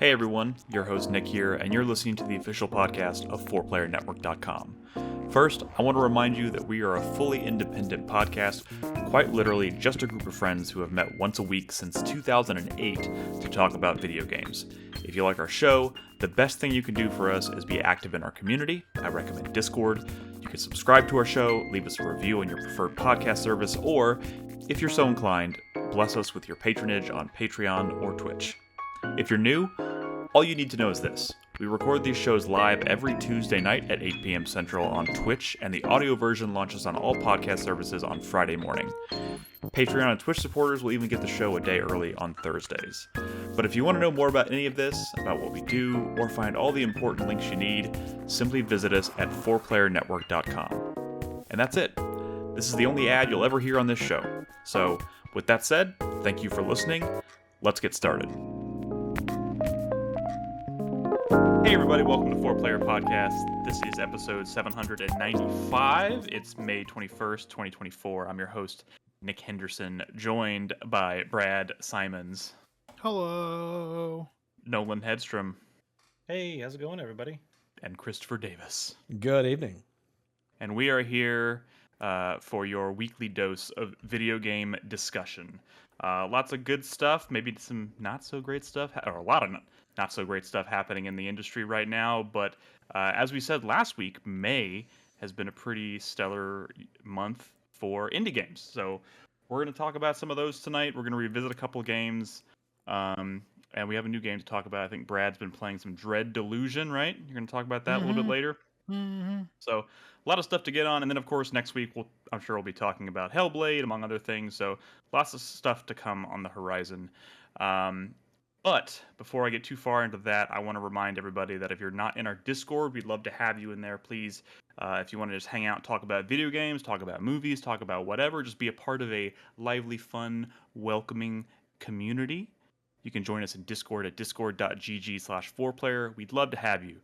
Hey everyone, your host Nick here, and you're listening to the official podcast of 4playernetwork.com. First, I want to remind you that we are a fully independent podcast, quite literally just a group of friends who have met once a week since 2008 to talk about video games. If you like our show, the best thing you can do for us is be active in our community. I recommend Discord. You can subscribe to our show, leave us a review on your preferred podcast service, or, if you're so inclined, bless us with your patronage on Patreon or Twitch. If you're new, all you need to know is this. We record these shows live every Tuesday night at 8 p.m. Central on Twitch, and the audio version launches on all podcast services on Friday morning. Patreon and Twitch supporters will even get the show a day early on Thursdays. But if you want to know more about any of this, about what we do, or find all the important links you need, simply visit us at 4playernetwork.com. And that's it. This is the only ad you'll ever hear on this show. So, with that said, thank you for listening. Let's get started. Hey everybody, welcome to 4Player Podcast. This is episode 795. It's May 21st, 2024. I'm your host, Nick Henderson, joined by Brad Simons. Hello. Nolan Hedstrom. Hey, how's it going, everybody? And Christopher Davis. Good evening. And we are here for your weekly dose of video game discussion. Lots of good stuff, maybe some not so great stuff, or a lot of not so great stuff happening in the industry right now. But as we said last week, May has been a pretty stellar month for indie games. So we're going to talk about some of those tonight. We're going to revisit a couple games. And we have a new game to talk about. I think Brad's been playing some Dread Delusion, right? You're going to talk about that a little bit later. Mm-hmm. So a lot of stuff to get on. And then, of course, next week, I'm sure we'll be talking about Hellblade, among other things. So lots of stuff to come on the horizon. But before I get too far into that, I want to remind everybody that if you're not in our Discord, we'd love to have you in there. Please, if you want to just hang out, talk about video games, talk about movies, talk about whatever, just be a part of a lively, fun, welcoming community. You can join us in Discord at discord.gg/4player. We'd love to have you.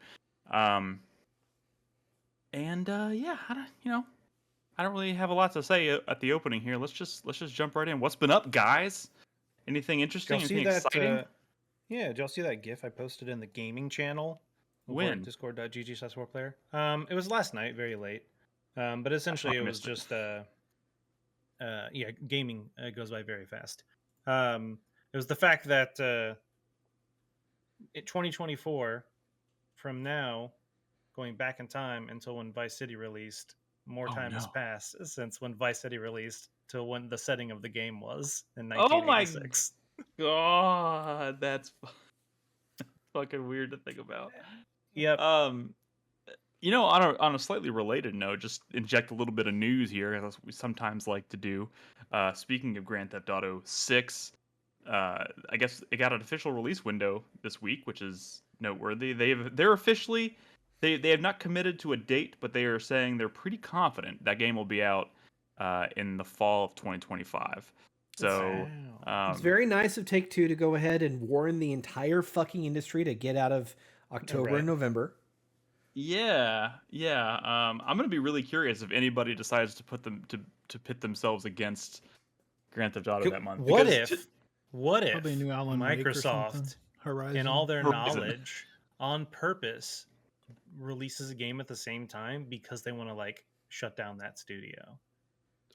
I don't really have a lot to say at the opening here. Let's just jump right in. What's been up, guys? Anything interesting? Anything exciting? Did y'all see that GIF I posted in the gaming channel? When? Discord.gg/4player. It was last night, very late. But essentially it was just gaming goes by very fast. It was the fact that 2024, from now, going back in time until when Vice City released, more time has passed since when Vice City released to when the setting of the game was in 1986. Oh my God, that's fucking weird to think about. Yep. On a slightly related note, just inject a little bit of news here, as we sometimes like to do. Speaking of Grand Theft Auto 6, I guess it got an official release window this week, which is noteworthy. They have not committed to a date, but they are saying they're pretty confident that game will be out in the fall of 2025. So it's very nice of Take-Two to go ahead and warn the entire fucking industry to get out of October and November. Yeah. I'm gonna be really curious if anybody decides to put them to pit themselves against Grand Theft Auto that month. What if Probably a new Alan Wake or Microsoft, Horizon. in all their knowledge, on purpose, releases a game at the same time because they want to shut down that studio?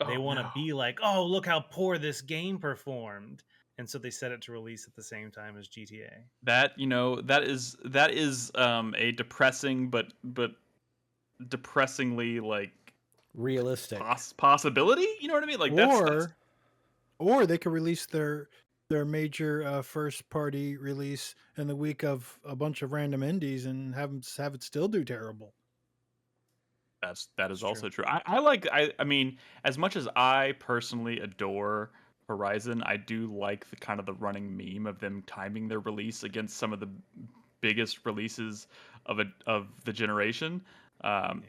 They want to be like, oh, look how poor this game performed, and so they set it to release at the same time as GTA. That is a depressing but depressingly realistic possibility. You know what I mean? Or they could release their major first party release in the week of a bunch of random indies and have it still do terrible. That is also true. I mean, as much as I personally adore Horizon, I do like the kind of the running meme of them timing their release against some of the biggest releases of the generation.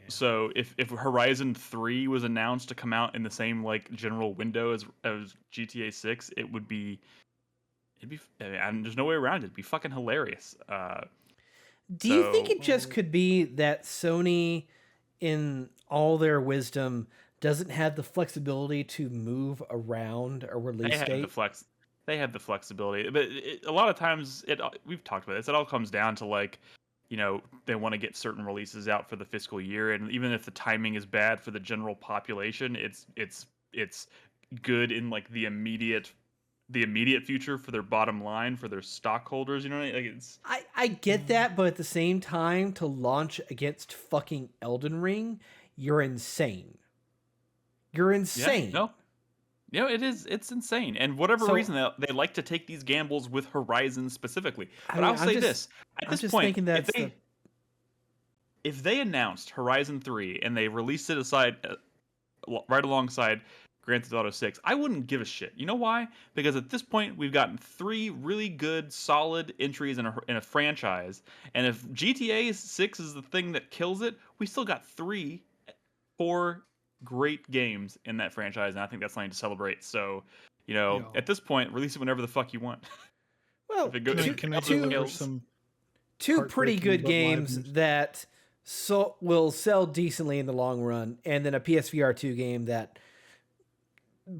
So if Horizon 3 was announced to come out in the same general window as GTA 6, there's no way around it. It'd be fucking hilarious. Do you think it just could be that Sony, in all their wisdom, doesn't have the flexibility to move around a release date? they have the flexibility, but a lot of times we've talked about this. It all comes down to like, they want to get certain releases out for the fiscal year, and even if the timing is bad for the general population, it's good in like the immediate future for their bottom line, for their stockholders. You know, like it's. I get that, but at the same time, to launch against fucking Elden Ring, you're insane. You're insane. Yeah, no, it is. It's insane, and whatever reason they like to take these gambles with Horizon specifictly. But I'll say this: at this point, if they announced Horizon 3 and they released it right alongside Grand Theft Auto 6, I wouldn't give a shit. You know why? Because at this point, we've gotten 3 really good, solid entries in a franchise, and if GTA 6 is the thing that kills it, we still got 4 great games in that franchise, and I think that's something to celebrate. So, at this point, release it whenever the fuck you want. Well, can I deliver some 2 pretty good games that will sell decently in the long run, and then a PSVR 2 game that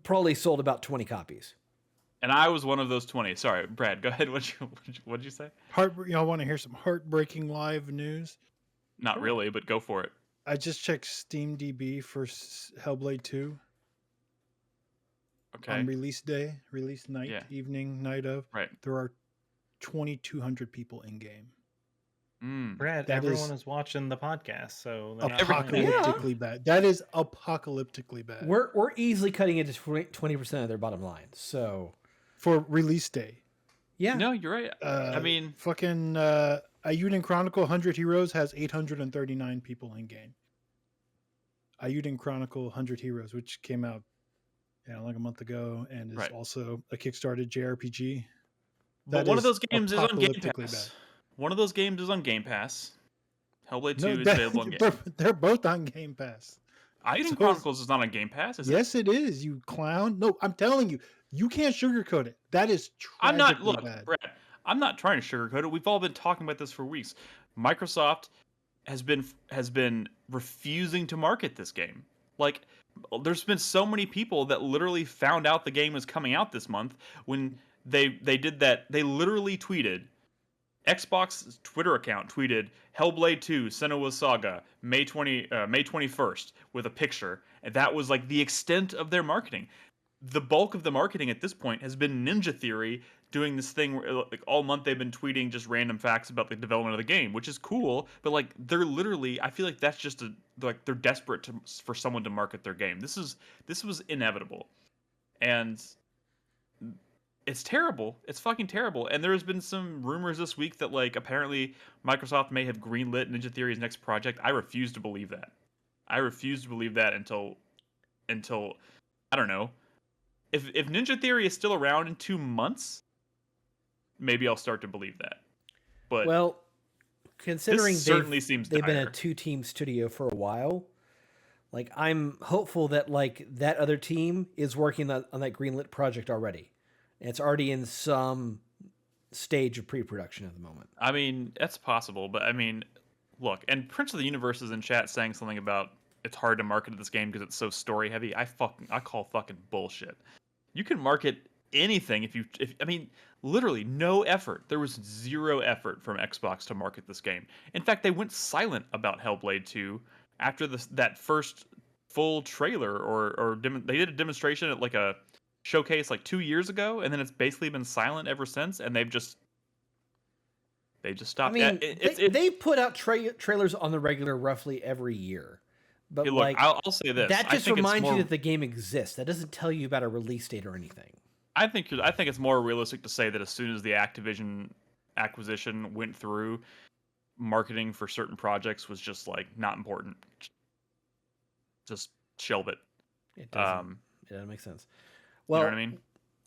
probably sold about 20 copies. And I was one of those 20. Sorry, Brad, go ahead. What'd you say? Y'all want to hear some heartbreaking live news? Not really, but go for it. I just checked SteamDB for Hellblade 2. Okay. On release night, evening, night of. Right. There are 2,200 people in game. Brad, everyone is watching the podcast, so apocalyptically bad. That is apocalyptically bad. We're easily cutting into 20% of their bottom line. So for release day. Yeah. No, you're right. I mean, fucking Ayuden Chronicle 100 Heroes has 839 people in game. Ayuden Chronicle 100 Heroes, which came out like a month ago, and is also a Kickstarted JRPG. But one of those games is on Game Pass. One of those games is on Game Pass. Hellblade 2 is available on Game Pass. They're both on Game Pass. Ayuden Chronicles is not on Game Pass, is it? Yes, it is, you clown. No, I'm telling you, you can't sugarcoat it. That is tragically bad. Brad, I'm not trying to sugarcoat it. We've all been talking about this for weeks. Microsoft has been refusing to market this game. Like, there's been so many people that literally found out the game was coming out this month when they did that. They literally tweeted. Xbox's Twitter account tweeted Hellblade 2 Senua's Saga May 21st with a picture, and that was like the extent of their marketing. The bulk of the marketing at this point has been Ninja Theory doing this thing where like all month they've been tweeting just random facts about the development of the game, which is cool, but like they're literally, I feel like that's just they're desperate for someone to market their game. This was inevitable. And it's terrible. It's fucking terrible. And there's been some rumors this week that like apparently Microsoft may have greenlit Ninja Theory's next project. I refuse to believe that. I refuse to believe that until I don't know. If Ninja Theory is still around in 2 months, maybe I'll start to believe that. But well, considering they've been a 2-team studio for a while, like I'm hopeful that like that other team is working on that greenlit project already. It's already in some stage of pre-production at the moment. I mean, that's possible, but I mean, look, and Prince of the Universe is in chat saying something about it's hard to market this game because it's so story heavy. I call fucking bullshit. You can market anything if I mean, literally no effort. There was 0 effort from Xbox to market this game. In fact, they went silent about Hellblade 2 after that first full trailer or they did a demonstration at like a showcase like 2 years ago, and then it's basically been silent ever since, and they've just stopped. I mean, they put out trailers on the regular roughly every year. But look, like, I'll say this: that just reminds you that the game exists. That doesn't tell you about a release date or anything. I think it's more realistic to say that as soon as the Activision acquisition went through, marketing for certain projects was just like not important. Just shelve it. It doesn't. Yeah, that makes sense. Well, you know what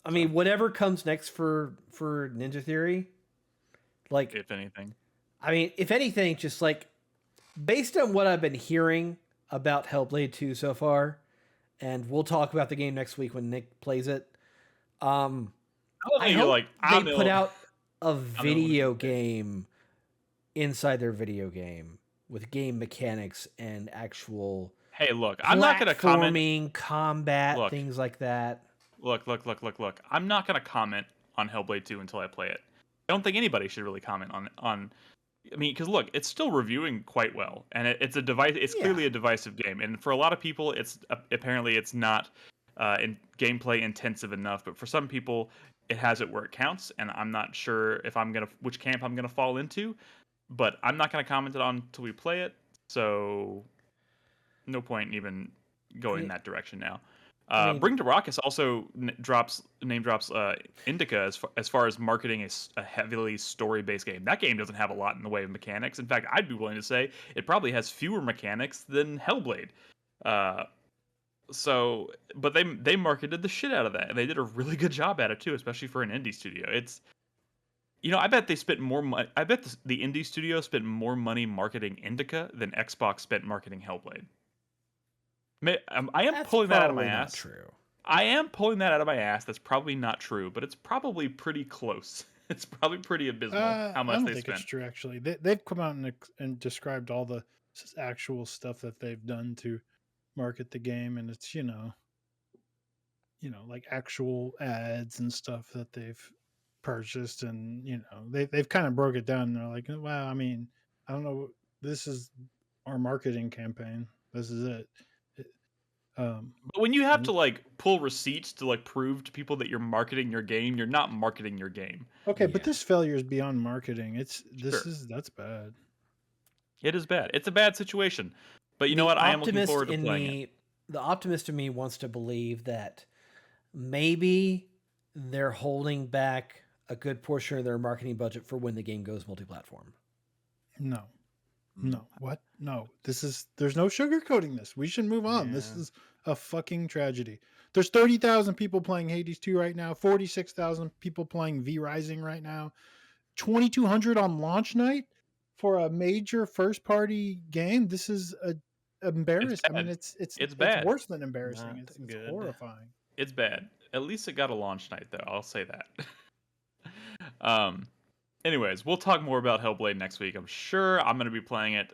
I mean, whatever comes next for Ninja Theory, like if anything, just like based on what I've been hearing about Hellblade 2 so far, and we'll talk about the game next week when Nick plays it. I hope they put out a video game inside their video game with game mechanics and actual. Hey, look, I'm not going to comment. Combat, things like that. Look. I'm not gonna comment on Hellblade 2 until I play it. I don't think anybody should really comment on. I mean, because look, it's still reviewing quite well, and it's a device. It's clearly a divisive game, and for a lot of people, it's apparently it's not in gameplay intensive enough. But for some people, it has it where it counts, and I'm not sure if which camp I'm gonna fall into. But I'm not gonna comment it on until we play it. So, no point in even going in that direction now. Bring to Raucous also name drops Indica as far as marketing a heavily story-based game. That game doesn't have a lot in the way of mechanics. In fact, I'd be willing to say it probably has fewer mechanics than Hellblade. But they marketed the shit out of that, and they did a really good job at it too, especially for an indie studio. It's I bet they spent more money. I bet the indie studio spent more money marketing Indica than Xbox spent marketing Hellblade. I am pulling that out of my ass. True. I am pulling that out of my ass. That's probably not true, but it's probably pretty close. It's probably pretty abysmal how much I don't they think spent. it's true, actually. They've come out and described all the actual stuff that they've done to market the game, and it's like actual ads and stuff that they've purchased, and they've kind of broke it down. And they're like, well, I mean, I don't know, this is our marketing campaign. This is it. But when you have to pull receipts to prove to people that you're marketing your game, you're not marketing your game. Okay, but this failure is beyond marketing. That's bad. It is bad. It's a bad situation. But you know what? I am looking forward to playing it. The optimist in me wants to believe that maybe they're holding back a good portion of their marketing budget for when the game goes multi-platform. No. What? No. There's no sugarcoating this. We should move on. Yeah. This is a fucking tragedy. There's 30,000 people playing Hades 2 right now, 46,000 people playing V Rising right now, 2,200 on launch night for a major first-party game. This is embarrassing. I mean, it's bad. It's worse than embarrassing. It's horrifying. It's bad. At least it got a launch night, though. I'll say that. Anyways, we'll talk more about Hellblade next week. I'm sure I'm going to be playing it.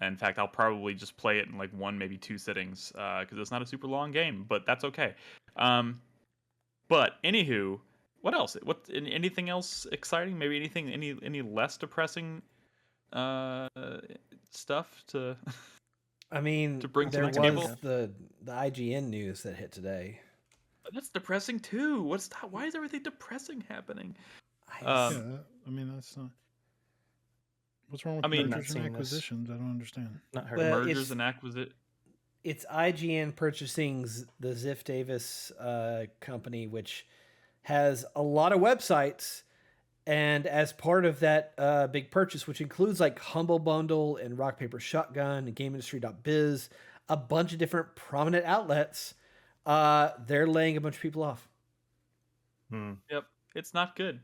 In fact, I'll probably just play it in one, maybe two sittings, because it's not a super long game, but that's okay. But anywho, what else? Anything else exciting? Maybe any less depressing stuff to? I mean, to bring there to was the IGN news that hit today. That's depressing too. Why is everything depressing happening? I mean, that's not. What's wrong with mergers and acquisitions? I don't understand. Not heard. Mergers and acquisitions. It's IGN purchasing the Ziff Davis company, which has a lot of websites, and as part of that big purchase, which includes Humble Bundle and Rock Paper Shotgun and GameIndustry.biz, a bunch of different prominent outlets, they're laying a bunch of people off. Yep, it's not good.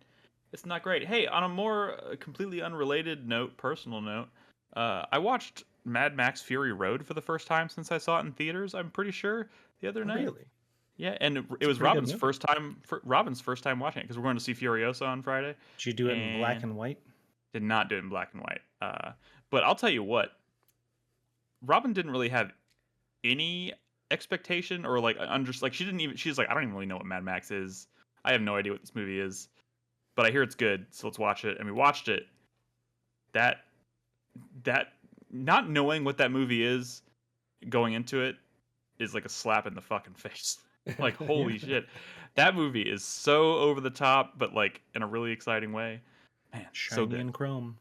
It's not great. Hey, on a more completely unrelated note, personal note, I watched Mad Max Fury Road for the first time since I saw it in theaters. I'm pretty sure the other night. Really? Yeah, and it was Robin's first time. Robin's first time watching it because we're going to see Furiosa on Friday. Did you do it in black and white? Did not do it in black and white. But I'll tell you what, Robin didn't really have any expectation or she didn't even. She's like, I don't even really know what Mad Max is. I have no idea what this movie is. But I hear it's good, so let's watch it. And we watched it. That not knowing what that movie is going into it is like a slap in the fucking face. Holy shit. That movie is so over the top, but in a really exciting way. Man, shiny so good. and chrome.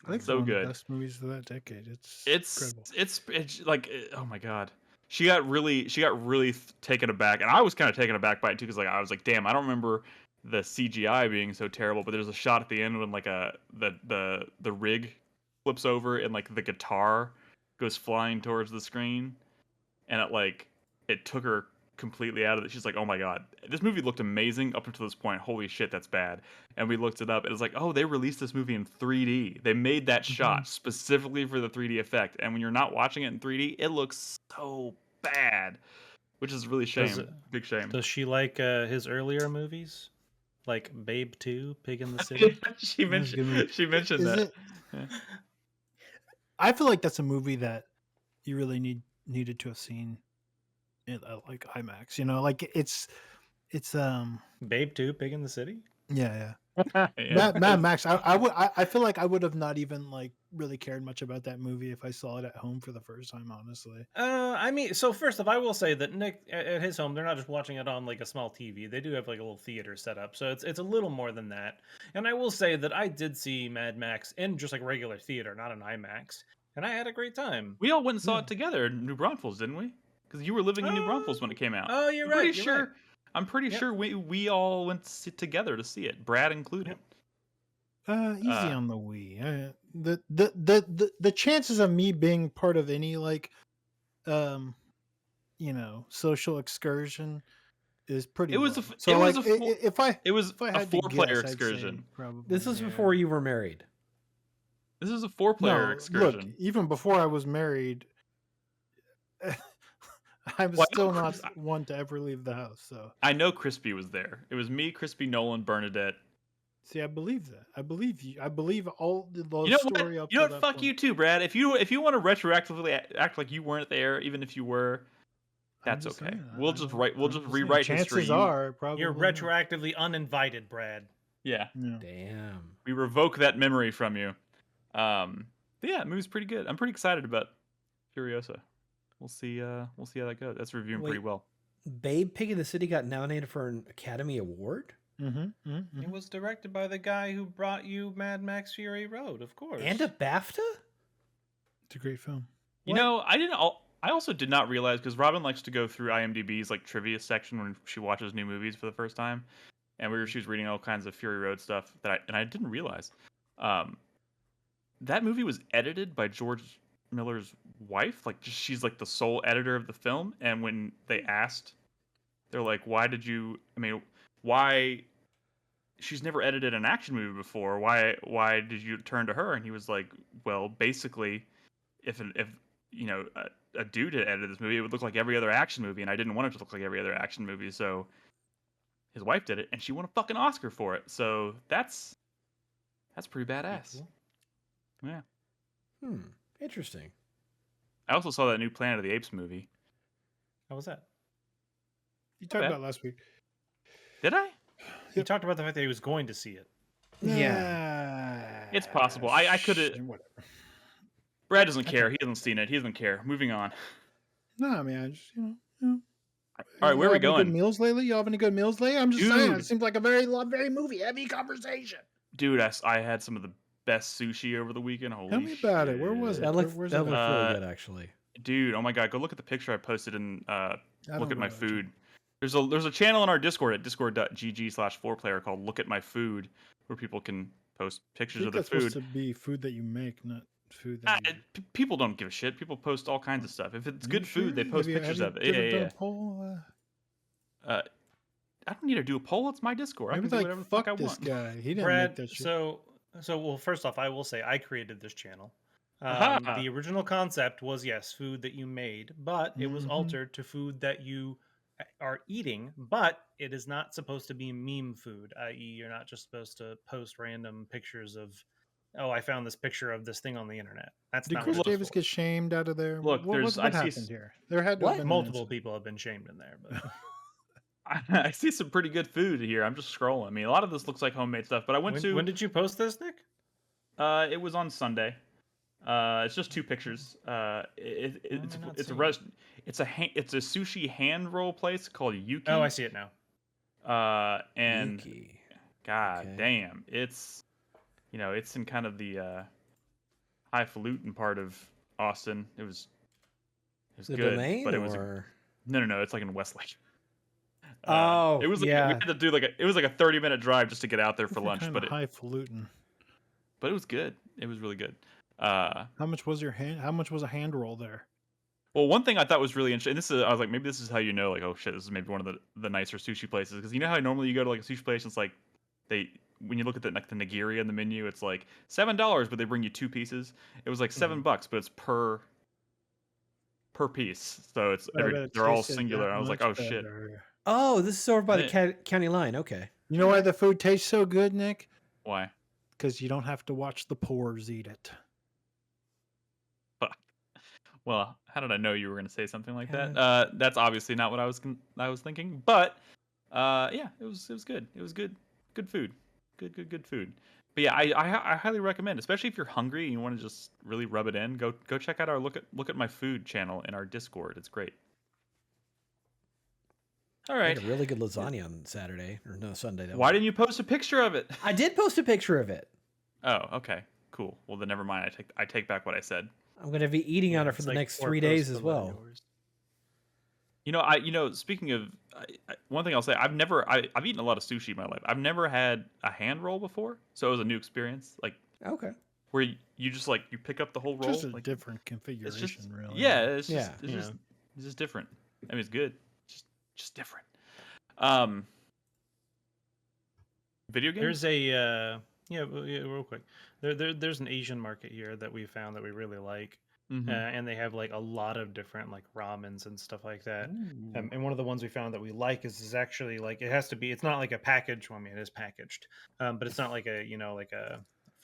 I think it's one of the best movies of that decade. It's incredible. It's oh my god. She got really taken aback, and I was kind of taken aback by it too, because I was like, damn, I don't remember the CGI being so terrible, but there's a shot at the end when the rig flips over and the guitar goes flying towards the screen, and it took her completely out of it. She's like, oh my god, this movie looked amazing up until this point. Holy shit, that's bad. And we looked it up, and it's oh, they released this movie in 3D. They made that shot specifically for the 3D effect, and when you're not watching it in 3D, it looks so bad, which is really big shame. Does she like his earlier movies? Like Babe 2, Pig in the City? She mentioned that. Yeah. I feel like that's a movie that you really needed to have seen at IMAX. It's Babe 2, Pig in the City. yeah. Yeah. Mad Max. I feel like I would have not even like really cared much about that movie if I saw it at home for the first time. Honestly. I mean, so first off, I will say that Nick at his home, they're not just watching it on like a small TV. They do have like a little theater set up, so it's a little more than that. And I will say that I did see Mad Max in just like regular theater, not an IMAX, and I had a great time. We all went and saw it together in New Braunfels, didn't we? Because you were living in New Braunfels when it came out. Oh, you're right. Right. I'm pretty sure we all went together to see it, Brad included. Easy on the Wii. The chances of me being part of any like, social excursion is pretty. It was low. It was a 4-player excursion. Probably, this was before you were married. This is a 4-player excursion. Look, even before I was married, I'm still not one to ever leave the house. So I know Crispy was there. It was me, Crispy, Nolan, Bernadette. See, I believe that. I believe you. I believe all the story up. You know what? Fuck you too, Brad. If you want to retroactively act like you weren't there, even if you were, that's okay. We'll just rewrite history. Chances are probably you're retroactively uninvited, Brad. Yeah. Damn. We revoke that memory from you. But yeah, the movie's pretty good. I'm pretty excited about Furiosa. We'll see how that goes. That's reviewing pretty well. Babe Pig in the City got nominated for an Academy Award? Mm-hmm. It was directed by the guy who brought you Mad Max Fury Road, of course. And a BAFTA? It's a great film. You know, I also did not realize, because Robin likes to go through IMDb's like trivia section when she watches new movies for the first time, and she was reading all kinds of Fury Road stuff that I didn't realize. That movie was edited by George Miller's wife. Like, she's like the sole editor of the film. And when they asked, they're like, "Why? She's never edited an action movie before. Why did you turn to her?" And he was like, "Well, basically, if a dude had edited this movie, it would look like every other action movie, and I didn't want it to look like every other action movie. So his wife did it, and she won a fucking Oscar for it. So that's pretty badass." Cool. Yeah. Interesting. I also saw that new Planet of the Apes movie. How was that? You talked about last week. Did I? He talked about the fact that he was going to see it. Yeah. It's possible. I could have. Brad doesn't care. He hasn't seen it. He doesn't care. Moving on. No, I mean, I just, All right, where are we going? Good meals lately? You having any good meals lately? I'm just saying. It seems like a very movie-heavy conversation. Dude, I had some of the best sushi over the weekend. Holy Tell me about it. Where was it? That looked really good, actually. Dude, oh my god, go look at the picture I posted and look at my food. There's a channel on our Discord at discord.gg/4player called Look at My Food, where people can post pictures of their food. It's supposed to be food that you make, not food that people don't give a shit. People post all kinds of stuff. If it's good food, they post pictures of it. Yeah. I don't need to do a poll. It's my Discord. I can do whatever the fuck I want. Guy. He didn't Brad, make that shit. So well, first off, I will say I created this channel. The original concept was, yes, food that you made, but it was altered to food that you are eating, but it is not supposed to be meme food, i.e. you're not just supposed to post random pictures of, oh, I found this picture of this thing on the internet. That's not. Did Chris Davis get shamed out of there? Look, what happened here? There had to have been multiple people have been shamed in there, but I see some pretty good food here. I'm just scrolling. I mean, a lot of this looks like homemade stuff, but I went to. When did you post this, Nick? It was on Sunday. It's just 2 pictures. It's a sushi hand roll place called Yuki. Oh, I see it now. And Yuki. God damn, it's it's in kind of the highfalutin part of Austin. It was the good, domain, but it was no. It's like in Westlake. It was we had to do it was like a 30-minute drive just to get out there for lunch, but highfalutin. But it was good. It was really good. How much was a hand roll there? Well, one thing I thought was really interesting. I was like, maybe this is how you know, like, oh shit, this is maybe one of the nicer sushi places, because you know how normally you go to like a sushi place, and it's like when you look at the nigiri in the menu, it's like $7, but they bring you 2 pieces. It was like $7, but it's per piece, so they're all singular. I was like, oh shit. Oh, this is over by the county line. Okay. You know why the food tastes so good, Nick? Why? Because you don't have to watch the pores eat it. Well, how did I know you were going to say something like that? That's obviously not what I was thinking. But Yeah, it was good. It was good food. Good food. But yeah, I highly recommend, especially if you're hungry and you want to just really rub it in. Go check out our look at my food channel in our Discord. It's great. All I right. made a really good lasagna on Saturday or no Sunday. Why didn't you post a picture of it? I did post a picture of it. Oh, okay, cool. Well, then never mind. I take back what I said. I'm gonna be eating on it for the next 3 days as well. Speaking of, one thing I'll say, I've eaten a lot of sushi in my life. I've never had a hand roll before, so it was a new experience. Like, okay, where you just like you pick up the whole roll. Just a like, different configuration, really. Yeah, it's just different. I mean, it's good. Just different. Video games. There's a real quick. There's an Asian market here that we found that we really like. Mm-hmm. And they have like a lot of different like ramens and stuff like that. And one of the ones we found that we like is actually like it has to be. It's not like a package. Well, I mean, it is packaged, but it's not like a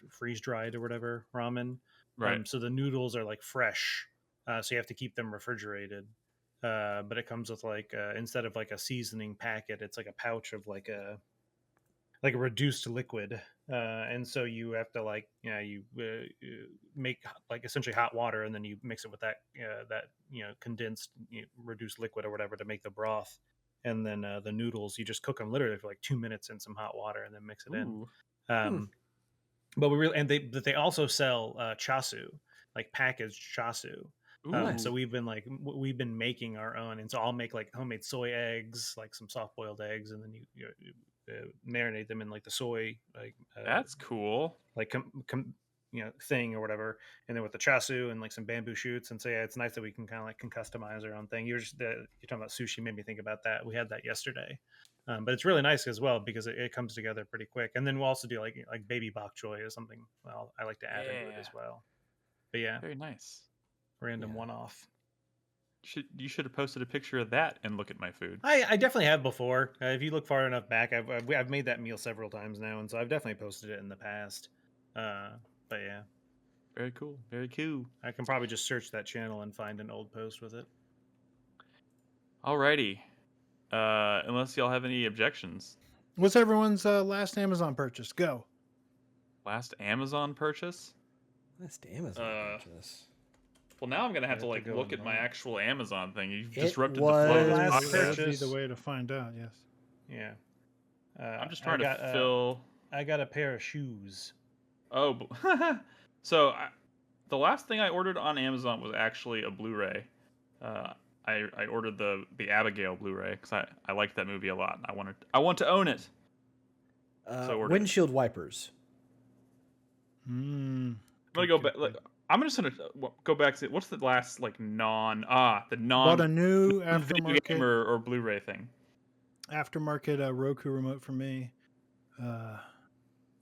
freeze dried or whatever ramen. Right. So the noodles are like fresh, so you have to keep them refrigerated. But it comes with like instead of like a seasoning packet, it's like a pouch of like a reduced liquid, and so you have to like make like essentially hot water, and then you mix it with that condensed reduced liquid or whatever to make the broth, and then the noodles you just cook them literally for like 2 minutes in some hot water and then mix it in. But they also sell chasu, like packaged chasu. So we've been making our own, and so I'll make like homemade soy eggs, like some soft boiled eggs, and then you marinate them in like the soy, like that's cool, like thing or whatever, and then with the chasu and like some bamboo shoots. And so yeah, it's nice that we can kind of like customize our own thing. You're talking about sushi, made me think about that. We had that yesterday, but it's really nice as well because it comes together pretty quick. And then we'll also do like baby bok choy is something I like to add into it as well. But yeah, very nice. Random one-off. You should have posted a picture of that and look at my food. I definitely have before. If you look far enough back, I've made that meal several times now, and so I've definitely posted it in the past. But yeah, very cool. Very cool. I can probably just search that channel and find an old post with it. Alrighty. Unless y'all have any objections. What's everyone's last Amazon purchase? Go. Last Amazon purchase? Last Amazon purchase. Well, now I'm gonna have to like look at my actual Amazon thing. You've disrupted the flow of this podcast. That'd be the way to find out. Yes. Yeah. I'm just trying to fill. I got a pair of shoes. Oh, so the last thing I ordered on Amazon was actually a Blu-ray. I ordered the Abigail Blu-ray because I liked that movie a lot. And I want to own it. So windshield wipers. I'm gonna go back. I'm just gonna go back to what's the last like bought a new aftermarket or Blu-ray thing. Aftermarket Roku remote for me.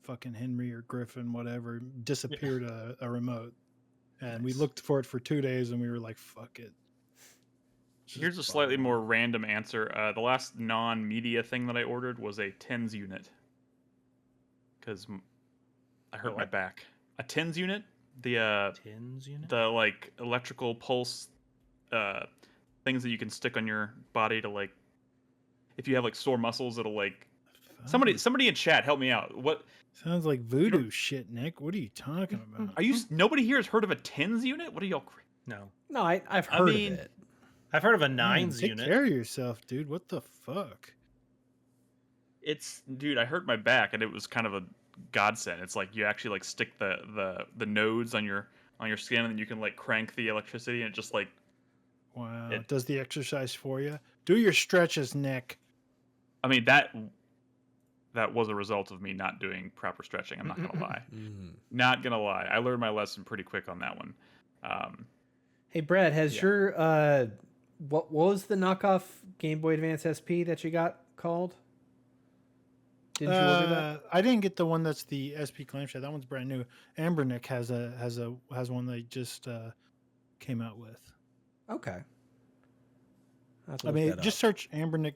Fucking Henry or Griffin, whatever, disappeared a remote, and we looked for it for 2 days, and we were like, "Fuck it." Here's a slightly more random answer. The last non-media thing that I ordered was a TENS unit because I hurt my back. A TENS unit. The TENS unit? The like electrical pulse things that you can stick on your body to like if you have like sore muscles, it'll like somebody in chat help me out. What sounds like voodoo shit, Nick? What are you talking about? Are you nobody here has heard of a TENS unit? What are y'all? No, I've heard of it. I've heard of a nines unit. Take care of yourself, dude. What the fuck? Dude, I hurt my back and it was kind of a godsend. It's like you actually like stick the nodes on your skin and then you can like crank the electricity and it just like it does the exercise for you. Do your stretches, Nick. I mean that was a result of me not doing proper stretching. I'm not gonna lie. Not gonna lie. I learned my lesson pretty quick on that one. Hey Brad, has your what was the knockoff Game Boy Advance SP that you got called? Didn't you order that? I didn't get the one that's the SP clamshell. That one's brand new. Ambernick has one they just came out with. Okay. I mean, just search Ambernick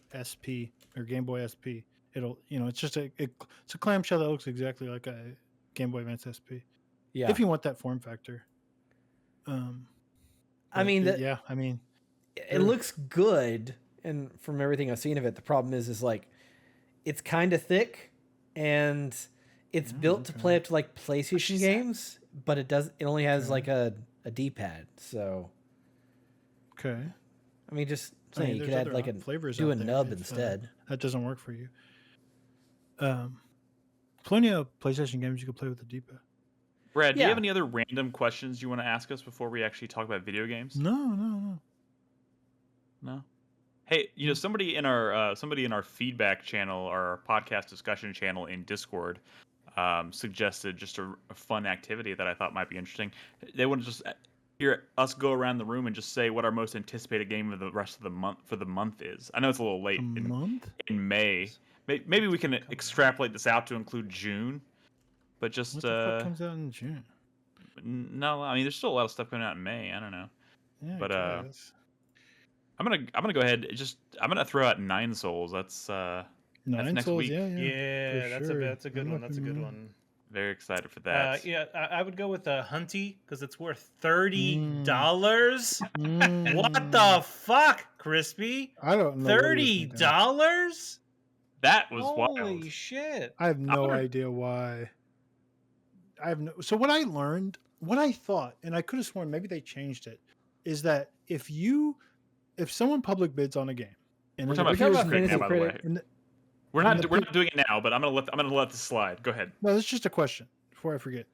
SP or Game Boy SP. It'll it's just it's a clamshell that looks exactly like a Game Boy Advance SP. Yeah. If you want that form factor. I mean, I mean, it looks good. and from everything I've seen of it, the problem is like it's kind of thick, and it's built to play up to like PlayStation games, but it only has like a D-pad. So okay, I mean, just saying you could add like flavors. Do a nub instead. That doesn't work for you. Plenty of PlayStation games you could play with the D-pad. Brad, do you have any other random questions you want to ask us before we actually talk about video games? No. Hey, somebody in our feedback channel or our podcast discussion channel in Discord suggested just a fun activity that I thought might be interesting. They want to just hear us go around the room and just say what our most anticipated game of the rest of the month is. I know it's a little late in May. Maybe we can extrapolate this out to include June, but just what the fuck comes out in June? No, I mean there's still a lot of stuff coming out in May. I don't know, but I'm gonna go ahead. I'm gonna throw out Nine Souls. That's next Souls, week. Yeah, that's a good one. That's a good one. Very excited for that. I would go with Hunty because it's worth $30. What the fuck, Crispy? I don't know. $30? That was wild. Holy shit! I have no idea why. So what I learned, what I thought, and I could have sworn maybe they changed it, is that if someone public bids on a game, and we're talking about Critic now, by the way. We're not doing it now, but I'm gonna let this slide. Go ahead. No, it's just a question before I forget.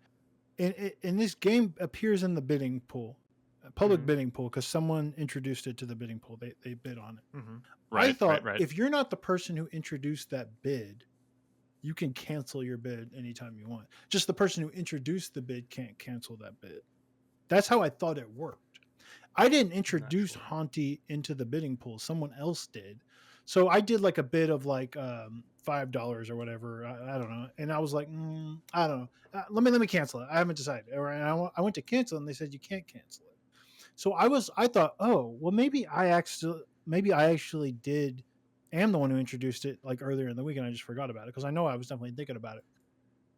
And this game appears in the bidding pool, public bidding pool, because someone introduced it to the bidding pool. They bid on it. Mm-hmm. Right, I thought right. if you're not the person who introduced that bid, you can cancel your bid anytime you want. Just the person who introduced the bid can't cancel that bid. That's how I thought it worked. I didn't introduce Haunty into the bidding pool. Someone else did. So I did like a bid of like $5 or whatever. I don't know. And I was like, I don't know. Let me cancel it. I haven't decided. And I went to cancel and they said you can't cancel it. So I thought, oh, well, maybe I actually am the one who introduced it like earlier in the week and I just forgot about it because I know I was definitely thinking about it.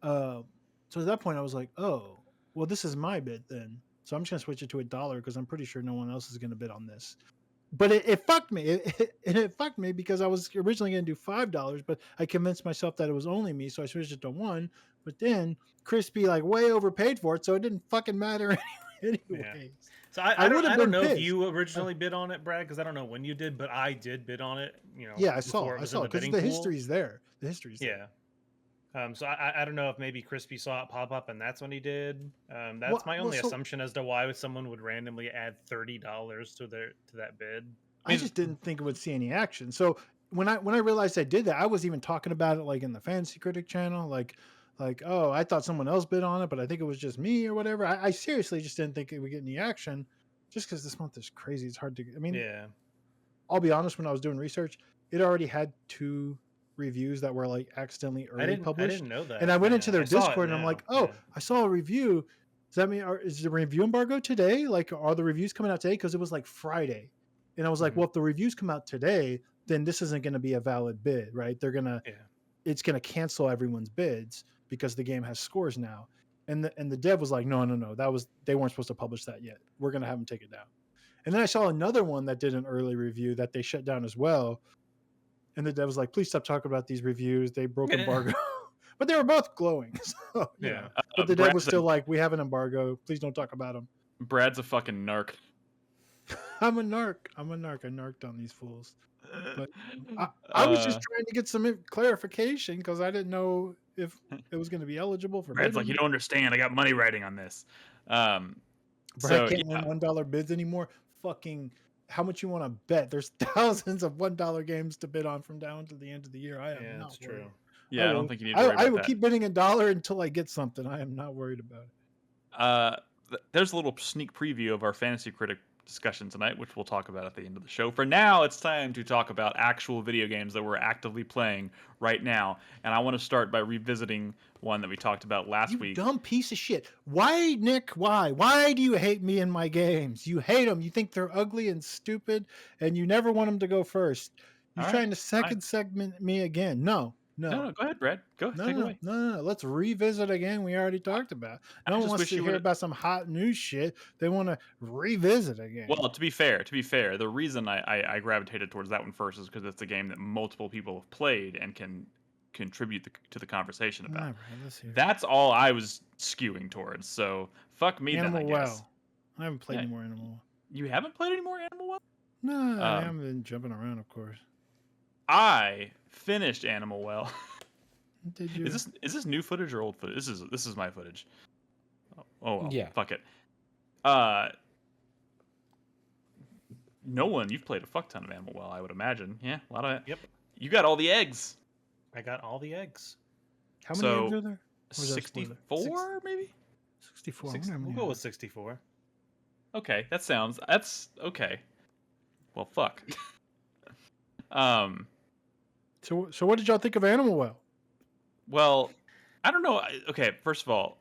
So at that point I was like, oh, well, this is my bid then. So I'm just going to switch it to $1 because I'm pretty sure no one else is going to bid on this. But it fucked me. It fucked me because I was originally going to do $5, but I convinced myself that it was only me, so I switched it to $1. But then Crispy like way overpaid for it, so it didn't fucking matter anyway. Yeah. So I don't know if you originally bid on it, Brad, because I don't know when you did, but I did bid on it. Yeah, I saw it because the history's there. The history's there. Yeah. So I don't know if maybe Crispy saw it pop up and that's when he did. That's my only assumption as to why someone would randomly add $30 to that bid. I just didn't think it would see any action. So when I realized I did that, I was even talking about it like in the Fantasy Critic channel, like oh, I thought someone else bid on it, but I think it was just me or whatever. I seriously just didn't think it would get any action, just because this month is crazy. It's hard to. I mean, yeah. I'll be honest. When I was doing research, it already had 2 reviews that were like accidentally early published. I didn't know that. And I went into their Discord and I'm like, oh, yeah. I saw a review. Does that mean is the review embargo today? Like, are the reviews coming out today? Because it was like Friday. And I was like, well, if the reviews come out today, then this isn't going to be a valid bid, right? It's going to cancel everyone's bids because the game has scores now. And the dev was like, no, they weren't supposed to publish that yet. We're going to have them take it down. And then I saw another one that did an early review that they shut down as well. And the dev was like, please stop talking about these reviews. They broke embargo. But they were both glowing. So, yeah. But the dev was still like, we have an embargo. Please don't talk about them. Brad's a fucking narc. I'm a narc. I narked on these fools. But I was just trying to get some clarification because I didn't know if it was going to be eligible for Brad's like, you don't understand. I got money writing on this. Brad can't win $1 bids anymore. Fucking... How much you want to bet? There's thousands of $1 games to bid on from now to the end of the year. I am not worried. True. Yeah, I don't think you need to worry about that. I will keep bidding $1 until I get something. I am not worried about it. There's a little sneak preview of our Fantasy Critic discussion tonight, which we'll talk about at the end of the show. For now, it's time to talk about actual video games that we're actively playing right now. And I want to start by revisiting one that we talked about last week. You dumb piece of shit. Why, Nick? Why? Why do you hate me in my games? You hate them. You think they're ugly and stupid, and you never want them to go first. You're trying to segment me again. No. No, go ahead, Brad. Go take it away. No. Let's revisit a game we already talked about. No one wants to hear about some hot new shit. They want to revisit a game. Well, to be fair, the reason I gravitated towards that one first is because it's a game that multiple people have played and can contribute to the conversation about. That's all I was skewing towards. So fuck me Animal then, I guess. I haven't played any more Animal Well. You haven't played any more Animal Well? No, I haven't been jumping around, of course. I finished Animal Well. Did you? Is this new footage or old footage? This is my footage. Oh well, yeah. Fuck it. Nolan, you've played a fuck ton of Animal Well, I would imagine. Yeah, a lot of it. Yep. You got all the eggs. I got all the eggs. How many eggs are there? 64, maybe? 64. We'll go with 64. Okay, that's okay. Well, fuck. So what did y'all think of Animal Well? Well, I don't know. Okay, first of all,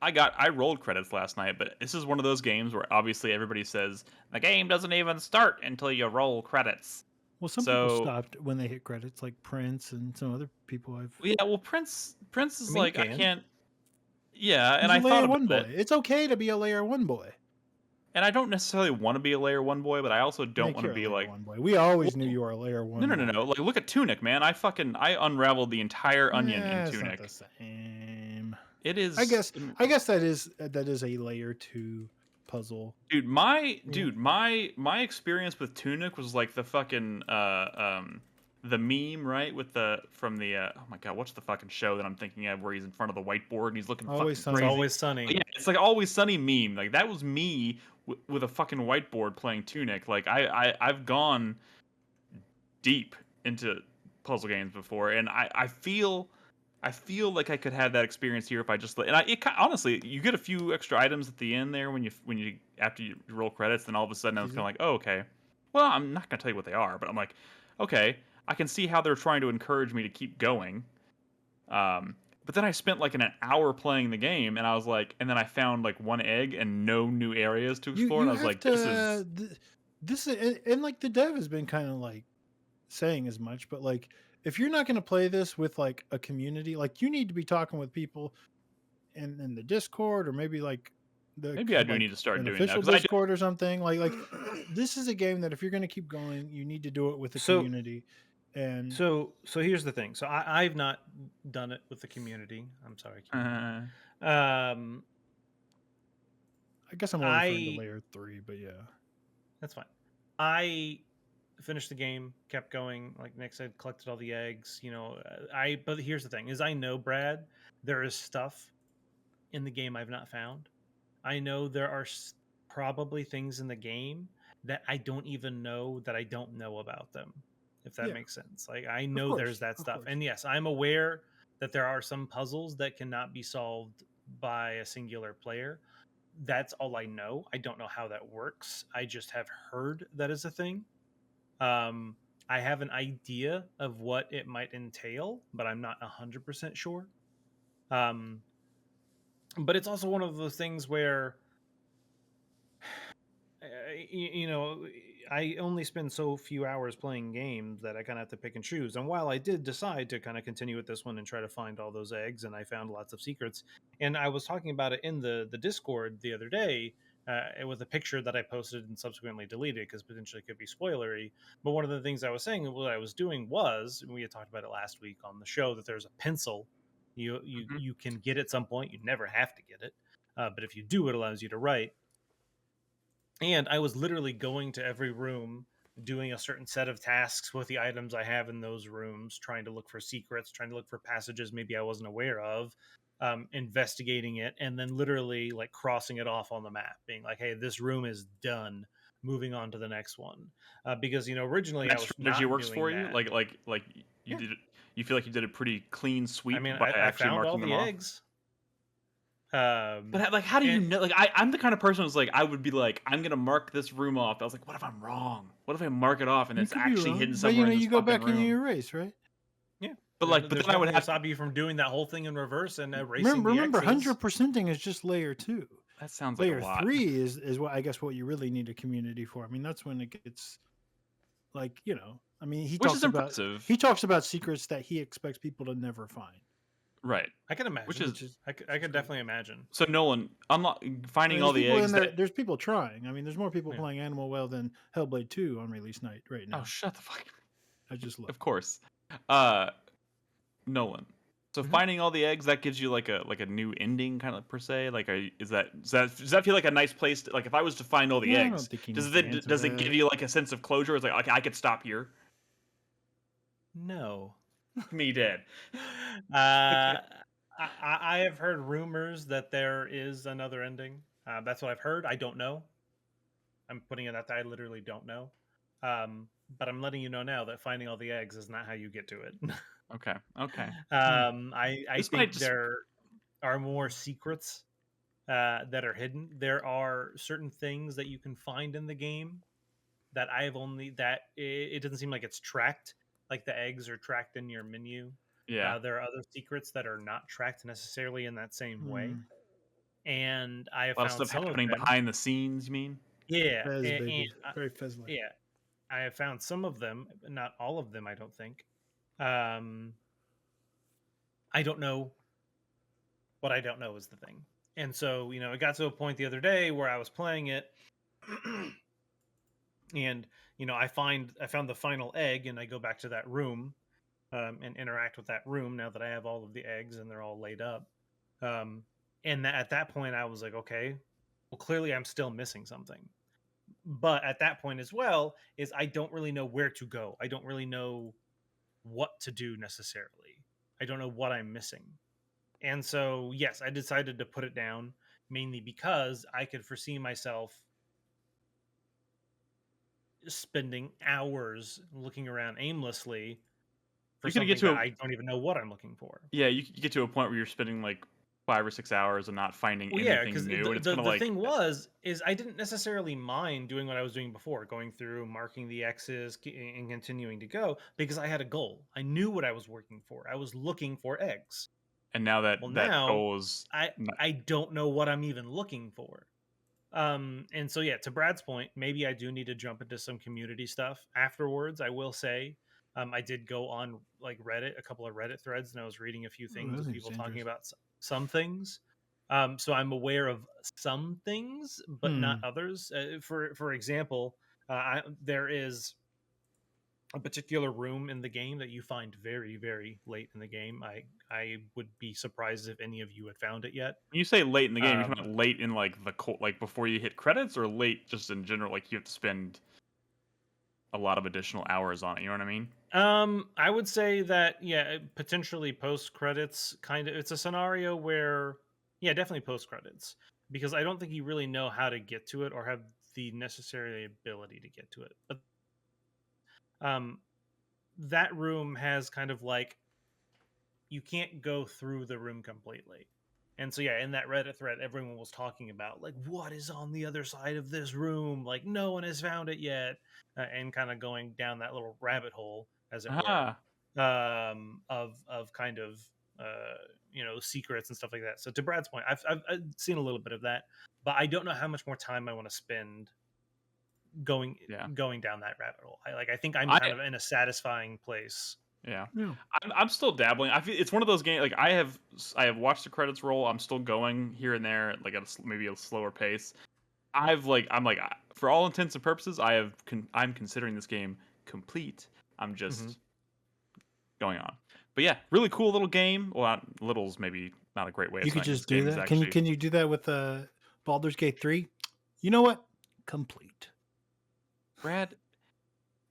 I rolled credits last night, but this is one of those games where obviously everybody says the game doesn't even start until you roll credits. Well, some people stopped when they hit credits, like Prince and some other people I've. Yeah, well, Prince is I can't. Yeah, and I thought layer one boy. It's okay to be a layer one boy. And I don't necessarily want to be a layer one boy, but I also don't want to be like one boy. We always knew you were a layer one. No. Like, look at Tunic, man. I unraveled the entire onion in Tunic. It's not the same. It is. I guess that is a layer 2 puzzle. Dude, my experience with Tunic was like the fucking the meme, right? With from the oh my god, what's the fucking show that I'm thinking of where he's in front of the whiteboard and he's looking fucking crazy. Always Sunny. Yeah, it's like Always Sunny meme. Like that was me with a fucking whiteboard playing Tunic. Like I've gone deep into puzzle games before, and I feel like I could have that experience here if I just honestly, you get a few extra items at the end there when you after you roll credits, then all of a sudden I was kind of like, oh, okay. Well, I'm not gonna tell you what they are, but I'm like, okay, I can see how they're trying to encourage me to keep going. But then I spent like an hour playing the game, and I was like, and then I found like one egg and no new areas to explore, and I was like, this is, and like the dev has been kind of like saying as much, but like, if you're not going to play this with like a community, like you need to be talking with people in the Discord, or maybe like maybe I do need to start doing official that Discord or something. Like this is a game that if you're going to keep going, you need to do it with the community. And so here's the thing. So I've not done it with the community. I'm sorry. I guess I'm only for layer 3, but yeah, that's fine. I finished the game, kept going. Like Nick said, collected all the eggs. You know, but here's the thing: is I know, Brad, there is stuff in the game I've not found. I know there are probably things in the game that I don't even know that I don't know about them. If that makes sense. Like I know there's that stuff. And yes, I'm aware that there are some puzzles that cannot be solved by a singular player. That's all I know. I don't know how that works. I just have heard that is a thing. I have an idea of what it might entail, but I'm not 100% sure. But it's also one of those things where, you know, I only spend so few hours playing games that I kind of have to pick and choose. And while I did decide to kind of continue with this one and try to find all those eggs, and I found lots of secrets, and I was talking about it in the Discord the other day, with a picture that I posted and subsequently deleted because potentially it could be spoilery. But one of the things I was saying, what I was doing was, and we had talked about it last week on the show, that there's a pencil you can get at some point. You never have to get it, but if you do, it allows you to write. And I was literally going to every room, doing a certain set of tasks with the items I have in those rooms, trying to look for secrets, trying to look for passages maybe I wasn't aware of, investigating it, and then literally like crossing it off on the map, being like, hey, this room is done, moving on to the next one. Because, you know, originally I was strategy works for you? Like you did it, you feel like you did a pretty clean sweep. I mean, I found all the eggs. But like, how do you know? Like, I'm the kind of person who's like, I would be like, I'm gonna mark this room off. I was like, what if I'm wrong? What if I mark it off and it's actually hidden somewhere? But you go back and you erase, right? Yeah, but then I would have to stop you from doing that whole thing in reverse and erasing. Remember, 100%ing is just layer 2. That sounds layer like a lot. 3 is what I guess what you really need a community for. I mean, that's when it gets like, you know, I mean, he Which is talks impressive. about secrets that he expects people to never find. Right. I can imagine. I could definitely imagine. So Nolan, finding all the eggs. There's people trying. I mean, there's more people playing Animal Well than Hellblade 2 on release night right now. Oh, shut the fuck. I just love. Of course. Nolan. So finding all the eggs, that gives you like a new ending, kind of per se. Like, does that feel like a nice place? Like, if I was to find all the eggs, does it give you like a sense of closure? It's like, okay, I could stop here. No. Me dead. I have heard rumors that there is another ending. That's what I've heard. I don't know. I'm putting it out there. I literally don't know. But I'm letting you know now that finding all the eggs is not how you get to it. Okay. I think there are more secrets that are hidden. There are certain things that you can find in the game that it doesn't seem like it's tracked. Like the eggs are tracked in your menu. Yeah. There are other secrets that are not tracked necessarily in that same way. And I have found stuff some happening of them behind the scenes. You mean? Yeah, very Fez-like. Yeah, I have found some of them, not all of them. I don't think. I don't know. What I don't know is the thing. And so, it got to a point the other day where I was playing it, and I found the final egg, and I go back to that room, and interact with that room now that I have all of the eggs and they're all laid up. And at that point, I was like, okay, well, clearly I'm still missing something. But at that point as well, is I don't really know where to go. I don't really know what to do necessarily. I don't know what I'm missing. And so, yes, I decided to put it down, mainly because I could foresee myself spending hours looking around aimlessly for something that I don't even know what I'm looking for. Yeah, you get to a point where you're spending like 5 or 6 hours and not finding anything new. And the thing is I didn't necessarily mind doing what I was doing before, going through, marking the X's, and continuing to go, because I had a goal. I knew what I was working for. I was looking for eggs. And now that goal is... I don't know what I'm even looking for. And so, yeah, to Brad's point, maybe I do need to jump into some community stuff afterwards. I will say, I did go on like Reddit, a couple of Reddit threads, and I was reading a few things of people talking about some things. So I'm aware of some things, but not others. For example, there is a particular room in the game that you find very, very late in the game. I would be surprised if any of you had found it yet. When you say late in the game, you're talking about late in like like before you hit credits, or late just in general, like you have to spend a lot of additional hours on it. You know what I mean? I would say that, yeah, potentially post credits. Kind of, it's a scenario where, yeah, definitely post credits, because I don't think you really know how to get to it or have the necessary ability to get to it. But that room has kind of like, you can't go through the room completely. And so, yeah, in that Reddit thread, everyone was talking about like, what is on the other side of this room? Like, no one has found it yet, and kind of going down that little rabbit hole, as it were, of kind of secrets and stuff like that. So to Brad's point, I've seen a little bit of that, but I don't know how much more time I want to spend going down that rabbit hole. I think I'm kind of in a satisfying place. Yeah. I'm still dabbling. I feel it's one of those games. Like I have watched the credits roll. I'm still going here and there, like at maybe a slower pace. I'm for all intents and purposes, I'm considering this game complete. I'm just going on. But yeah, really cool little game. Well, little's maybe not a great way. You could just do that. Can you do that with Baldur's Gate 3? You know what? Complete. Brad,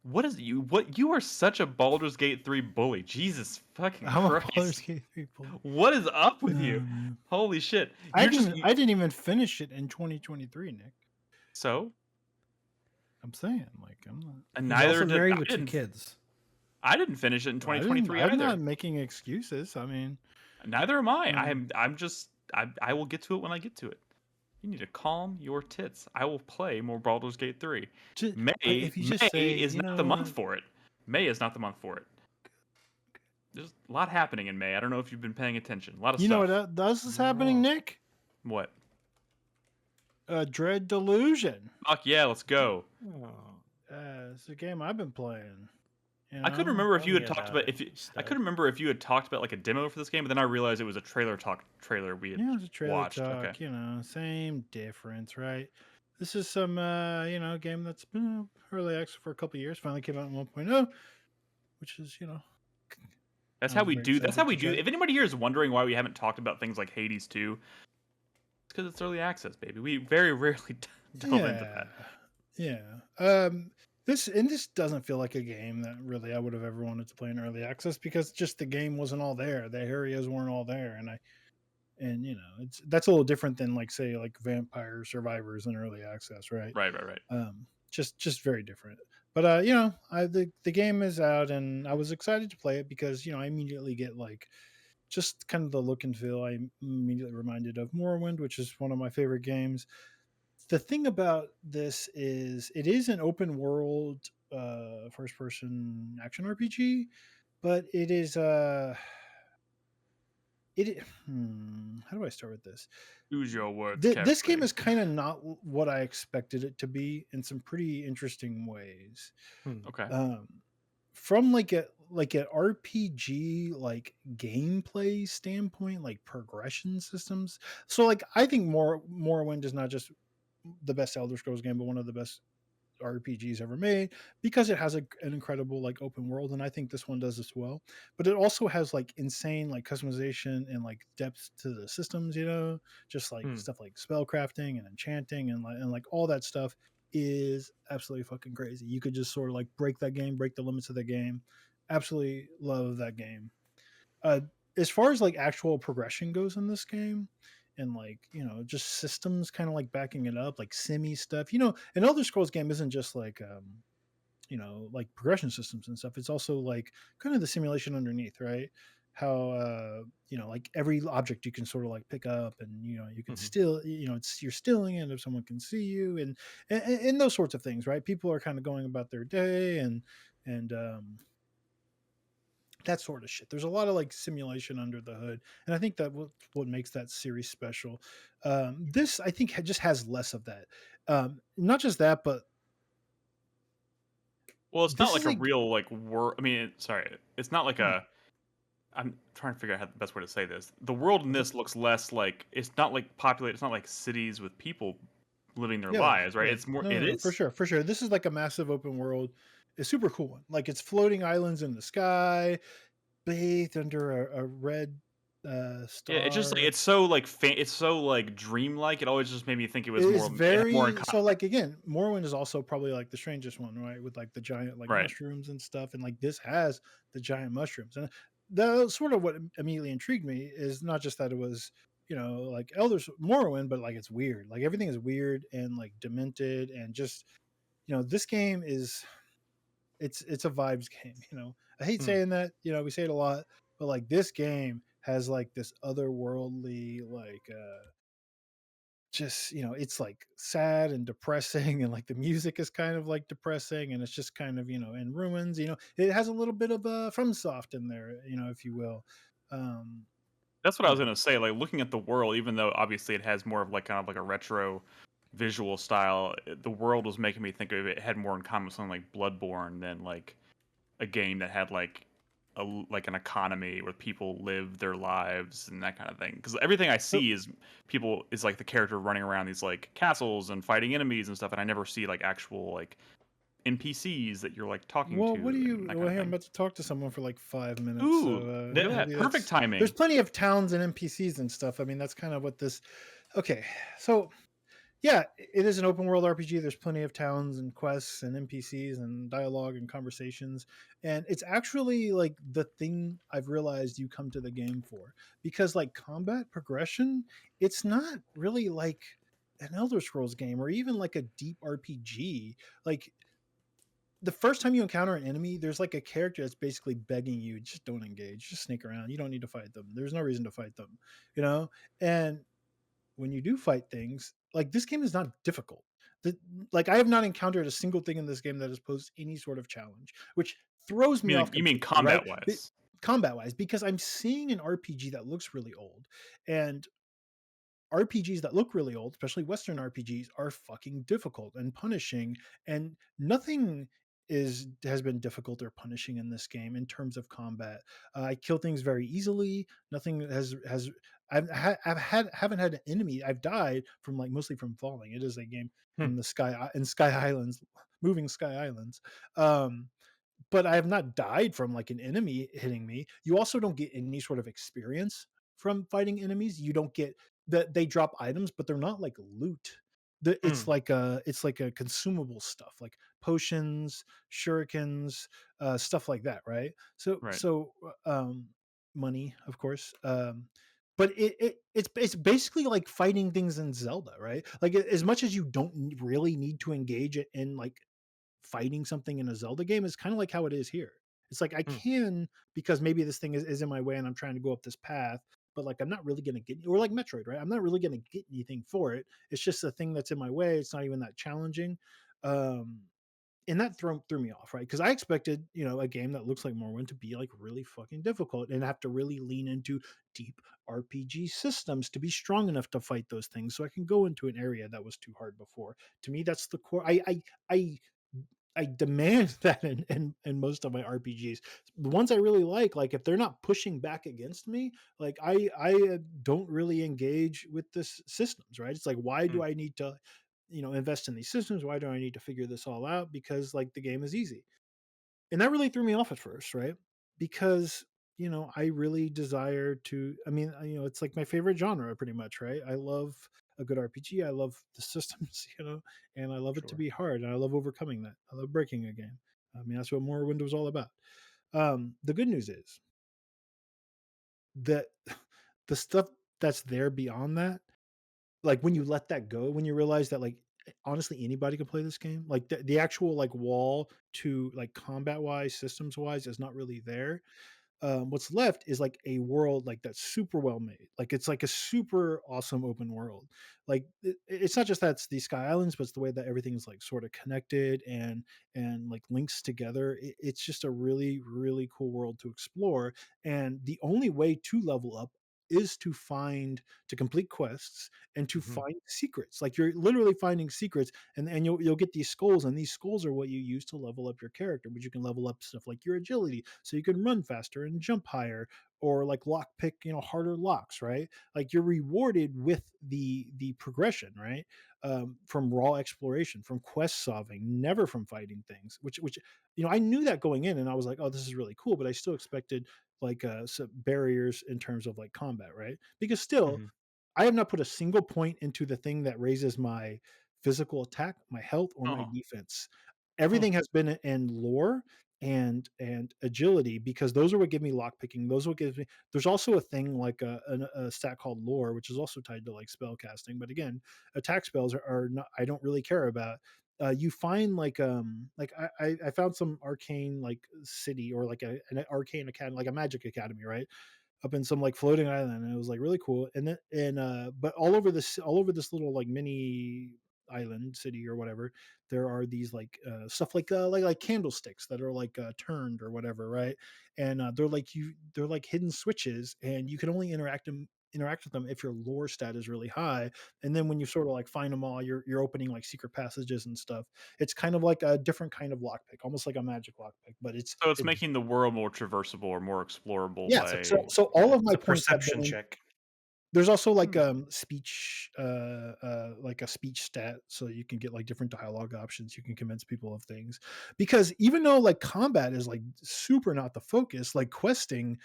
what you are such a Baldur's Gate 3 bully. Jesus fucking Christ. I'm a Baldur's Gate 3 bully. What is up with you? Holy shit. I didn't even finish it in 2023, Nick. So? I'm saying, like, I'm not. And neither did married with 2 kids. I didn't finish it in 2023 either. I'm not making excuses. I mean, neither am I. I will get to it when I get to it. You need to calm your tits. I will play more Baldur's Gate 3. May is not the month for it. May is not the month for it. There's a lot happening in May. I don't know if you've been paying attention. A lot of stuff. You know what else is happening, Nick? What? Dread Delusion. Fuck yeah, let's go. It's a game I've been playing. I couldn't remember if you had talked about about I couldn't remember if you had talked about like a demo for this game, but then I realized it was a trailer we had Yeah, it was a trailer watched. talk. Okay. Same difference, right? This is some game that's been early access for a couple years. Finally came out in 1.0, which is That's how we do. That's how we do. check. If anybody here is wondering why we haven't talked about things like Hades 2, it's because it's early access, baby. We very rarely delve into that. Yeah. This doesn't feel like a game that really I would have ever wanted to play in early access because just the game wasn't all there. The areas weren't all there, and that's a little different than like say like Vampire Survivors in early access, right? Right. Just very different. But the game is out, and I was excited to play it because I immediately get like just kind of the look and feel. I immediately reminded of Morrowind, which is one of my favorite games. The thing about this is it is an open world first person action RPG, but it is how do I start with this? Use your words This game carefully. is kind of not what I expected it to be in some pretty interesting ways. Okay. From like an RPG like gameplay standpoint, like progression systems. So like I think Morrowind is not just the best Elder Scrolls game, but one of the best RPGs ever made because it has an incredible like open world, and I think this one does as well. But it also has like insane like customization and like depth to the systems, just like stuff like spell crafting and enchanting and like all that stuff is absolutely fucking crazy. You could just sort of like break the limits of the game. Absolutely love that game. As far as like actual progression goes in this game, and like just systems kind of like backing it up, like simi stuff, an Elder Scrolls game isn't just like like progression systems and stuff. It's also like kind of the simulation underneath, right? How like every object you can sort of like pick up, and you can still you're stilling it if someone can see you, and those sorts of things, right? People are kind of going about their day and that sort of shit. There's a lot of like simulation under the hood, and I think that what makes that series special. This I think just has less of that. Not just that, but Well, it's not like a like, real like world. I mean, sorry, it's not like a. I'm trying to figure out how the best way to say this. The world in this looks less like it's not like populated. It's not like cities with people living their lives, right? Yeah. It's more. No, It is for sure. This is like a massive open world. A super cool one. Like it's floating islands in the sky, bathed under a red star. Yeah, it's just like it's so like it's so like dreamlike. It always just made me think it was It's more. It had more in very so like again, Morrowind is also probably like the strangest one, right? With like the giant like right. mushrooms and stuff, and like this has the giant mushrooms, and the sort of what immediately intrigued me is not just that it was like Morrowind, but like it's weird. Like everything is weird and like demented, and just this game is it's a vibes game. I hate saying that. We say it a lot, but like this game has like this otherworldly like just it's like sad and depressing, and like the music is kind of like depressing, and it's just kind of in ruins. It has a little bit of FromSoft in there, if you will. That's what I was gonna say. Like looking at the world, even though obviously it has more of like kind of like a retro visual style, the world was making me think of it had more in common with something like Bloodborne than like a game that had like like an economy where people live their lives and that kind of thing. Because everything I see is like the character running around these like castles and fighting enemies and stuff, and I never see like actual like NPCs that you're like talking to. What do you? Well, hey, I'm about to talk to someone for like 5 minutes. Ooh, perfect timing. There's plenty of towns and NPCs and stuff. I mean, that's kind of what this. Okay, so yeah, it is an open world RPG. There's plenty of towns and quests and NPCs and dialogue and conversations. And it's actually like the thing I've realized you come to the game for, because like combat progression, it's not really like an Elder Scrolls game or even like a deep RPG. Like the first time you encounter an enemy, there's like a character that's basically begging you, just don't engage, just sneak around. You don't need to fight them. There's no reason to fight them, And when you do fight things, like this game is not difficult. Like I have not encountered a single thing in this game that has posed any sort of challenge, which throws me off. You mean combat wise? Combat wise, because I'm seeing an RPG that looks really old, and RPGs that look really old, especially Western RPGs, are fucking difficult and punishing, and nothing has been difficult or punishing in this game in terms of combat. I kill things very easily. Nothing haven't had an enemy. I've died from mostly from falling. It is a game in the Sky Islands, moving Sky Islands. But I have not died from an enemy hitting me. You also don't get any sort of experience from fighting enemies. You don't get that they drop items, but they're not like loot. It's like a consumable stuff like potions, shurikens, stuff like that, right? Money, of course. But it's basically like fighting things in Zelda, right? Like as much as you don't really need to engage it in fighting something in a Zelda game, is kind of like how it is here. It's like I can, because maybe this thing is in my way and I'm trying to go up this path, but I'm not really going to get, or like Metroid, right? I'm not really going to get anything for it. It's just a thing that's in my way. It's not even that challenging. And that threw me off, right? Because I expected, a game that looks like Morrowind to be really fucking difficult and have to really lean into deep RPG systems to be strong enough to fight those things. So I can go into an area that was too hard before. To me, that's the core. I demand that in most of my RPGs. The ones I really like if they're not pushing back against me, I don't really engage with this systems, right? It's like, why do I need to, invest in these systems? Why do I need to figure this all out? Because the game is easy. And that really threw me off at first, right? Because I really desire to, it's like my favorite genre pretty much, right? I love a good RPG. I love the systems, and I love it to be hard. And I love overcoming that. I love breaking a game. That's what Morrowind was all about. The good news is that the stuff that's there beyond that, when you let that go, when you realize that honestly anybody can play this game, the actual wall to combat wise, systems wise, is not really there. What's left is a world that's super well made. It's a super awesome open world. It's not just that it's these Sky Islands, but it's the way that everything is sort of connected and links together. It's just a really, really cool world to explore. And the only way to level up is to complete quests and to find secrets. You're literally finding secrets, and you'll get these skulls, and these skulls are what you use to level up your character. But you can level up stuff like your agility, so you can run faster and jump higher, or lock pick harder locks, right? You're rewarded with the progression, right? From raw exploration, from quest solving, never from fighting things. Which I knew that going in, and I was like, oh, this is really cool, but I still expected some barriers in terms of combat, right? Because still, I have not put a single point into the thing that raises my physical attack, my health, or my defense. Everything has been in lore and agility, because those are what give me lockpicking. Those are what gives me. There's also a thing a stat called lore, which is also tied to spell casting. But again, attack spells are not. I don't really care about. You find I found some arcane city, or an arcane academy, a magic academy, right? Up in some floating island, and it was really cool. But all over this little mini island city or whatever, there are these stuff like candlesticks that are turned or whatever, right? And they're hidden switches, and you can only interact with them if your lore stat is really high. And then when you sort of find them all, you're opening secret passages and stuff. It's kind of like a different kind of lockpick, almost like a magic lockpick, but it's making the world more traversable or more explorable. Yeah, so all of my points have perception been, check. there's also speech, a speech stat, so you can get different dialogue options. You can convince people of things, because even though combat is super not the focus, questing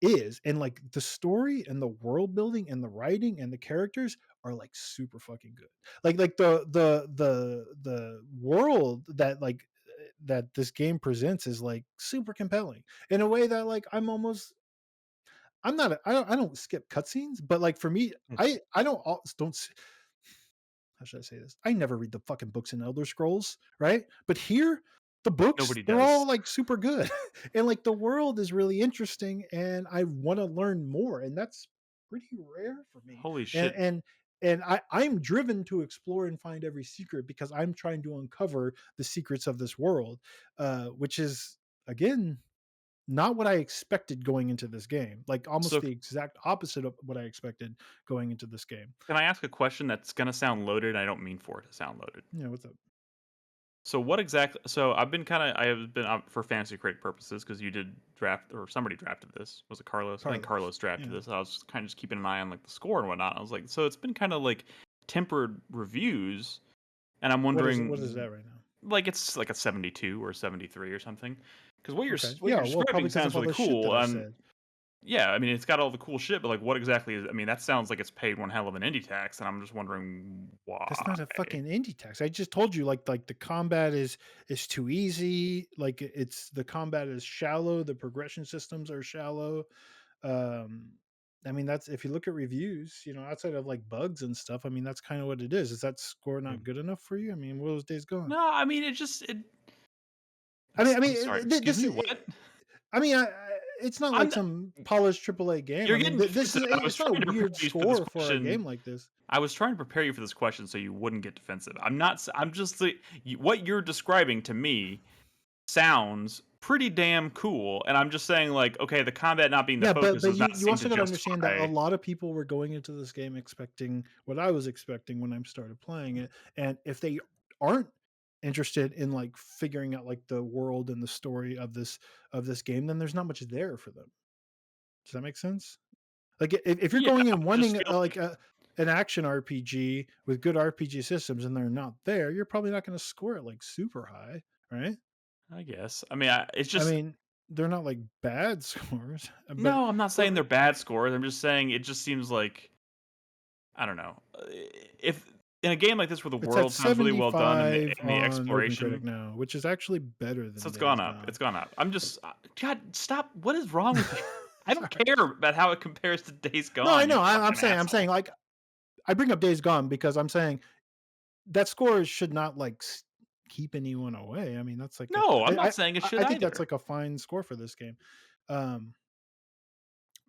is, and the story and the world building and the writing and the characters are super fucking good. The world that this game presents is super compelling in a way that I don't skip cutscenes, but for me, I don't how should I say this? I never read the fucking books in Elder Scrolls, right? But here, the books, they're all super good. And the world is really interesting, and I want to learn more. And that's pretty rare for me. Holy shit. And I'm driven to explore and find every secret, because I'm trying to uncover the secrets of this world, which is, again, not what I expected going into this game. Almost the exact opposite of what I expected going into this game. Can I ask a question that's going to sound loaded? I don't mean for it to sound loaded. Yeah, what's up? So what exactly? So I have been for fantasy critic purposes because you did draft or somebody drafted this. Was it Carlos? I think Carlos drafted this. I was kind of just keeping an eye on like the score and whatnot. I was like, so it's been kind of like tempered reviews, and I'm wondering what is that right now? Like it's like a 72 or 73 or something. Because what you're well, describing sounds really cool. Yeah, I mean, it's got all the cool shit, but like, what exactly is? I mean, that sounds like it's paid one hell of an indie tax, and I'm just wondering why. That's not a fucking indie tax. I just told you, like the combat is too easy. Like the combat is shallow. The progression systems are shallow. I mean, that's if you look at reviews, outside of like bugs and stuff. I mean, that's kind of what it is. Is that score not good enough for you? I mean, what are those days going? No, I mean, excuse me, what? I mean, it's not like some polished AAA game. I mean, it's not a weird score for a game like this. I was trying to prepare you for this question so you wouldn't get defensive. I'm just what you're describing to me sounds pretty damn cool, and I'm just saying, like, okay, the combat not being the focus is not. You also got to understand that a lot of people were going into this game expecting what I was expecting when I started playing it, and if they aren't interested in like figuring out like the world and the story of this game, then there's not much there for them. Does that make sense? Like if you're going in wanting an action RPG with good RPG systems and they're not there, you're probably not going to score it like super high, right? I guess. I mean, they're not like bad scores. No, I'm not saying they're bad scores. I'm just saying it just seems like, I don't know, if in a game like this where the world sounds really well done and the exploration Critic now, which is actually better than. So it's gone up. It's gone up. I'm just God. Stop. What is wrong with you? I don't care about how it compares to Days Gone. No, I know. I'm saying like I bring up Days Gone because I'm saying that score should not like keep anyone away. I mean, that's like I'm not saying it should. I think that's like a fine score for this game.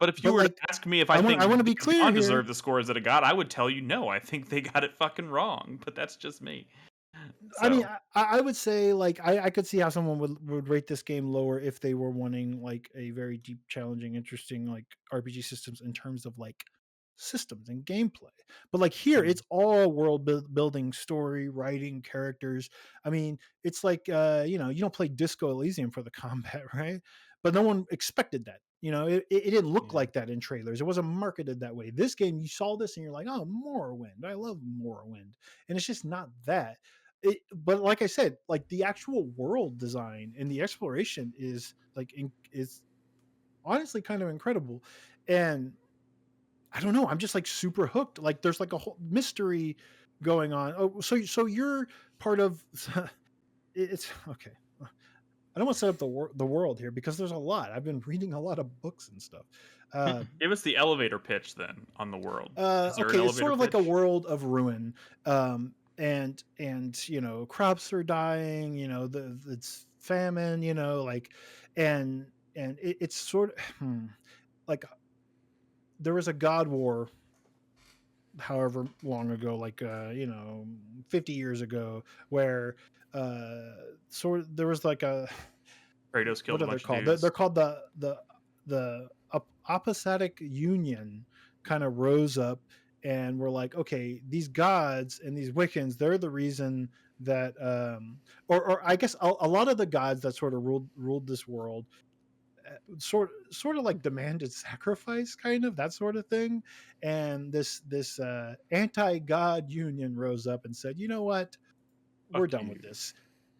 But if you were to ask me if I want to be clear, I deserve the scores that it got, I would tell you no. I think they got it fucking wrong. But that's just me. So. I mean, I would say like I could see how someone would rate this game lower if they were wanting like a very deep, challenging, interesting like RPG systems in terms of like systems and gameplay. But like here, it's all world building, story, writing, characters. I mean, it's like you don't play Disco Elysium for the combat, right? But no one expected that. It didn't look like that in trailers. It wasn't marketed that way. This game, you saw this and you're like, oh, Morrowind. I love Morrowind. And it's just not that. But like I said, like the actual world design and the exploration is like is honestly kind of incredible. And I don't know, I'm just like super hooked. Like there's like a whole mystery going on. Oh, so you're part of it's okay. I don't want to set up the world here because there's a lot. I've been reading a lot of books and stuff. Give us the elevator pitch then on the world. Okay, it's sort of like a world of ruin. And crops are dying, it's famine, like, and it's sort of like there was a god war however long ago, like 50 years ago, where there was like a Kratos killed what are they called? They're called the Apostolic Union kind of rose up and we're like, okay, these gods and these Wiccans, they're the reason that or I guess a lot of the gods that sort of ruled this world sort of like demanded sacrifice, kind of that sort of thing. And this anti-god union rose up and said, you know what, we're done with this.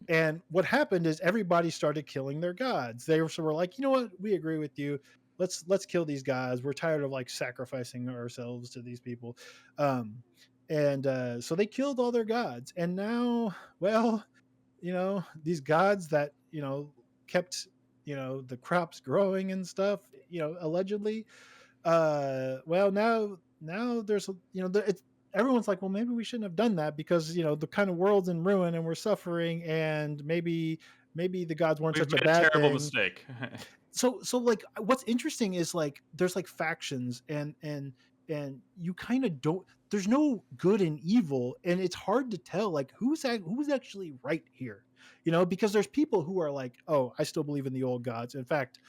And what happened is everybody started killing their gods. They were like, you know what, we agree with you. Let's kill these guys. We're tired of like sacrificing ourselves to these people. So they killed all their gods. And now, well, these gods that, kept, the crops growing and stuff, allegedly, well, now there's, everyone's like, well, maybe we shouldn't have done that because, the kind of world's in ruin and we're suffering, and maybe the gods weren't such a bad terrible thing. Mistake. So like what's interesting is like there's like factions and you kind of don't, there's no good and evil, and it's hard to tell like who's actually right here, because there's people who are like, oh, I still believe in the old gods. In fact,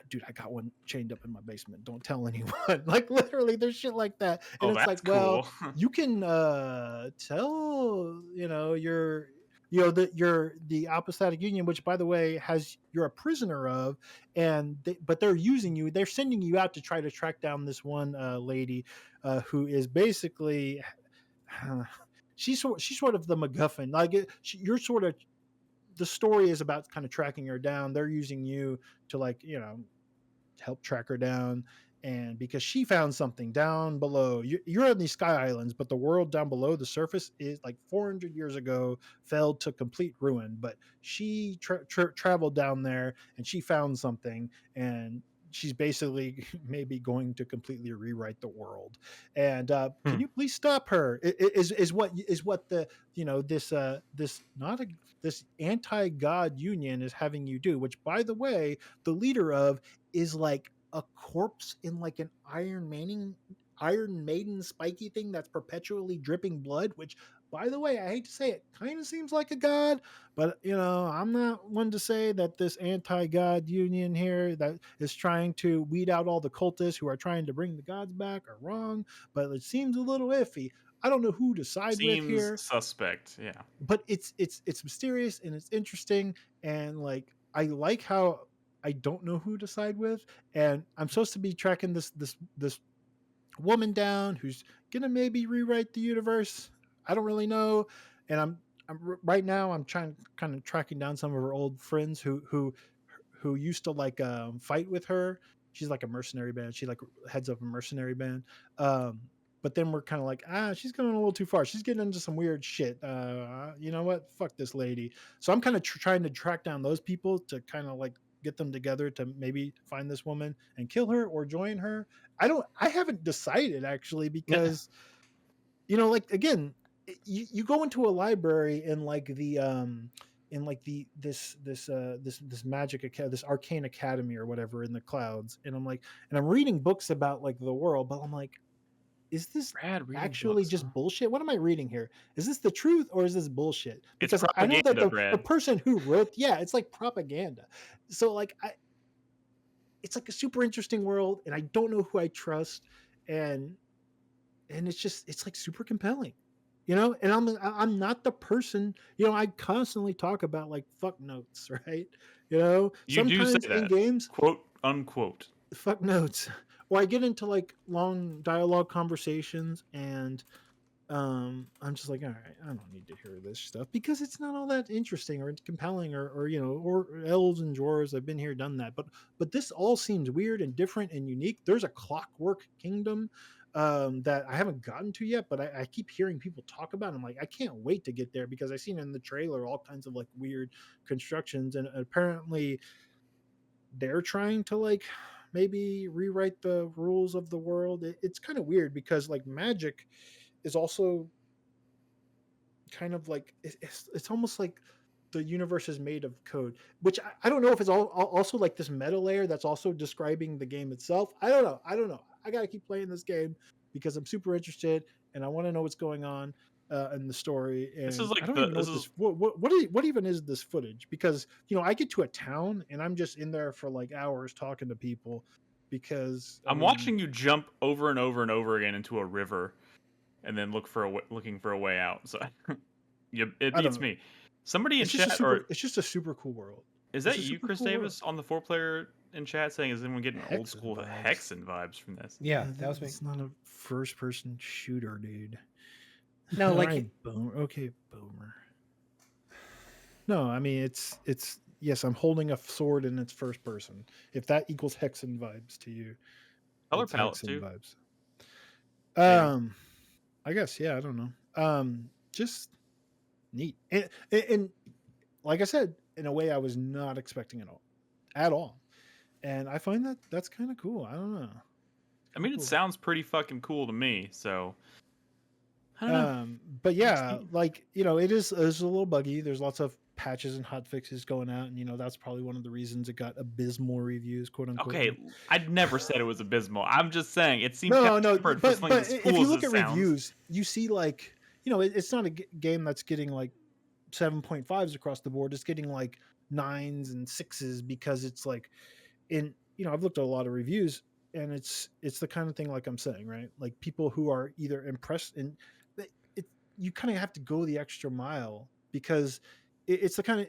dude, I got one chained up in my basement, don't tell anyone. Like literally there's shit like that. And it's like, cool. Well, you can tell, you know, that you're the apostatic union, which by the way you're a prisoner of, but they're using you. They're sending you out to try to track down this one lady who is basically she's sort of the MacGuffin. Like you're sort of, the story is about kind of tracking her down. They're using you to, like, you know, help track her down. And because she found something down below, you're on these sky islands, but the world down below the surface is like 400 years ago fell to complete ruin. But she traveled down there and she found something, and she's basically maybe going to completely rewrite the world. And can you please stop her? Is what the, you know, this this anti-god union is having you do, which by the way the leader of is like a corpse in like an Iron Maiden spiky thing that's perpetually dripping blood, which by the way, I hate to say it, kind of seems like a god, but you know, I'm not one to say that this anti-god union here that is trying to weed out all the cultists who are trying to bring the gods back are wrong, but it seems a little iffy. I don't know who to side with here. Suspect, yeah. But it's mysterious and it's interesting, and like I like how I don't know who to side with, and I'm supposed to be tracking this woman down who's gonna maybe rewrite the universe. I don't really know, and I'm right now I'm trying kind of tracking down some of her old friends who used to like fight with her. She's like a mercenary band. She like heads up a mercenary band. But then we're kind of like, she's going a little too far. She's getting into some weird shit. You know what? Fuck this lady. So I'm kind of trying to track down those people to kind of like get them together to maybe find this woman and kill her or join her. I haven't decided actually, because you know, like again, you go into a library in like the this magic this arcane academy or whatever in the clouds, and I'm like, and I'm reading books about like the world, but I'm like, is this actually just bullshit? What am I reading here? Is this the truth or is this bullshit? Because I know that the person who wrote, it's like propaganda. So like it's like a super interesting world, and I don't know who I trust, and it's like super compelling, you know. And I'm not the person, you know. I constantly talk about like fuck notes, right? You know, sometimes do say that, in games, quote unquote, fuck notes. Or I get into like long dialogue conversations, and I'm just like, all right, I don't need to hear this stuff because it's not all that interesting or compelling, or you know, or elves and dwarves. I've been here, done that. But this all seems weird and different and unique. There's a Clockwork Kingdom that I haven't gotten to yet, but I keep hearing people talk about it. I'm like, I can't wait to get there because I've seen in the trailer all kinds of like weird constructions, and apparently they're trying to like maybe rewrite the rules of the world. It's kind of weird because like magic is also kind of like it's almost like the universe is made of code, which I don't know if it's also like this meta layer that's also describing the game itself. I don't know. I gotta keep playing this game because I'm super interested and I want to know what's going on in the story. And this is like I don't even know what even is this footage, because you know I get to a town and I'm just in there for like hours talking to people because I'm watching you jump over and over and over again into a river and then looking for a way out. So it beats me. Somebody in chat, it's just a super cool world. Is that you, Chris Davis, on the 4Player in chat saying, is anyone getting old school Hexen vibes from this? Yeah, that was me. It's not a first person shooter, dude. No, like okay, boomer. No, I mean it's yes, I'm holding a sword and it's first person. If that equals Hexen vibes to you. Color palette too. Vibes. I guess, yeah, I don't know. Just neat. And like I said, in a way I was not expecting it at all. And I find that that's kind of cool. I don't know. I mean, it sounds pretty fucking cool to me, so I don't know. But yeah, like, you know, it's a little buggy. There's lots of patches and hotfixes going out, and you know, that's probably one of the reasons it got abysmal reviews, quote unquote. Okay, I'd never said it was abysmal. I'm just saying it seems but if you look at reviews, you see like, you know, it's not a game that's getting like 7.5s across the board. It's getting like 9s and 6s because it's like, in, you know, I've looked at a lot of reviews and it's the kind of thing like I'm saying, right? Like people who are either impressed, and you kind of have to go the extra mile because it's the kind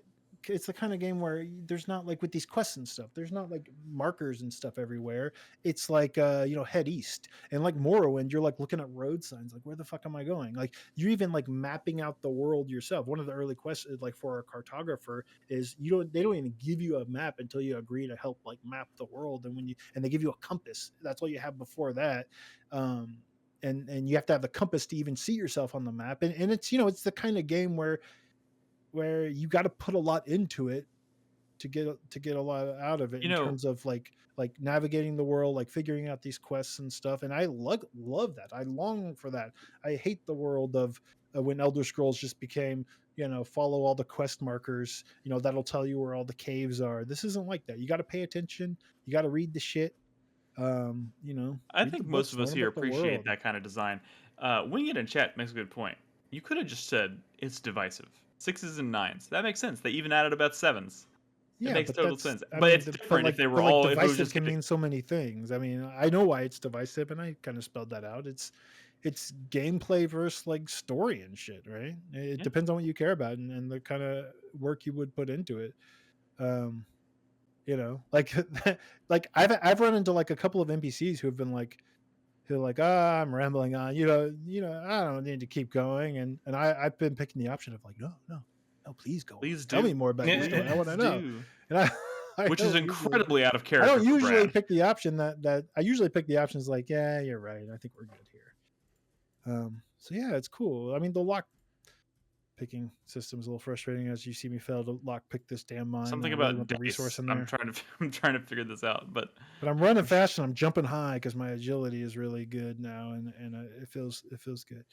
of game where there's not like with these quests and stuff, there's not like markers and stuff everywhere. It's like head east, and like Morrowind, you're like looking at road signs, like where the fuck am I going? Like you're even like mapping out the world yourself. One of the early quests, like for a cartographer, is they don't even give you a map until you agree to help like map the world, and they give you a compass. That's all you have before that. And you have to have the compass to even see yourself on the map, and it's it's the kind of game where you got to put a lot into it to get a lot out of it, in terms of like navigating the world, like figuring out these quests and stuff. And I love that. I long for that. I hate the world of when Elder Scrolls just became, follow all the quest markers, that'll tell you where all the caves are. This isn't like that. You got to pay attention. You got to read the shit. I think most of us here appreciate that kind of design. Wing It in chat makes a good point. You could have just said it's divisive. 6s and 9s. That makes sense. They even added about 7s. Yeah, it makes total sense. But it's different if they were all. Divisive can mean so many things. I mean, I know why it's divisive, and I kind of spelled that out. It's gameplay versus like story and shit, right? It depends on what you care about and the kind of work you would put into it. Like I've run into like a couple of NPCs who have been like, I'm rambling on, I don't need to keep going, and I've been picking the option of like, no, please go, tell me more about your story. I want to know. And which is incredibly out of character. I don't usually pick the option that I usually pick the options like, yeah, you're right, I think we're good here. So yeah, it's cool. I mean, the lock picking system is a little frustrating, as you see me fail to lock pick this damn mine. Something about the resource in there. I'm trying to figure this out, but I'm running fast and I'm jumping high because my agility is really good now, and it feels good.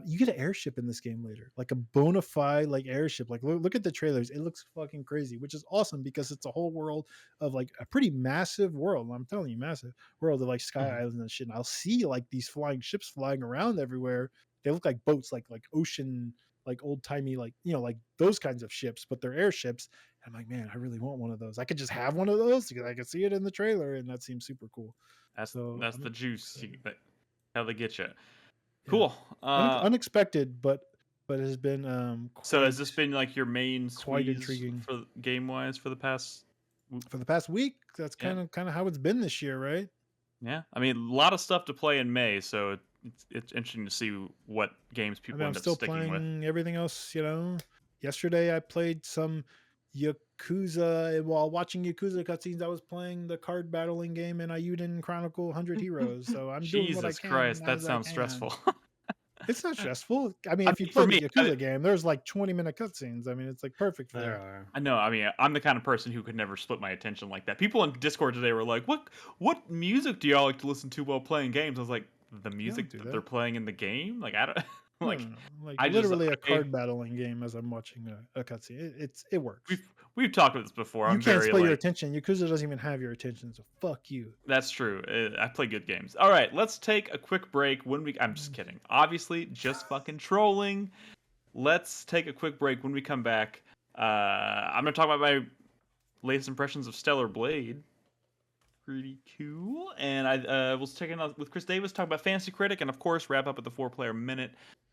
You get an airship in this game later, like a bona fide like airship. Like look at the trailers; it looks fucking crazy, which is awesome because it's a whole world of like a pretty massive world. I'm telling you, massive world of like sky islands and shit. And I'll see like these flying ships flying around everywhere. They look like boats, like ocean, like old timey, like like those kinds of ships, but they're airships. And I'm like, man, I really want one of those. I could just have one of those because I could see it in the trailer, and that seems super cool. That's the juice. How they get you. Cool. Unexpected, but it has been. So has this been like your main quite intriguing for game wise for the past week? That's kind of how it's been this year, right? Yeah, I mean, a lot of stuff to play in May, so it's interesting to see what games people end up sticking with. I'm still playing everything else. Yesterday I played some Yakuza. While watching Yakuza cutscenes, I was playing the card battling game in Ayuden Chronicle 100 Heroes. So I'm doing what I can. Jesus Christ, that sounds stressful. It's not stressful. I mean, if you play the Yakuza game, there's like 20-minute cutscenes. I mean, it's like perfect for that. I know. I mean, I'm the kind of person who could never split my attention like that. People on Discord today were like, "What music do y'all like to listen to while playing games?" I was like, "The music that they're playing in the game." Like I don't like. I literally a card battling game as I'm watching a cutscene. It works. We've talked about this before. You can't split your attention. Yakuza doesn't even have your attention, so fuck you. That's true. I play good games. All right, let's take a quick break. I'm just kidding. Obviously, just fucking trolling. Let's take a quick break. When we come back, I'm going to talk about my latest impressions of Stellar Blade. Pretty cool. And I was checking out with Chris Davis, talk about Fantasy Critic, and of course, wrap up with the 4-Player Minute.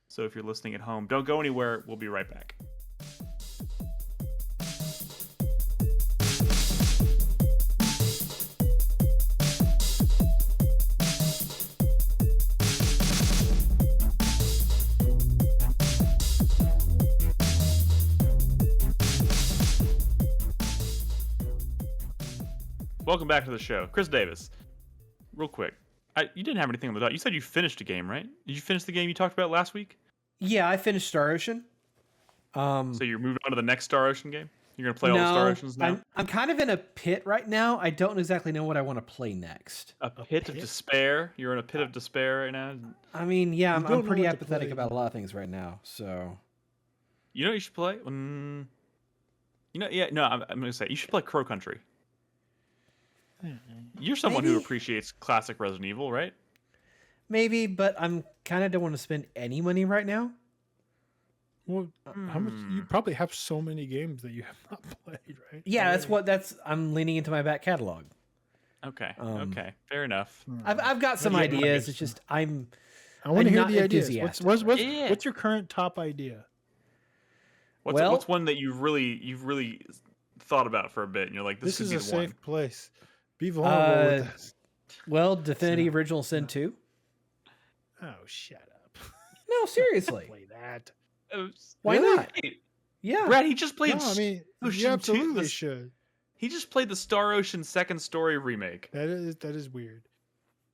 So if you're listening at home, don't go anywhere. We'll be right back. Welcome back to the show. Chris Davis, real quick. You didn't have anything on the dot. You said you finished a game, right? Did you finish the game you talked about last week? Yeah, I finished Star Ocean. So you're moving on to the next Star Ocean game? You're going to play all the Star Oceans now? I'm kind of in a pit right now. I don't exactly know what I want to play next. A pit of despair? You're in a pit of despair right now? I mean, yeah, I'm pretty apathetic about a lot of things right now, so... You know what you should play? I'm going to say, you should play Crow Country. You're someone who appreciates classic Resident Evil, right? Maybe, but I'm kind of don't want to spend any money right now. Well, how much? You probably have so many games that you have not played, right? Yeah, I'm leaning into my back catalog. Okay. Okay. Fair enough. I've got some ideas. It's just I want to hear the ideas. What's your current top idea? What's one that you've really thought about for a bit, and you're like, this could is be a the safe one. place. Be vulnerable with us. Well, Divinity Original Sin 2. Oh, shut up. No, seriously. Play that. Why Really? not? Yeah. Brad, he just played. No, I mean, you Ocean absolutely should. He just played the Star Ocean Second Story remake. That is weird.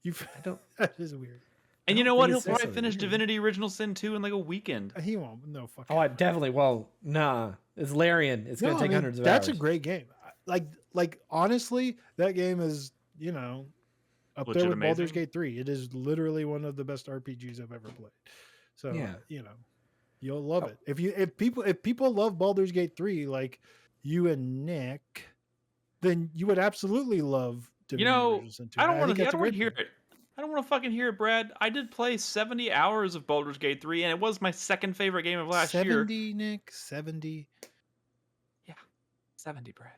That is weird. And you know what? He'll probably finish Divinity Original Sin 2 in like a weekend. He won't. No fucking. Oh, I definitely won't. Nah, it's Larian. It's gonna take hundreds of hours. That's a great game. Like honestly, that game is up there with Baldur's Gate 3. It is literally one of the best RPGs I've ever played. So you'll love it. If people love Baldur's Gate 3 like you and Nick, then you would absolutely love Divinity Original Sin 2. I don't want to hear it. I don't want to fucking hear it, Brad. I did play 70 hours of Baldur's Gate 3, and it was my second favorite game of last year. 70, Nick? 70? Yeah. 70, Brad.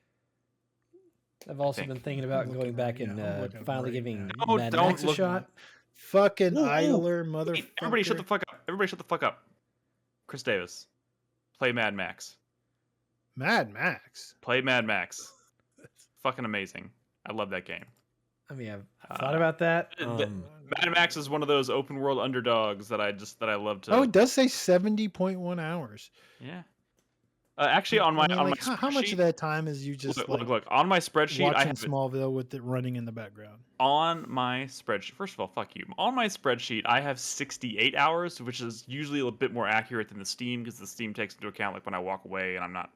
I've also been thinking about going back and finally giving Mad Max a shot. Fucking idler, motherfucker. Hey, everybody shut the fuck up. Everybody shut the fuck up. Chris Davis. Play Mad Max. Mad Max? Play Mad Max. Fucking amazing. I love that game. I mean, I've thought about that. Mad Max is one of those open world underdogs that I love to. Oh, it does say 70.1 hours. Yeah. Actually, on my how much of that time is you just look on my spreadsheet? Watching Smallville with it running in the background. On my spreadsheet, first of all, fuck you. On my spreadsheet, I have 68 hours, which is usually a bit more accurate than the Steam because the Steam takes into account like when I walk away and I'm not,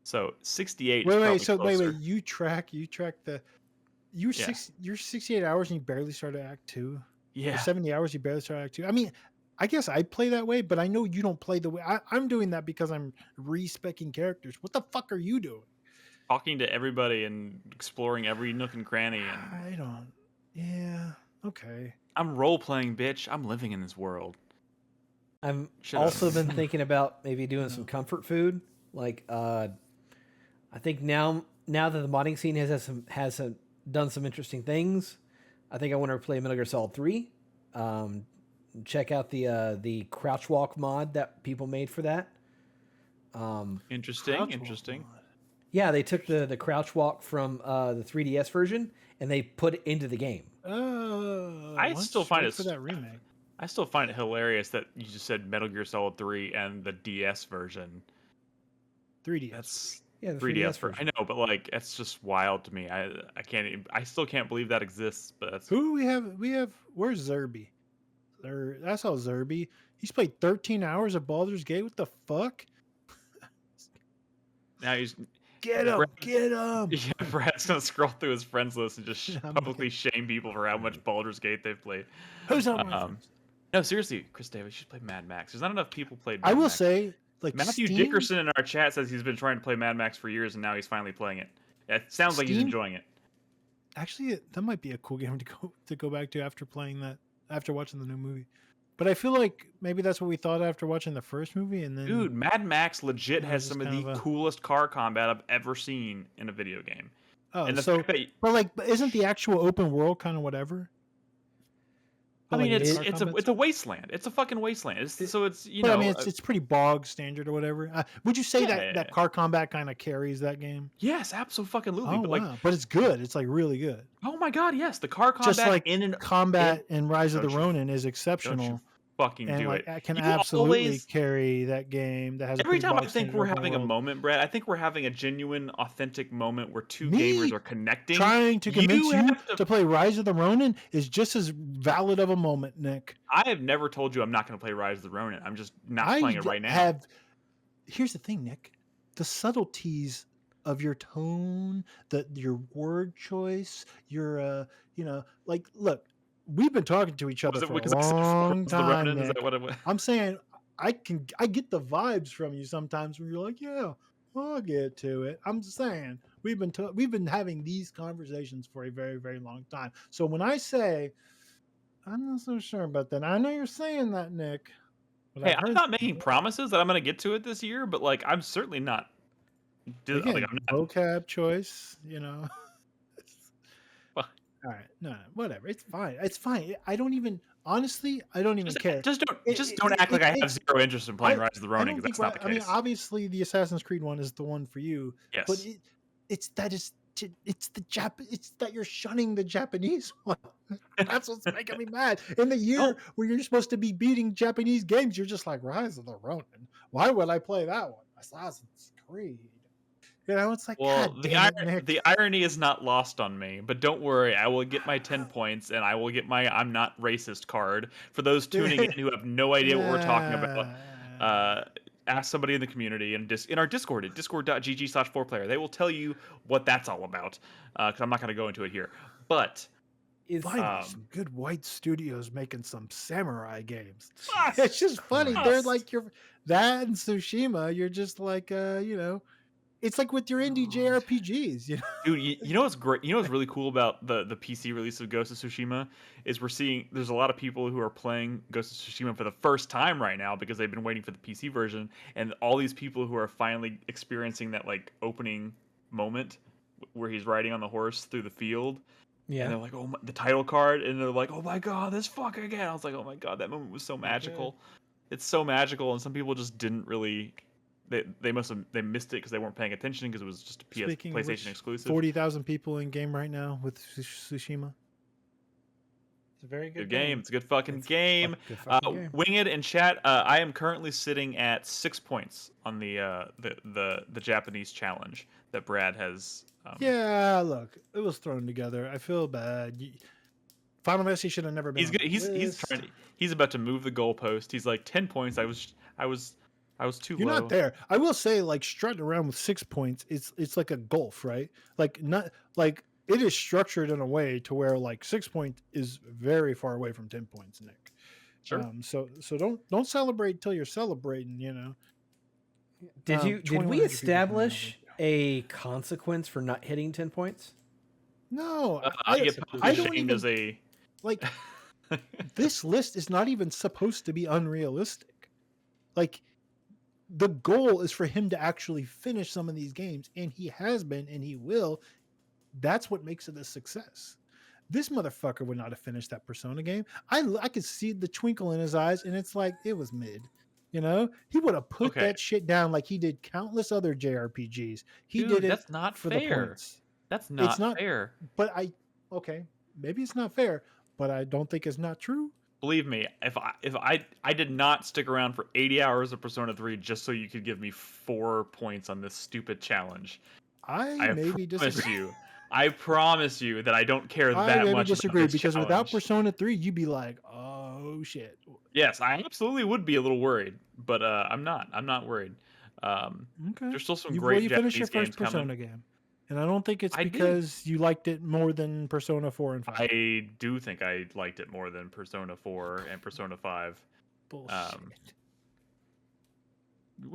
So 68. Wait. You track the. You're 68 hours and you barely started Act 2. Yeah. Or 70 hours you barely started Act 2. I mean, I guess I play that way, but I know you don't play the way I'm doing that because I'm respecing characters. What the fuck are you doing? Talking to everybody and exploring every nook and cranny. Yeah. Okay. I'm role playing, bitch. I'm living in this world. I've also been thinking about maybe doing some comfort food. Like, I think now that the modding scene has done some interesting things, I think I want to play Metal Gear Solid 3. Check out the crouch walk mod that people made for that. Interesting. Yeah, they took the crouch walk from the 3DS version and they put it into the game. I still find it for that remake. I still find it hilarious that you just said Metal Gear Solid 3 and the DS version. 3DS. Yeah, the 3DS version. I know, but like it's just wild to me. I still can't believe that exists. But that's who we have. Where's Zerby? I saw Zerby. He's played 13 hours of Baldur's Gate. What the fuck? Now he's get him. Yeah, Brad's gonna scroll through his friends list and just publicly shame people for how much Baldur's Gate they've played. Who's on my friends? No, seriously, Chris Davis, you should play Mad Max. There's not enough people played. I will say, like Matthew Dickerson in our chat says he's been trying to play Mad Max for years and now he's finally playing it. It sounds like he's enjoying it. Actually, that might be a cool game to go back to after watching the new movie. But I feel like maybe that's what we thought after watching the first movie, and then dude, Mad Max legit has some of the coolest car combat I've ever seen in a video game. Oh, and but isn't the actual open world kind of whatever? I mean, it's a wasteland. It's a fucking wasteland. It's I mean, it's pretty bog standard or whatever. Would you say that car combat kind of carries that game? Yes, absolutely. Oh, but it's good. It's like really good. Oh my god, yes, the car combat just like combat in Rise of the Ronin is exceptional. Fucking do it. I can absolutely carry that game. That has every time I think we're having a moment, Brad. I think we're having a genuine, authentic moment where two gamers are connecting. Trying to convince you to play Rise of the Ronin is just as valid of a moment, Nick. I have never told you I'm not going to play Rise of the Ronin. I'm just not playing it right now. Here's the thing, Nick. The subtleties of your tone, your word choice, your look. We've been talking to each other for a long time. Is that what it was? I'm saying I get the vibes from you sometimes when you're like, yeah, I'll get to it. I'm just saying we've been having these conversations for a very, very long time. So when I say I'm not so sure about that, I know you're saying that, Nick. Hey, I'm not making promises that I'm going to get to it this year, but like I'm certainly not. Again, vocab choice, All right, no, whatever. It's fine. It's fine. I don't even care. Just don't act like I have zero interest in playing Rise of the Ronin, because that's not the case. I mean, obviously, the Assassin's Creed one is the one for you. Yes, but it's that you're shunning the Japanese one. That's what's making me mad. In the year where you're supposed to be beating Japanese games, you're just like, Rise of the Ronin. Why would I play that one? Assassin's Creed. It's like, well, the irony is not lost on me, but don't worry, I will get my 10 points, and I will get my I'm not racist card. For those tuning in who have no idea what we're talking about, ask somebody in the community and in our Discord at discord.gg/4player. They will tell you what that's all about, because I'm not going to go into it here. But some good white studios making some samurai games. It's just funny. They're like that and Tsushima. You're just like, it's like with your indie JRPGs, Dude, you know what's great? You know what's really cool about the PC release of Ghost of Tsushima is we're seeing there's a lot of people who are playing Ghost of Tsushima for the first time right now because they've been waiting for the PC version, and all these people who are finally experiencing that like opening moment where he's riding on the horse through the field. Yeah, and they're like, oh, the title card, and they're like, oh my god, this fucker again. I was like, oh my god, that moment was so magical. Okay. It's so magical, and some people just didn't really. They missed it because they weren't paying attention because it was just a PlayStation exclusive. 40,000 people in game right now with Tsushima. It's a very good game. It's a good fucking game. Winged in chat. I am currently sitting at 6 points on the Japanese challenge that Brad has. Yeah, look, it was thrown together. I feel bad. Final Fantasy should have never been. He's about to move the goalpost. He's like 10 points. I was too You're low. not there. I will say, like, strutting around with 6 points, it's like a golf, right? Like, not like it is structured in a way to where like 6 points is very far away from 10 points, Nick. Sure. So don't celebrate till you're celebrating. Did we establish a consequence for not hitting 10 points? No, I don't even like. This list is not even supposed to be unrealistic. Like, the goal is for him to actually finish some of these games, and he has been, and he will. That's what makes it a success. This motherfucker would not have finished that Persona game. I could see the twinkle in his eyes, and it's like, it was mid. He would have put that shit down like he did countless other JRPGs. Dude, did it. That's not for fair. The points. That's not fair. But maybe it's not fair, but I don't think it's not true. Believe me, if I did not stick around for 80 hours of Persona 3 just so you could give me 4 points on this stupid challenge. I maybe disagree. I promise you that I don't care that much. I disagree because without Persona 3, you'd be like, oh shit. Yes, I absolutely would be a little worried, but I'm not. I'm not worried. Okay. There's still some great Japanese games coming. You finished your first Persona game. And I don't think it's because you liked it more than Persona 4 and 5. I do think I liked it more than Persona 4 and Persona 5. Bullshit. What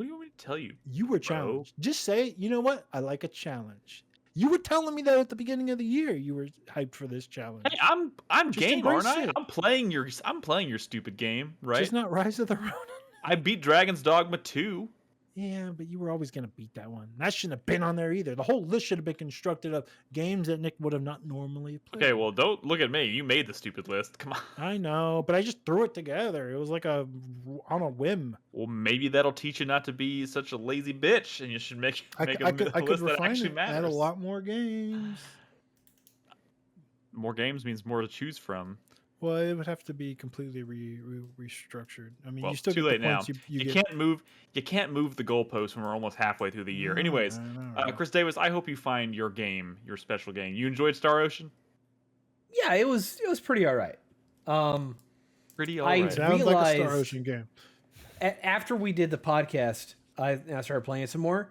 do you want me to tell you? You were challenged. Just say, you know what? I like a challenge. You were telling me that at the beginning of the year. You were hyped for this challenge. Hey, I'm game, aren't I? I'm playing your stupid game, right? Just not Rise of the Ronin. I beat Dragon's Dogma 2. Yeah, but you were always going to beat that one. That shouldn't have been on there either. The whole list should have been constructed of games that Nick would have not normally played. Okay, well, don't look at me. You made the stupid list. Come on. I know, but I just threw it together. It was like on a whim. Well, maybe that'll teach you not to be such a lazy bitch, and you should make a list that actually matters. Add a lot more games. More games means more to choose from. Well, it would have to be completely restructured. I mean, you still too get late the now. points You can't move. You can't move the goalpost when we're almost halfway through the year. Anyways, Chris Davis, I hope you find your game, your special game. You enjoyed Star Ocean? Yeah, it was pretty all right. Pretty all right. Sounds like a Star Ocean game. After we did the podcast, I started playing it some more.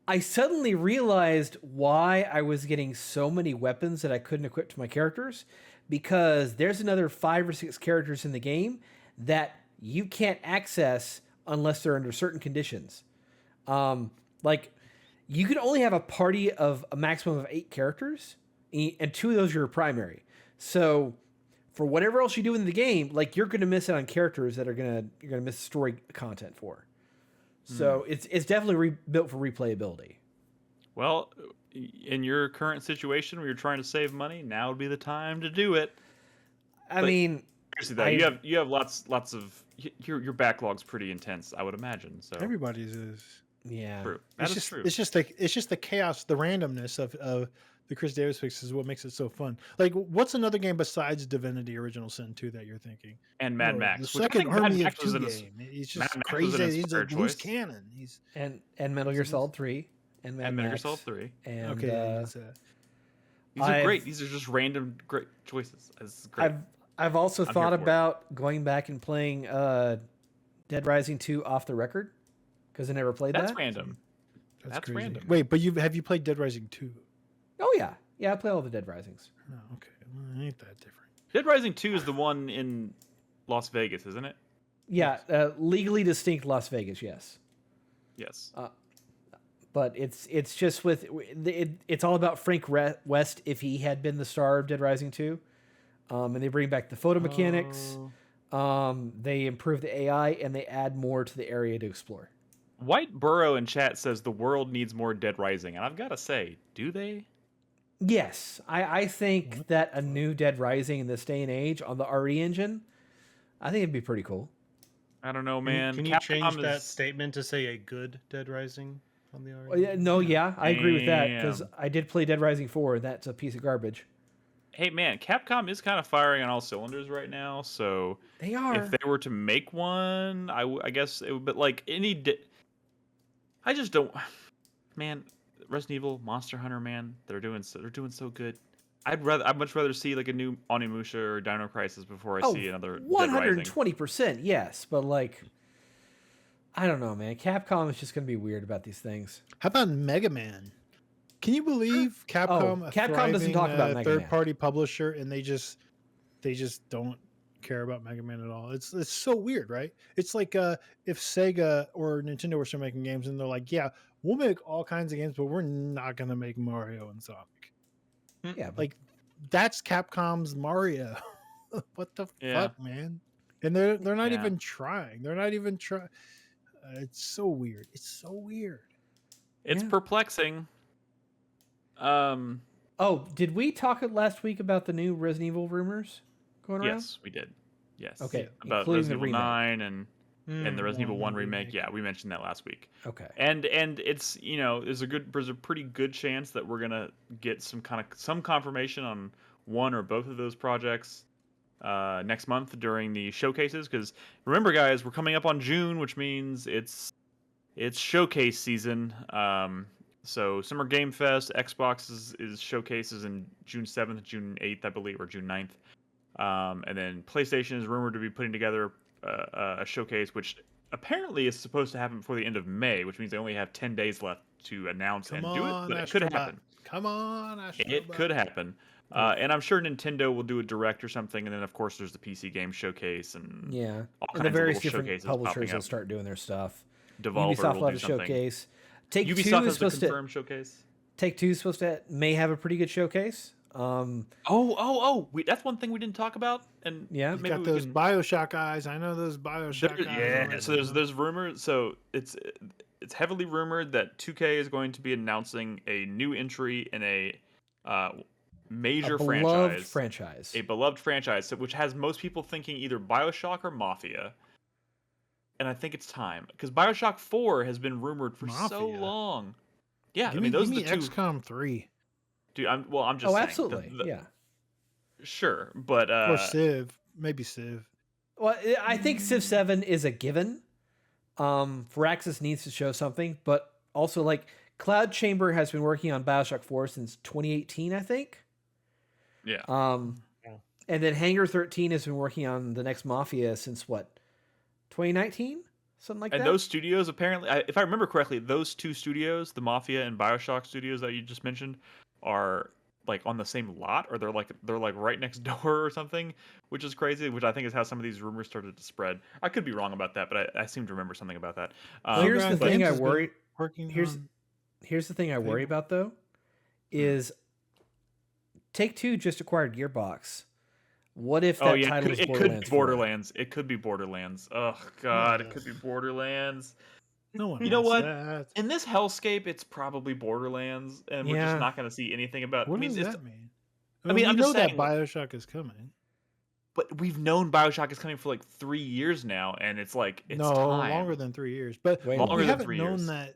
I suddenly realized why I was getting so many weapons that I couldn't equip to my characters. Because there's another 5 or 6 characters in the game that you can't access unless they're under certain conditions. Like, you can only have a party of a maximum of 8 characters, and 2 of those are your primary. So, for whatever else you do in the game, like, you're going to miss out on characters that you're going to miss story content for. So, it's definitely built for replayability. Well, in your current situation where you're trying to save money, now would be the time to do it. I mean, you have lots of your backlog's pretty intense, I would imagine. So everybody's is. Yeah, true. True. It's just the chaos, the randomness of the Chris Davis picks is what makes it so fun. Like, what's another game besides Divinity: Original Sin 2 that you're thinking? And Mad Max, the second Army of Two game. He's just crazy. He's a loose cannon. And Metal Gear Solid 3 and Metal Gear Solid 3. And these are great. These are just random great choices. It's great. I've also thought about going back and playing Dead Rising 2 off the record because I never played that. That's random. That's random. Wait, but have you played Dead Rising 2? Oh yeah, I play all the Dead Risings. Oh, okay, well, ain't that different. Dead Rising 2 is the one in Las Vegas, isn't it? Yeah, legally distinct Las Vegas. Yes. Yes. But it's just it's all about Frank West if he had been the star of Dead Rising 2. And they bring back the photo mechanics. They improve the AI and they add more to the area to explore. White Burrow in chat says the world needs more Dead Rising, and I've got to say, do they? Yes, I think that a new Dead Rising in this day and age on the RE engine, I think it'd be pretty cool. I don't know, man. Can you change that statement to say a good Dead Rising on the RE? I agree with that because I did play Dead Rising 4, and that's a piece of garbage. Hey man, Capcom is kind of firing on all cylinders right now, so they are. If they were to make one, I guess it would. But like I just don't. Man, Resident Evil, Monster Hunter, man, they're doing so good. I'd much rather see like a new Onimusha or Dino Crisis before I see another 120%. Yes, but like, I don't know, man. Capcom is just going to be weird about these things. How about Mega Man? Can you believe Capcom? Capcom doesn't talk about Mega Man. Third-party publisher, and they just don't care about Mega Man at all. It's so weird, right? It's like if Sega or Nintendo were still making games, and they're like, "Yeah, we'll make all kinds of games, but we're not gonna make Mario and Sonic." Yeah, like that's Capcom's Mario. What the fuck, man? And they're not even trying. They're not even trying. It's so weird. It's perplexing. Did we talk last week about the new Resident Evil rumors going around? Yes, we did. Yes. Okay. About Resident Evil 9 and the Resident Evil 1 remake. Yeah, we mentioned that last week. Okay. And it's there's a pretty good chance that we're gonna get some confirmation on one or both of those projects next month during the showcases. Because remember, guys, we're coming up on June, which means it's showcase season. So Summer Game Fest, Xbox is showcases in June 7th, June 8th, I believe, or June 9th. And then PlayStation is rumored to be putting together a showcase, which apparently is supposed to happen before the end of May, which means they only have 10 days left to announce do it. But it could happen. Come on, it could happen. And I'm sure Nintendo will do a direct or something. And then, of course, there's the PC game showcase and all kinds the various of little different publishers will start doing their stuff. Devolver Ubisoft will will have do a something. Showcase. Ubisoft has a confirmed showcase. Take-Two is supposed to may have a pretty good showcase. That's one thing we didn't talk about. And maybe got those BioShock guys. I know those BioShock guys. Yeah, so there's rumors. So it's heavily rumored that 2K is going to be announcing a new entry in a major franchise. A beloved franchise, which has most people thinking either BioShock or Mafia. And I think it's time because BioShock 4 has been rumored for so long. Yeah, those are the two. XCOM 3. Dude, I'm just saying. Absolutely. Yeah. Sure, but or Civ, maybe Civ. Well, I think Civ 7 is a given. Firaxis needs to show something, but also like Cloud Chamber has been working on BioShock 4 since 2018, I think. Yeah. And then Hangar 13 has been working on the next Mafia since what? 2019? Something like that? And those studios, apparently, if I remember correctly, those two studios, the Mafia and BioShock studios that you just mentioned, are like on the same lot, or they're like right next door or something, which is crazy, which I think is how some of these rumors started to spread. I could be wrong about that, but I seem to remember something about that. Here's the thing I worry. Here's the thing I worry about though, is Take-Two just acquired Gearbox. What if that title is Borderlands? It could be Borderlands. Oh God, it could be Borderlands. No one. You know what? That. In this hellscape, it's probably Borderlands, and we're just not going to see anything about. What does that mean? We I'm know that BioShock is coming. But we've known BioShock is coming for like 3 years now, and it's like it's time. Longer than 3 years. But we haven't known that.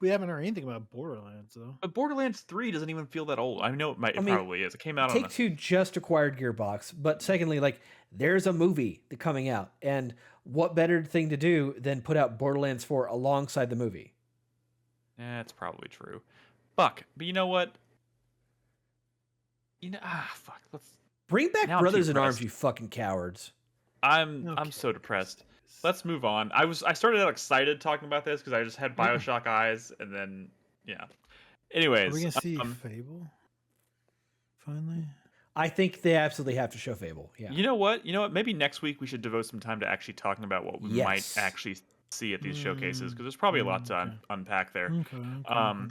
We haven't heard anything about Borderlands though. But Borderlands 3 doesn't even feel that old. I know it probably is. It came out on Take-Two just acquired Gearbox, but secondly, like there's a movie coming out, and what better thing to do than put out Borderlands 4 alongside the movie? That's probably true. Fuck. But you know what? Fuck. Let's bring back Brothers in Arms, you fucking cowards. I'm so depressed. Let's move on. I started out excited talking about this because I just had BioShock eyes, and then Anyways, are we gonna see Fable? Finally, I think they absolutely have to show Fable. Yeah. You know what? Maybe next week we should devote some time to actually talking about what we might actually see at these showcases, because there's probably a lot to unpack there.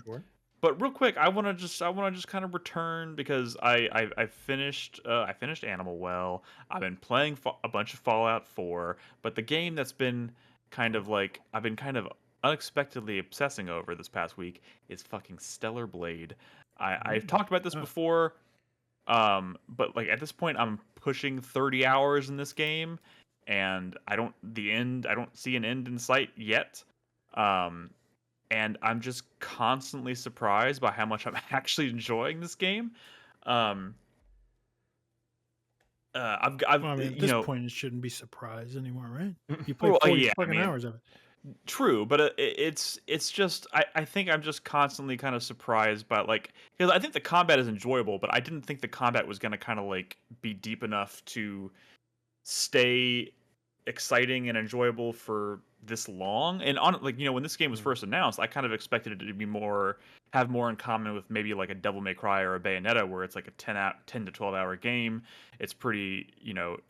Sure. But real quick, I want to just kind of return, because I finished Animal Well. I've been playing a bunch of Fallout 4, but the game that's been kind of like I've been kind of unexpectedly obsessing over this past week is fucking Stellar Blade. I've talked about this before, but like at this point I'm pushing 30 hours in this game, and I don't see an end in sight yet. And I'm just constantly surprised by how much I'm actually enjoying this game. At this point, it shouldn't be surprised anymore, right? You played 40 fucking hours of it. True, but it's just I think I'm just constantly kind of surprised by, like, because I think the combat is enjoyable, but I didn't think the combat was gonna kind of like be deep enough to stay exciting and enjoyable for this long. And when this game was first announced, I kind of expected it to be have more in common with maybe like a Devil May Cry or a Bayonetta, where it's like a 10 to 12 hour game. It's pretty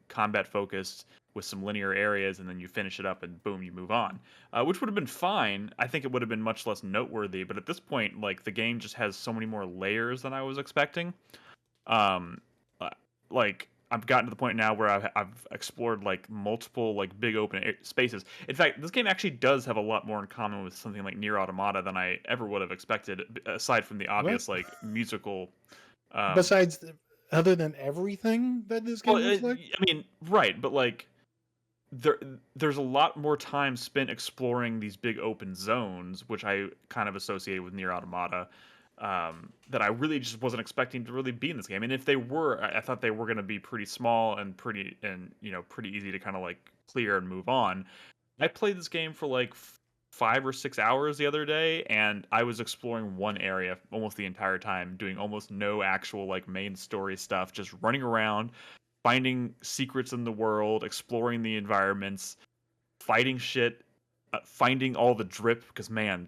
combat focused with some linear areas, and then you finish it up and boom, you move on, which would have been fine. I think it would have been much less noteworthy, but at this point, like, the game just has so many more layers than I was expecting. Like, I've gotten to the point now where I've explored like multiple like big open spaces. In fact, this game actually does have a lot more in common with something like Nier Automata than I ever would have expected, aside from the obvious like musical. Besides, other than everything that this game looks like. I mean, right, but like there's a lot more time spent exploring these big open zones, which I kind of associated with Nier Automata. That I really just wasn't expecting to really be in this game. And if they were, I thought they were going to be pretty small and pretty easy to kind of like clear and move on. I played this game for like 5 or 6 hours the other day, and I was exploring one area almost the entire time, doing almost no actual like main story stuff, just running around, finding secrets in the world, exploring the environments, fighting shit, finding all the drip, because man,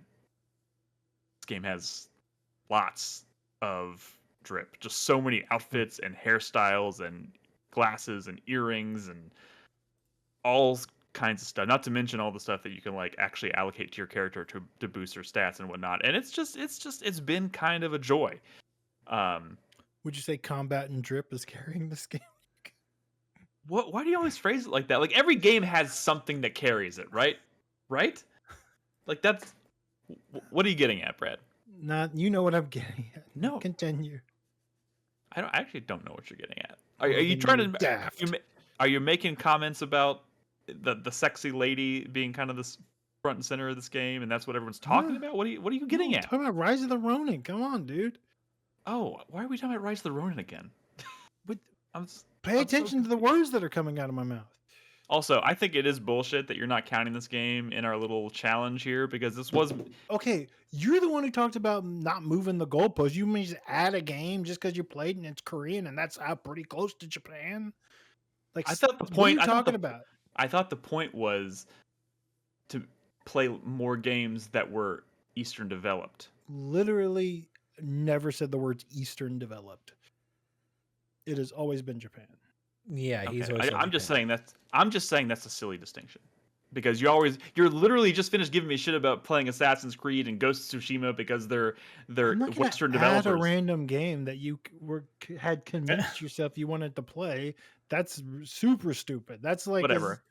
this game has lots of drip, just so many outfits and hairstyles and glasses and earrings and all kinds of stuff, not to mention all the stuff that you can like actually allocate to your character to boost their stats and whatnot. And it's been kind of a joy. Would you say combat and drip is carrying this game? Why do you always phrase it like that? Like, every game has something that carries it, right? Like, that's what are you getting at, Brad? Not, you know what I'm getting at. No, continue. I actually don't know what you're getting at. Are you trying to? Are you making comments about the sexy lady being kind of the front and center of this game, and that's what everyone's talking about? What are you getting at? Talking about Rise of the Ronin. Come on, dude. Oh, why are we talking about Rise of the Ronin again? But pay attention to the words that are coming out of my mouth. Also, I think it is bullshit that you're not counting this game in our little challenge here, because this was... Okay, you're the one who talked about not moving the goalpost. You mean just add a game just because you played and it's Korean and that's pretty close to Japan? Like, I thought the point... What are you talking about? I thought the point was to play more games that were Eastern developed. Literally never said the words Eastern developed. It has always been Japan. Yeah, he's okay. always. I'm just saying that's a silly distinction, because you're literally just finished giving me shit about playing Assassin's Creed and Ghost of Tsushima because they're Western developers. Add a random game that you had convinced yourself you wanted to play. That's super stupid. That's like whatever.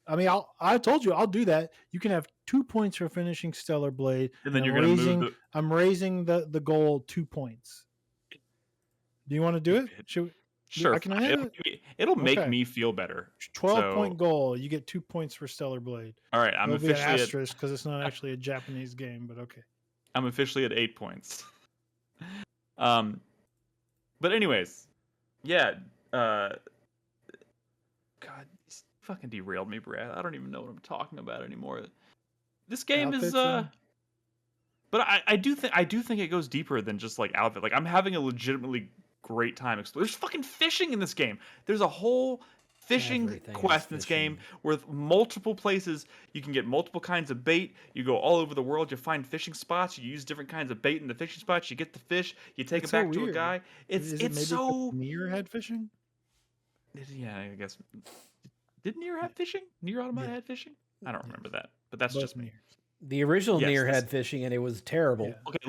I told you I'll do that. You can have 2 points for finishing Stellar Blade, and then you're going to move I'm raising the goal 2 points. Do you want to do it? Sure. Can I have it? It'll make me feel better. 12-point goal. You get 2 points for Stellar Blade. All right, I'm officially an asterisk because it's not actually a Japanese game, but okay. I'm officially at 8 points. But anyways, yeah. God, you fucking derailed me, Brad. I don't even know what I'm talking about anymore. This game is but I do think it goes deeper than just like outfit. Like I'm having a legitimately great time exploring. There's fucking fishing in this game. There's a whole fishing quest in this game with multiple places. You can get multiple kinds of bait. You go all over the world. You find fishing spots. You use different kinds of bait in the fishing spots. You get the fish. You take it back to a guy. It's so Nier had fishing. Yeah, I guess. Did Nier have fishing? Nier Automata had fishing? I don't remember that, but that's just me. The original Nier had fishing, and it was terrible. Yeah. Okay,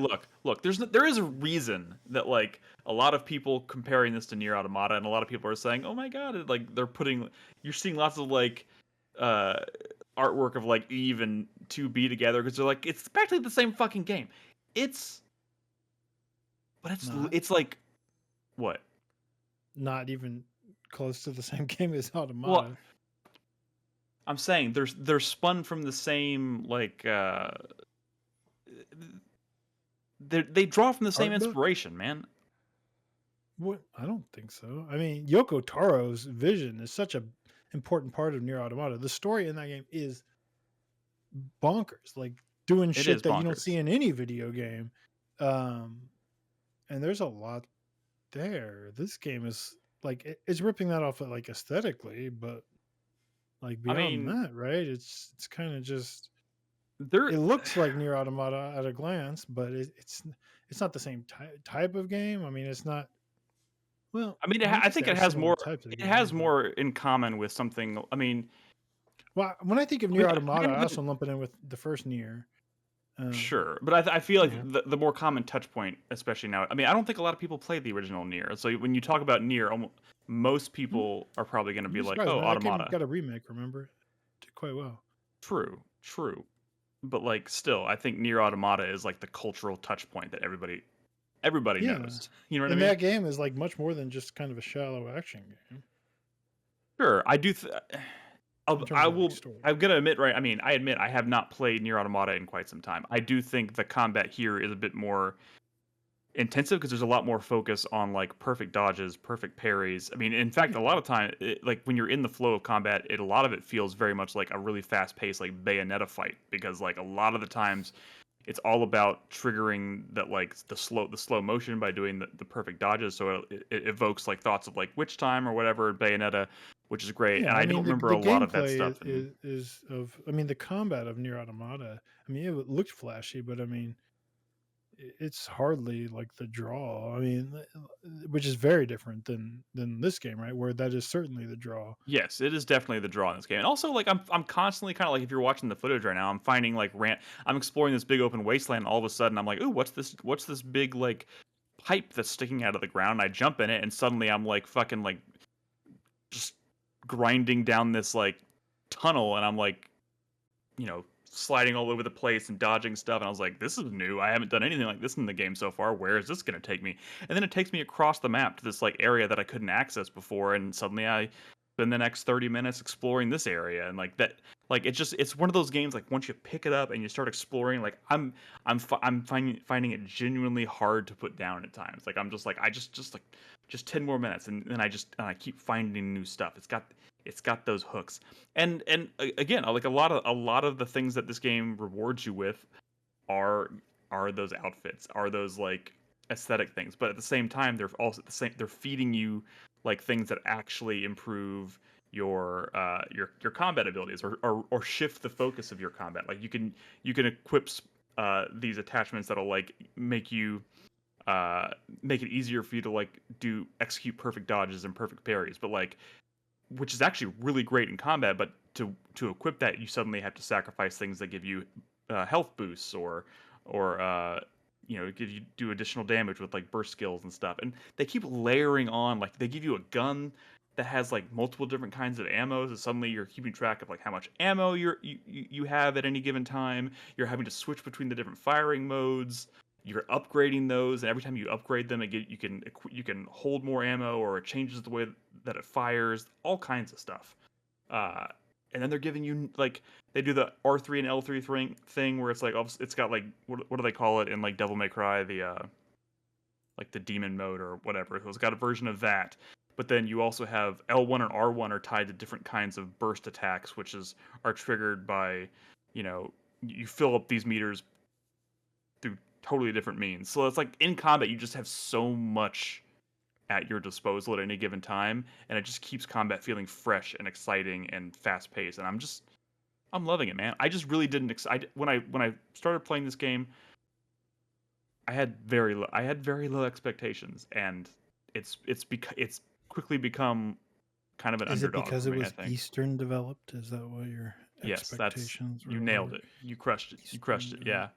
look. There is a reason that like a lot of people comparing this to Nier Automata, and a lot of people are saying, "Oh my god!" Like you're seeing lots of like artwork of like Eve and 2B together because they're like it's practically the same fucking game. It's like what? Not even close to the same game as Automata. Well, I'm saying they're spun from the same like they draw from the same inspiration, man. What? I don't think so. I mean, Yoko Taro's vision is such an important part of Nier Automata. The story in that game is bonkers, like doing shit that you don't see in any video game. And there's a lot there. This game is like it's ripping that off like aesthetically, but like beyond that, right? It's kind of just it looks like Nier Automata at a glance, but it's not the same type of game. I mean, it's not. Well, I mean, I think it has more. It has more in common with something. I mean, well, when I think of Nier Automata, I also lump it in with the first Nier. Sure, but I feel like the more common touch point, especially now. I mean, I don't think a lot of people play the original Nier. So when you talk about Nier, most people are probably going to be like, "Oh, Automata." Got a remake, remember? Did quite well. True, but like, still, I think Nier Automata is like the cultural touch point that everybody knows. You know what I mean? And that game is like much more than just kind of a shallow action game. Sure, I do. I'm gonna admit, right? I mean, I admit I have not played Nier Automata in quite some time. I do think the combat here is a bit more intensive because there's a lot more focus on like perfect dodges, perfect parries. I mean, in fact, a lot of time, like when you're in the flow of combat, a lot of it feels very much like a really fast-paced like Bayonetta fight because like a lot of the times it's all about triggering that like the slow motion by doing the perfect dodges. So it evokes like thoughts of like Witch Time or whatever Bayonetta, which is great. And I don't remember a lot of that stuff. I mean, the combat of Nier Automata. I mean, it looked flashy, but I mean, it's hardly like the draw. I mean, which is very different than this game, right? Where that is certainly the draw. Yes, it is definitely the draw in this game. And also, like, I'm constantly kind of like, if you're watching the footage right now, I'm finding like I'm exploring this big open wasteland. And all of a sudden, I'm like, ooh, what's this big like pipe that's sticking out of the ground? And I jump in it, and suddenly I'm like fucking like just grinding down this like tunnel, and I'm like, sliding all over the place and dodging stuff, and I was like, this is new. I haven't done anything like this in the game so far. Where is this going to take me? And then it takes me across the map to this like area that I couldn't access before, and suddenly I spend the next 30 minutes exploring this area. And like that, like it's one of those games like once you pick it up and you start exploring, like I'm finding it genuinely hard to put down at times. Like I'm just like just 10 more minutes, and then I keep finding new stuff. It's got those hooks, and again, like a lot of the things that this game rewards you with are those outfits, are those like aesthetic things, but at the same time they're feeding you like things that actually improve your combat abilities or shift the focus of your combat. Like you can equip these attachments that'll like make it easier for you to like execute perfect dodges and perfect parries, but like, which is actually really great in combat, but to equip that, you suddenly have to sacrifice things that give you health boosts or give you do additional damage with like burst skills and stuff. And they keep layering on, like they give you a gun that has like multiple different kinds of ammo. So suddenly you're keeping track of like how much ammo you have at any given time. You're having to switch between the different firing modes. You're upgrading those, and every time you upgrade them, you can hold more ammo, or it changes the way that it fires. All kinds of stuff. And then they're giving you like they do the R3 and L3 thing where it's like it's got like what do they call it in like Devil May Cry, the like the demon mode or whatever. So it's got a version of that. But then you also have L1 and R1 are tied to different kinds of burst attacks, which are triggered by, you fill up these meters through totally different means. So it's like in combat, you just have so much at your disposal at any given time, and it just keeps combat feeling fresh and exciting and fast paced. And I'm loving it, man. I just really didn't. When I started playing this game, I had very low expectations, and it's quickly become kind of an underdog. Is it because it me, was Eastern developed? Is that what your expectations were? You nailed it. You crushed it. You crushed it. Yeah.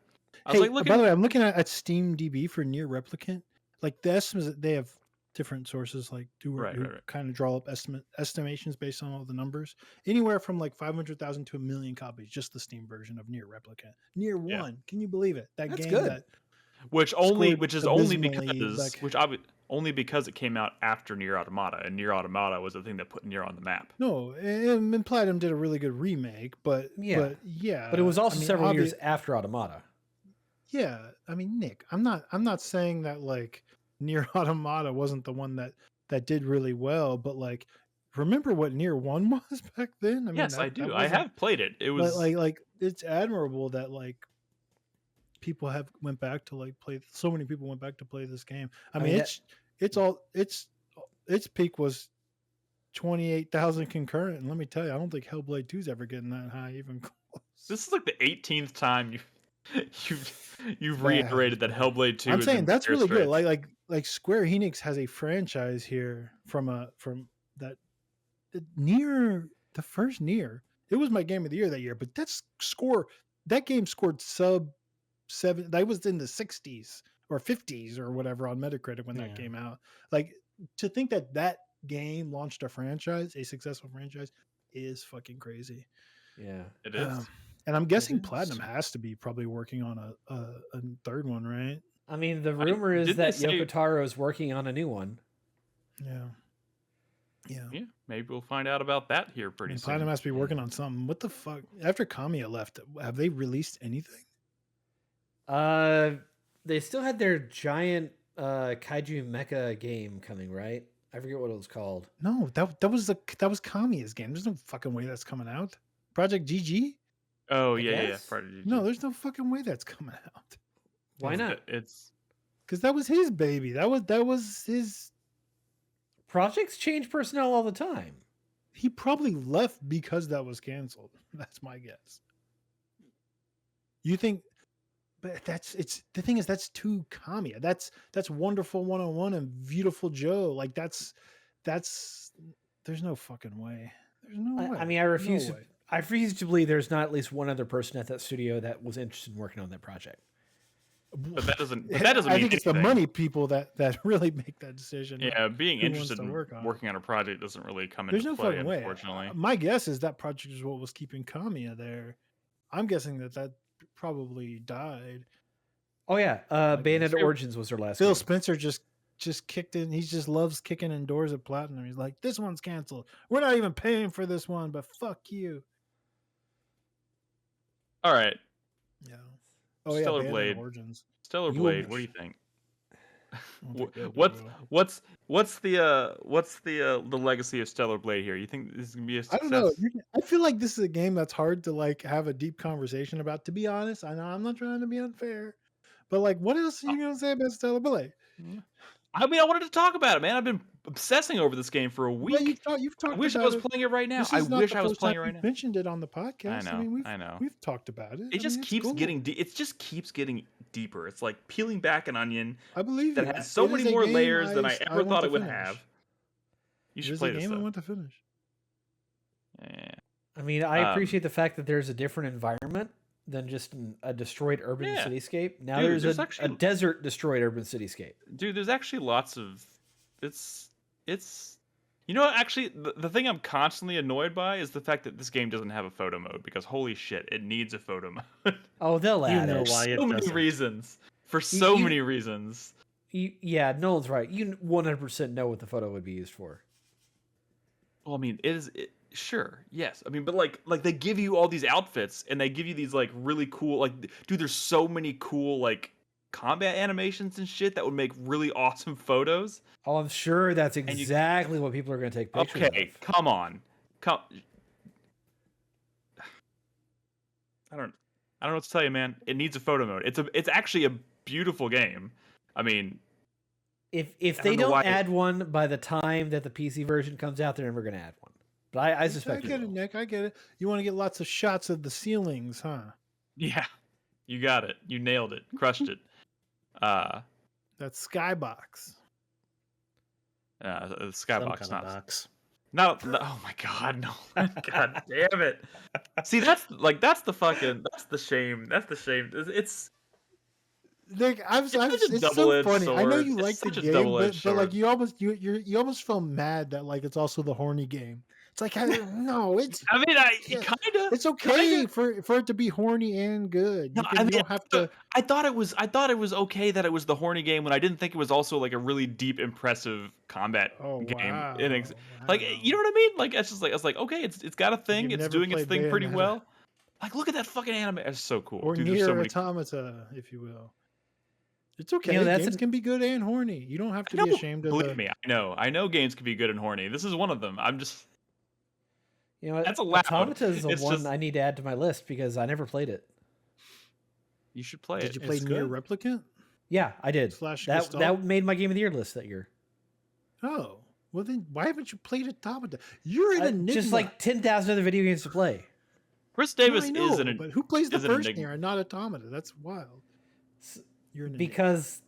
Hey, by the way, I'm looking at Steam DB for Near Replicant. Like the estimates, they have different sources like kind of draw up estimations based on all the numbers. Anywhere from like 500,000 to 1 million copies, just the Steam version of Near Replicant. Near One, can you believe it? That's game good. Which is only because it came out after Nier Automata, and Nier Automata was the thing that put Nier on the map. No, and Platinum did a really good remake, but it was also several years after Automata. Yeah, I mean, Nick, I'm not saying that like Nier Automata wasn't the one that did really well, but like, remember what Nier 1 was back then? I mean, yes, I do. I have played it. It was like it's admirable that like people went back to like play. So many people went back to play this game. I mean its peak was 28,000 concurrent, and let me tell you, I don't think Hellblade 2's ever getting that high even close. This is like the 18th time you've reiterated that Hellblade 2. I'm saying that's really good. Like Square Enix has a franchise here from that Nier, the first Nier. It was my game of the year that year, but that game scored sub 7. That was in the 60s or 50s or whatever on Metacritic when that came out. Like, to think that game launched a successful franchise, is fucking crazy. Yeah, it is. And I'm guessing Platinum has to be probably working on a third one, right? I mean, the rumor is that Yoko Taro is working on a new one. Yeah. Maybe we'll find out about that here pretty soon. Platinum has to be working on something. What the fuck? After Kamiya left, have they released anything? They still had their giant kaiju mecha game coming, right? I forget what it was called. No, that was Kamiya's game. There's no fucking way that's coming out. Project GG? Oh yeah. Project GG. No, there's no fucking way that's coming out. Why not? It's because that was his baby. That was his. Projects change personnel all the time. He probably left because that was canceled. That's my guess. You think? But the thing is, that's too Kamiya. That's Wonderful 101 and Beautiful Joe. Like there's no fucking way. There's no way. I mean, I refuse to believe there's not at least one other person at that studio that was interested in working on that project. But that doesn't mean I think anything. It's the money people that really make that decision. Yeah, being interested in working on a project doesn't really come into play, unfortunately. My guess is that project is what was keeping Kamiya there. I'm guessing that probably died. Oh yeah, Bayonetta Origins was her last. Phil game. Spencer just kicked in. He just loves kicking in doors at Platinum. He's like, this one's canceled. We're not even paying for this one, but fuck you. All right. Yeah. Oh Stellar Blade. Origins. Stellar Blade. What do you think? What's the legacy of Stellar Blade here? You think this is gonna be a success? I don't know. I feel like this is a game that's hard to like have a deep conversation about. To be honest, I know I'm not trying to be unfair, but like, what else are you gonna say about Stellar Blade? I mean, I wanted to talk about it, man. I've been obsessing over this game for a week. Well, you've talked. I wish I was playing it right now. I wish I was playing it right now. Mentioned it on the podcast. I know. We've talked about it. It just keeps getting. It just keeps getting deeper. It's like peeling back an onion. I believe that has so many more layers than I ever thought it would have. You should play this. I want to finish. Yeah. I mean, I appreciate the fact that there's a different environment than just a destroyed urban cityscape. Now there's a desert destroyed urban cityscape. Dude, there's actually lots of it's You know, actually, the thing I'm constantly annoyed by is the fact that this game doesn't have a photo mode, because holy shit, it needs a photo mode. Oh, they'll add know it. why it So many doesn't. reasons. For so many reasons. Yeah, Nolan's right. You 100% know what the photo would be used for. Well, I mean, sure, yes. I mean, but like they give you all these outfits, and they give you these like really cool, like, dude, there's so many cool like combat animations and shit that would make really awesome photos. Oh, I'm sure that's exactly what people are going to take pictures of. Okay, come on, I don't know what to tell you, man. It needs a photo mode. It's actually a beautiful game. I mean, if they don't add one by the time that the PC version comes out, they're never going to add one. But I suspect. I get it, Nick. I get it. You want to get lots of shots of the ceilings, huh? Yeah, you got it. You nailed it. Crushed it. That skybox. The skybox, Some kind of box. No, oh my god, no. God damn it. See, that's the shame. That's the shame. It's Nick, it's so funny. I know you like the game, but like you almost feel mad that like it's also the horny game. It's like, no, it's. I mean, kind of. It's okay for it to be horny and good. No, you don't have to. I thought it was okay that it was the horny game, when I didn't think it was also like a really deep, impressive combat game. Wow. Like, you know what I mean? Like, it's just like, I was like, okay, it's got a thing. It's doing its thing pretty well. Like, look at that fucking anime. It's so cool. Or dude, Nier Automata, if you will. It's okay. Games can be good and horny. You don't have to be ashamed of. Believe me, I know games can be good and horny. This is one of them. I'm just. You know what? That's allowed. Automata is the one I need to add to my list because I never played it. You should play it. Did you play Nier Replicant? Yeah, I did. That made my Game of the Year list that year. Oh, well then why haven't you played Automata? You're in Enigma. Just like 10,000 other video games to play. Chris Davis is an. But who plays the first Nier and not Automata? That's wild. You're in because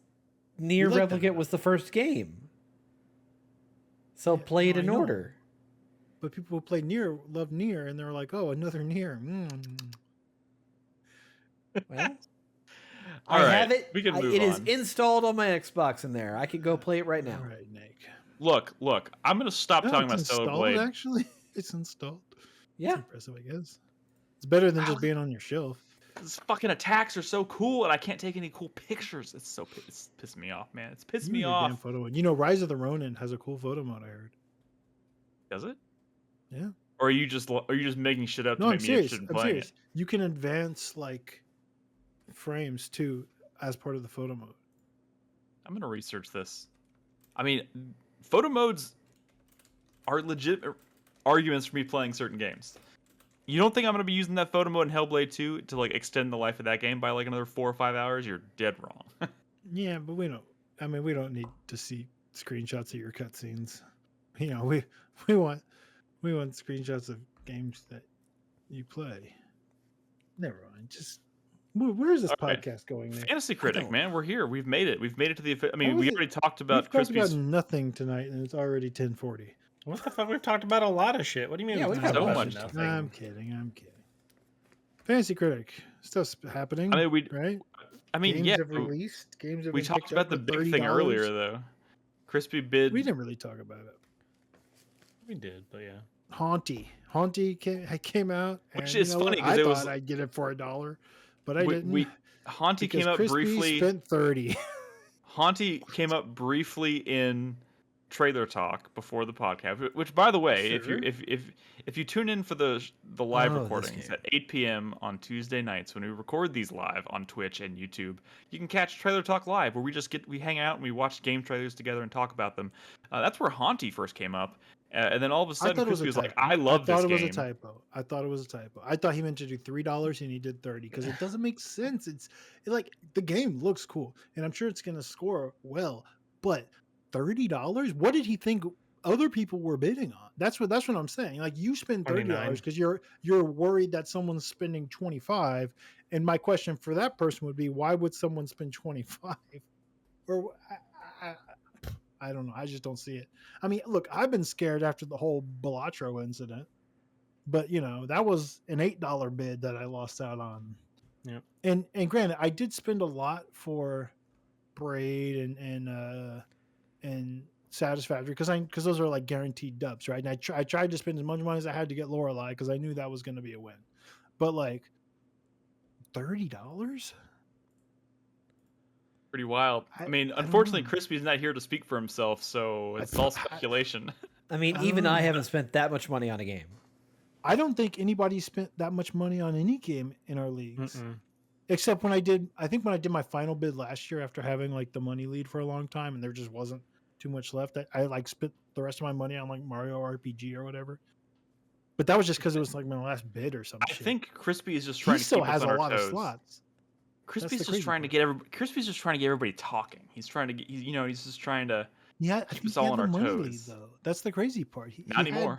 Nier Replicant was the first game. So play it in order. But people who play Nier love Nier, and they're like, "Oh, another Nier." Well, I have it. We can move on. It is installed on my Xbox in there. I could go play it right now. All right, Nick. Look. I'm gonna stop talking about Stellar Blade. Actually, it's installed. Yeah, it's impressive, I guess. It's better than just being on your shelf. These fucking attacks are so cool, and I can't take any cool pictures. It's pissing me off, man. It's pissing me off. Damn photo. You know, Rise of the Ronin has a cool photo mode. I heard. Does it? Yeah. Or are you just making shit up to make me interested in playing it? You can advance like frames too as part of the photo mode. I'm gonna research this. I mean, photo modes are legit arguments for me playing certain games. You don't think I'm gonna be using that photo mode in Hellblade 2 to like extend the life of that game by like another 4 or 5 hours? You're dead wrong. Yeah, but we don't. I mean, we don't need to see screenshots of your cutscenes. You know, we want screenshots of games that you play. Never mind. Just where is this podcast going, Nick? Fantasy Critic, man, we're here. We've made it. We've made it to the. I mean, we already talked about. We've talked about nothing tonight, and it's already 10:40. What the fuck? We've talked about a lot of shit. What do you mean? Yeah, we've talked so much. I'm kidding. Fantasy Critic stuff's happening. I mean, right? I mean, games have released. Games have. We talked about the big thing earlier, though. Crispy bid. We didn't really talk about it. We did, but yeah. Haunty came out, which is funny because I thought I'd get it for $1, but I didn't. Haunty came up Crispy briefly. Spent 30. Haunty came up briefly in trailer talk before the podcast. Which, by the way, sure. if you tune in for the live recordings at 8 p.m. on Tuesday nights when we record these live on Twitch and YouTube, you can catch Trailer Talk Live, where we hang out and we watch game trailers together and talk about them. That's where Haunty first came up. And then all of a sudden, Crispy was like, I love this game. I thought it was a typo. I thought he meant to do $3 and he did 30 because it doesn't make sense. It's like the game looks cool and I'm sure it's going to score well, but $30? What did he think other people were bidding on? That's what I'm saying. Like, you spend $30 because you're worried that someone's spending 25. And my question for that person would be, why would someone spend 25? Or I don't know. I just don't see it. I mean, look, I've been scared after the whole Balatro incident, but that was an $8 bid that I lost out on. Yeah. And granted, I did spend a lot for Braid and satisfactory because those are like guaranteed dubs, right? And I tried to spend as much money as I had to get Lorelei because I knew that was going to be a win. But like $30. Pretty wild. I mean, unfortunately, Crispy's not here to speak for himself, so it's all speculation. I mean, even I haven't spent that much money on a game. I don't think anybody spent that much money on any game in our leagues, except when I did my final bid last year after having like the money lead for a long time, and there just wasn't too much left. I like spent the rest of my money on like Mario RPG or whatever. But that was just because it was like my last bid or something. I think Crispy is just trying to keep us on our toes. He still has a lot of slots. Crispy's just trying to get everybody talking. He's trying to get, he's just trying to keep us all on our toes. Lead, though. That's the crazy part. Not anymore.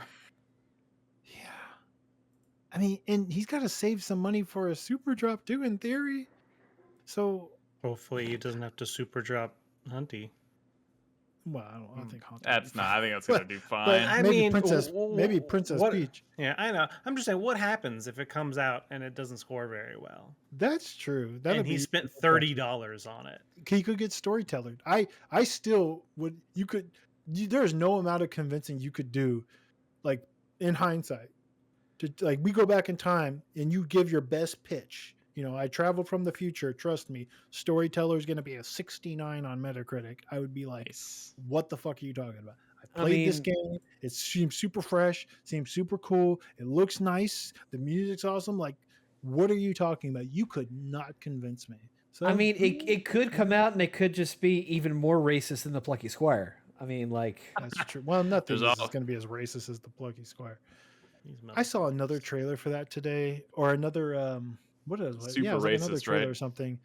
Yeah. I mean, and he's got to save some money for a super drop too, in theory. So hopefully he doesn't have to super drop Hunty. Well, I don't think Hunty. That's not. I think that's gonna do fine. But I mean, maybe Princess Peach. Yeah, I know. I'm just saying, what happens if it comes out and it doesn't score very well? That's true. And he spent $30 on it. He could get storyteller. I still would. There's no amount of convincing you could do, like in hindsight. Like we go back in time and you give your best pitch. I traveled from the future. Trust me, storyteller is going to be a 69 on Metacritic. I would be like, what the fuck are you talking about? I played this game. It seems super fresh. Seems super cool. It looks nice. The music's awesome. Like, what are you talking about? You could not convince me. So I mean, it could come out and it could just be even more racist than the Plucky Squire. I mean, like that's true. Well, nothing is going to be as racist as the Plucky Squire. I saw another trailer for that today, or another. What is it? Super racist, another trailer right? Or something.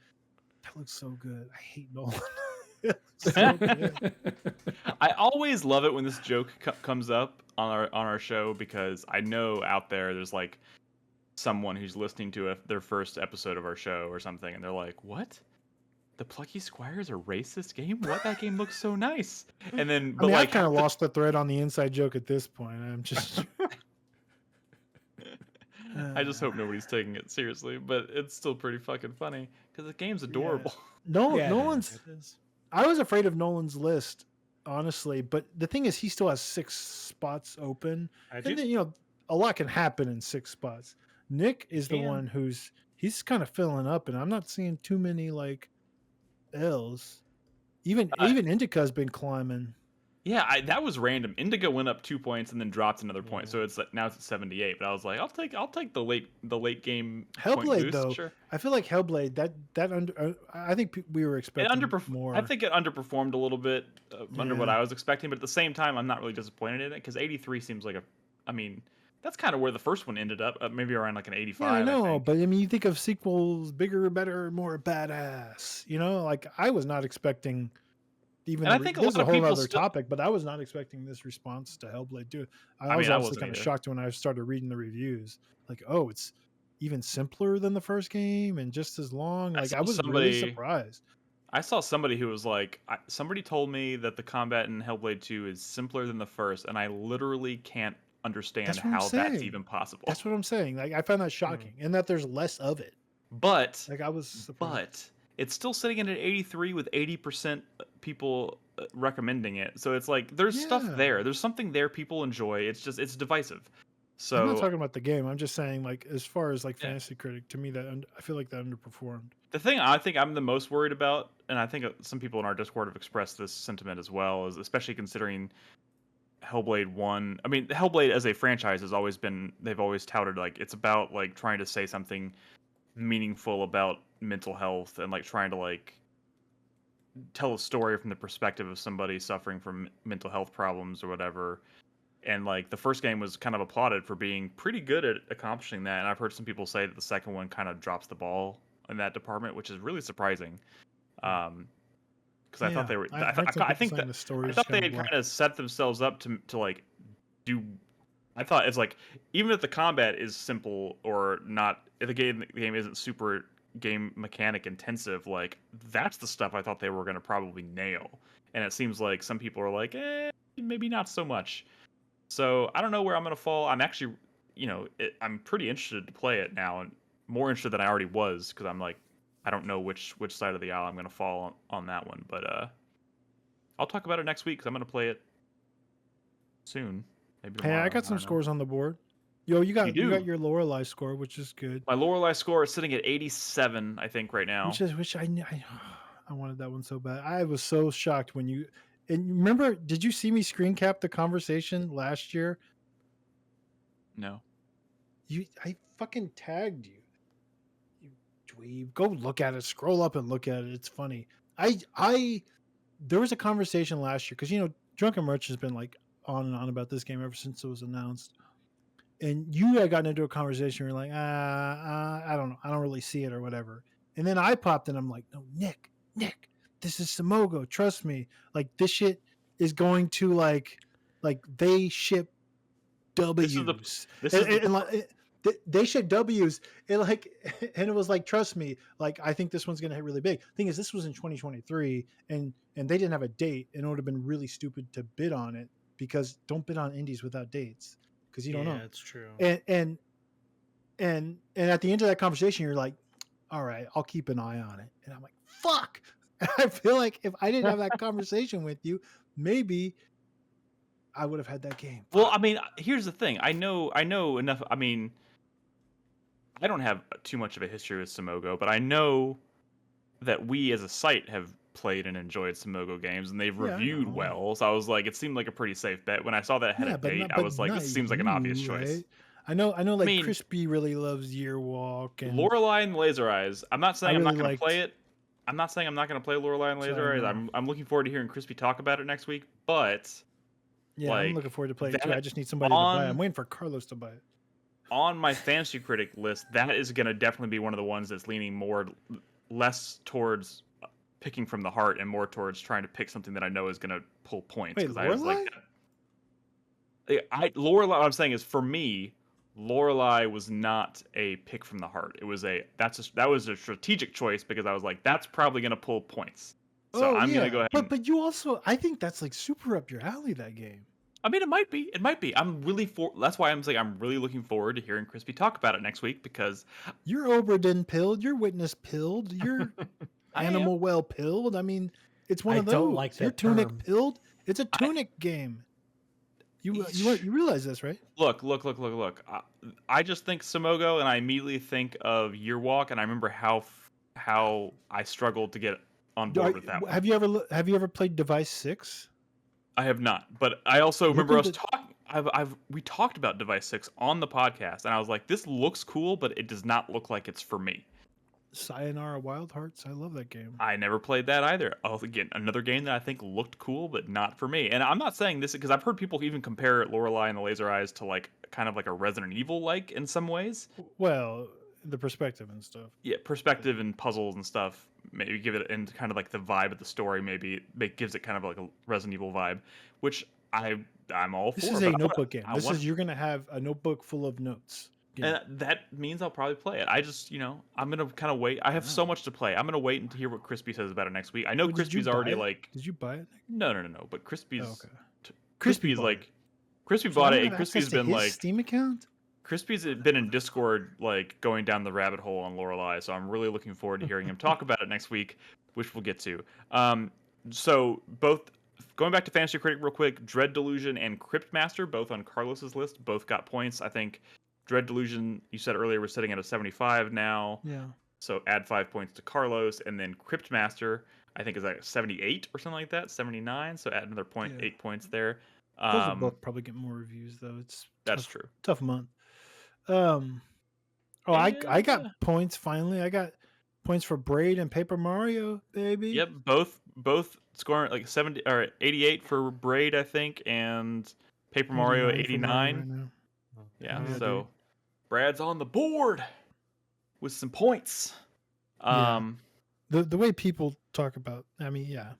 That looks so good. I hate Nolan. So good. I always love it when this joke comes up on our show because I know out there's like someone who's listening to their first episode of our show or something, and they're like, "What? The Plucky Squire's a racist game? What? That game looks so nice." And then, but I kind of lost the thread on the inside joke at this point. I'm just. I just hope nobody's taking it seriously, but it's still pretty fucking funny because the game's adorable. Yeah. Nolan's. I was afraid of Nolan's list, honestly, but the thing is, he still has 6 spots open, and then a lot can happen in 6 spots. Nick is the one he's kind of filling up, and I'm not seeing too many like L's. Even Indica's been climbing. Yeah, that was random. Indigo went up 2 points and then dropped another point, so now it's at 78. But I was like, I'll take the late game. Hellblade point boost, though, sure. I feel like Hellblade I think we were expecting more. I think it underperformed a little bit under what I was expecting, but at the same time, I'm not really disappointed in it because 83 seems like that's kind of where the first one ended up, maybe around like an 85. Yeah, I know, but I mean, you think of sequels, bigger, better, more badass. Like I was not expecting. Even and I think this is a whole other still... topic, but I was not expecting this response to Hellblade 2. I was also kind of shocked when I started reading the reviews. Like, oh, it's even simpler than the first game and just as long. Like, I was really surprised. I saw somebody who was like, somebody told me that the combat in Hellblade 2 is simpler than the first, and I literally can't understand how that's even possible. That's what I'm saying. Like, I found that shocking, and that there's less of it. But like I was surprised. It's still sitting in at 83 with 80% people recommending it. So it's like there's stuff there. There's something there people enjoy. It's divisive. So I'm not talking about the game. I'm just saying, like, as far as like Fantasy Critic, to me I feel like that underperformed. The thing I think I'm the most worried about, and I think some people in our Discord have expressed this sentiment as well, is especially considering Hellblade 1. I mean, Hellblade as a franchise has always been, they've always touted like it's about like trying to say something meaningful about mental health and like trying to like tell a story from the perspective of somebody suffering from mental health problems or whatever. And like the first game was kind of applauded for being pretty good at accomplishing that. And I've heard some people say that the second one kind of drops the ball in that department, which is really surprising. Because I thought they were, I thought they had kind of set themselves up to like do. I thought it's like, even if the combat is simple or not, if the game isn't super game mechanic intensive, like that's the stuff I thought they were going to probably nail. And it seems like some people are like, maybe not so much. So I don't know where I'm going to fall. I'm actually, I'm pretty interested to play it now, and more interested than I already was, because I'm like, I don't know which side of the aisle I'm going to fall on that one. But I'll talk about it next week because I'm going to play it soon. Maybe tomorrow. Hey, I got some scores on the board. Yo, you got your Lorelei score, which is good. My Lorelei score is sitting at 87, I think, right now. Which I wanted that one so bad. I was so shocked when you remember. Did you see me screen cap the conversation last year? No. I fucking tagged you. You dweeb. Go look at it. Scroll up and look at it. It's funny. There was a conversation last year because Drunken Merch has been like on and on about this game ever since it was announced. And you had gotten into a conversation where you're like, I don't know. I don't really see it or whatever. And then I popped in. I'm like, no, Nick, this is Simogo. Trust me. Like, this shit is going to like they ship W's. They ship W's. And it was like, trust me. Like, I think this one's going to hit really big. Thing is, this was in 2023 and they didn't have a date, and it would have been really stupid to bid on it because don't bid on indies without dates. Because you don't know. Yeah, it's true. And at the end of that conversation, you're like, all right, I'll keep an eye on it. And I'm like, fuck. I feel like if I didn't have that conversation with you, maybe I would have had that game. Well, I mean, here's the thing. I know enough. I mean, I don't have too much of a history with Simogo, but I know that we as a site have played and enjoyed Simogo games, and they've reviewed well. So I was like, it seemed like a pretty safe bet. When I saw that had a date, I was like, this seems like an obvious choice. I know. Like, Crispy really loves Yearwalk and Lorelei and Laser Eyes. I'm not saying I'm not going to play it. I'm not saying I'm not going to play Lorelei and Laser Eyes. I'm looking forward to hearing Crispy talk about it next week. But yeah, I'm looking forward to playing it too. I just need somebody to buy it. I'm waiting for Carlos to buy it. On my Fantasy Critic list, that is going to definitely be one of the ones that's leaning less towards picking from the heart and more towards trying to pick something that I know is going to pull points. Wait, Lorelei? Lorelei, what I'm saying is, for me, Lorelei was not a pick from the heart. It was that was a strategic choice because I was like, that's probably going to pull points. So I'm going to go ahead. But you also, I think that's like super up your alley, that game. I mean, it might be. That's why I'm saying I'm really looking forward to hearing Crispy talk about it next week, because you're Oberdin pilled, you're Witness pilled, you're Animal Well pilled. I mean, it's one of those. Don't like that you're Tunic pilled. It's a Tunic game. You realize this, right? Look. I just think Simogo, and I immediately think of Yearwalk, and I remember how I struggled to get on board with that one. Have you ever played Device 6? I have not, but I also remember us talking. We talked about Device 6 on the podcast, and I was like, "This looks cool, but it does not look like it's for me." Sayonara Wild Hearts, I love that game. I never played that either. Again, another game that I think looked cool, but not for me. And I'm not saying this because I've heard people even compare Lorelei and the Laser Eyes to like kind of like a Resident Evil like in some ways. Well, the perspective and stuff. Yeah, perspective and puzzles and stuff. Maybe give it and kind of like the vibe of the story. Maybe it gives it kind of like a Resident Evil vibe, which I'm all for. This is a notebook game. You're gonna have a notebook full of notes. And that means I'll probably play it. I just, I'm gonna kind of wait. I have so much to play. I'm gonna wait to hear what Crispy says about it next week. I know Crispy's already like. Did you buy it? No. But Crispy's. Oh, okay. Crispy's like. Crispy bought it, and Crispy's been like. Steam account. Crispy's been in Discord, like going down the rabbit hole on Lorelei, so I'm really looking forward to hearing him talk about it next week, which we'll get to. So both going back to Fantasy Critic real quick, Dread Delusion and Cryptmaster, both on Carlos's list, both got points. I think Dread Delusion, you said earlier, we're sitting at a 75 now. Yeah. So add 5 points to Carlos, and then Cryptmaster, I think is like 78 or something like that, 79. So add another 8 points there. Those will both probably get more reviews though. That's true. Tough month. I got points finally. I got points for Braid and Paper Mario, baby. Yep, both scoring like 70 or 88 for Braid, I think, and Paper Mario 89. Yeah, so dude. Brad's on the board with some points. The way people talk about, I mean, yeah.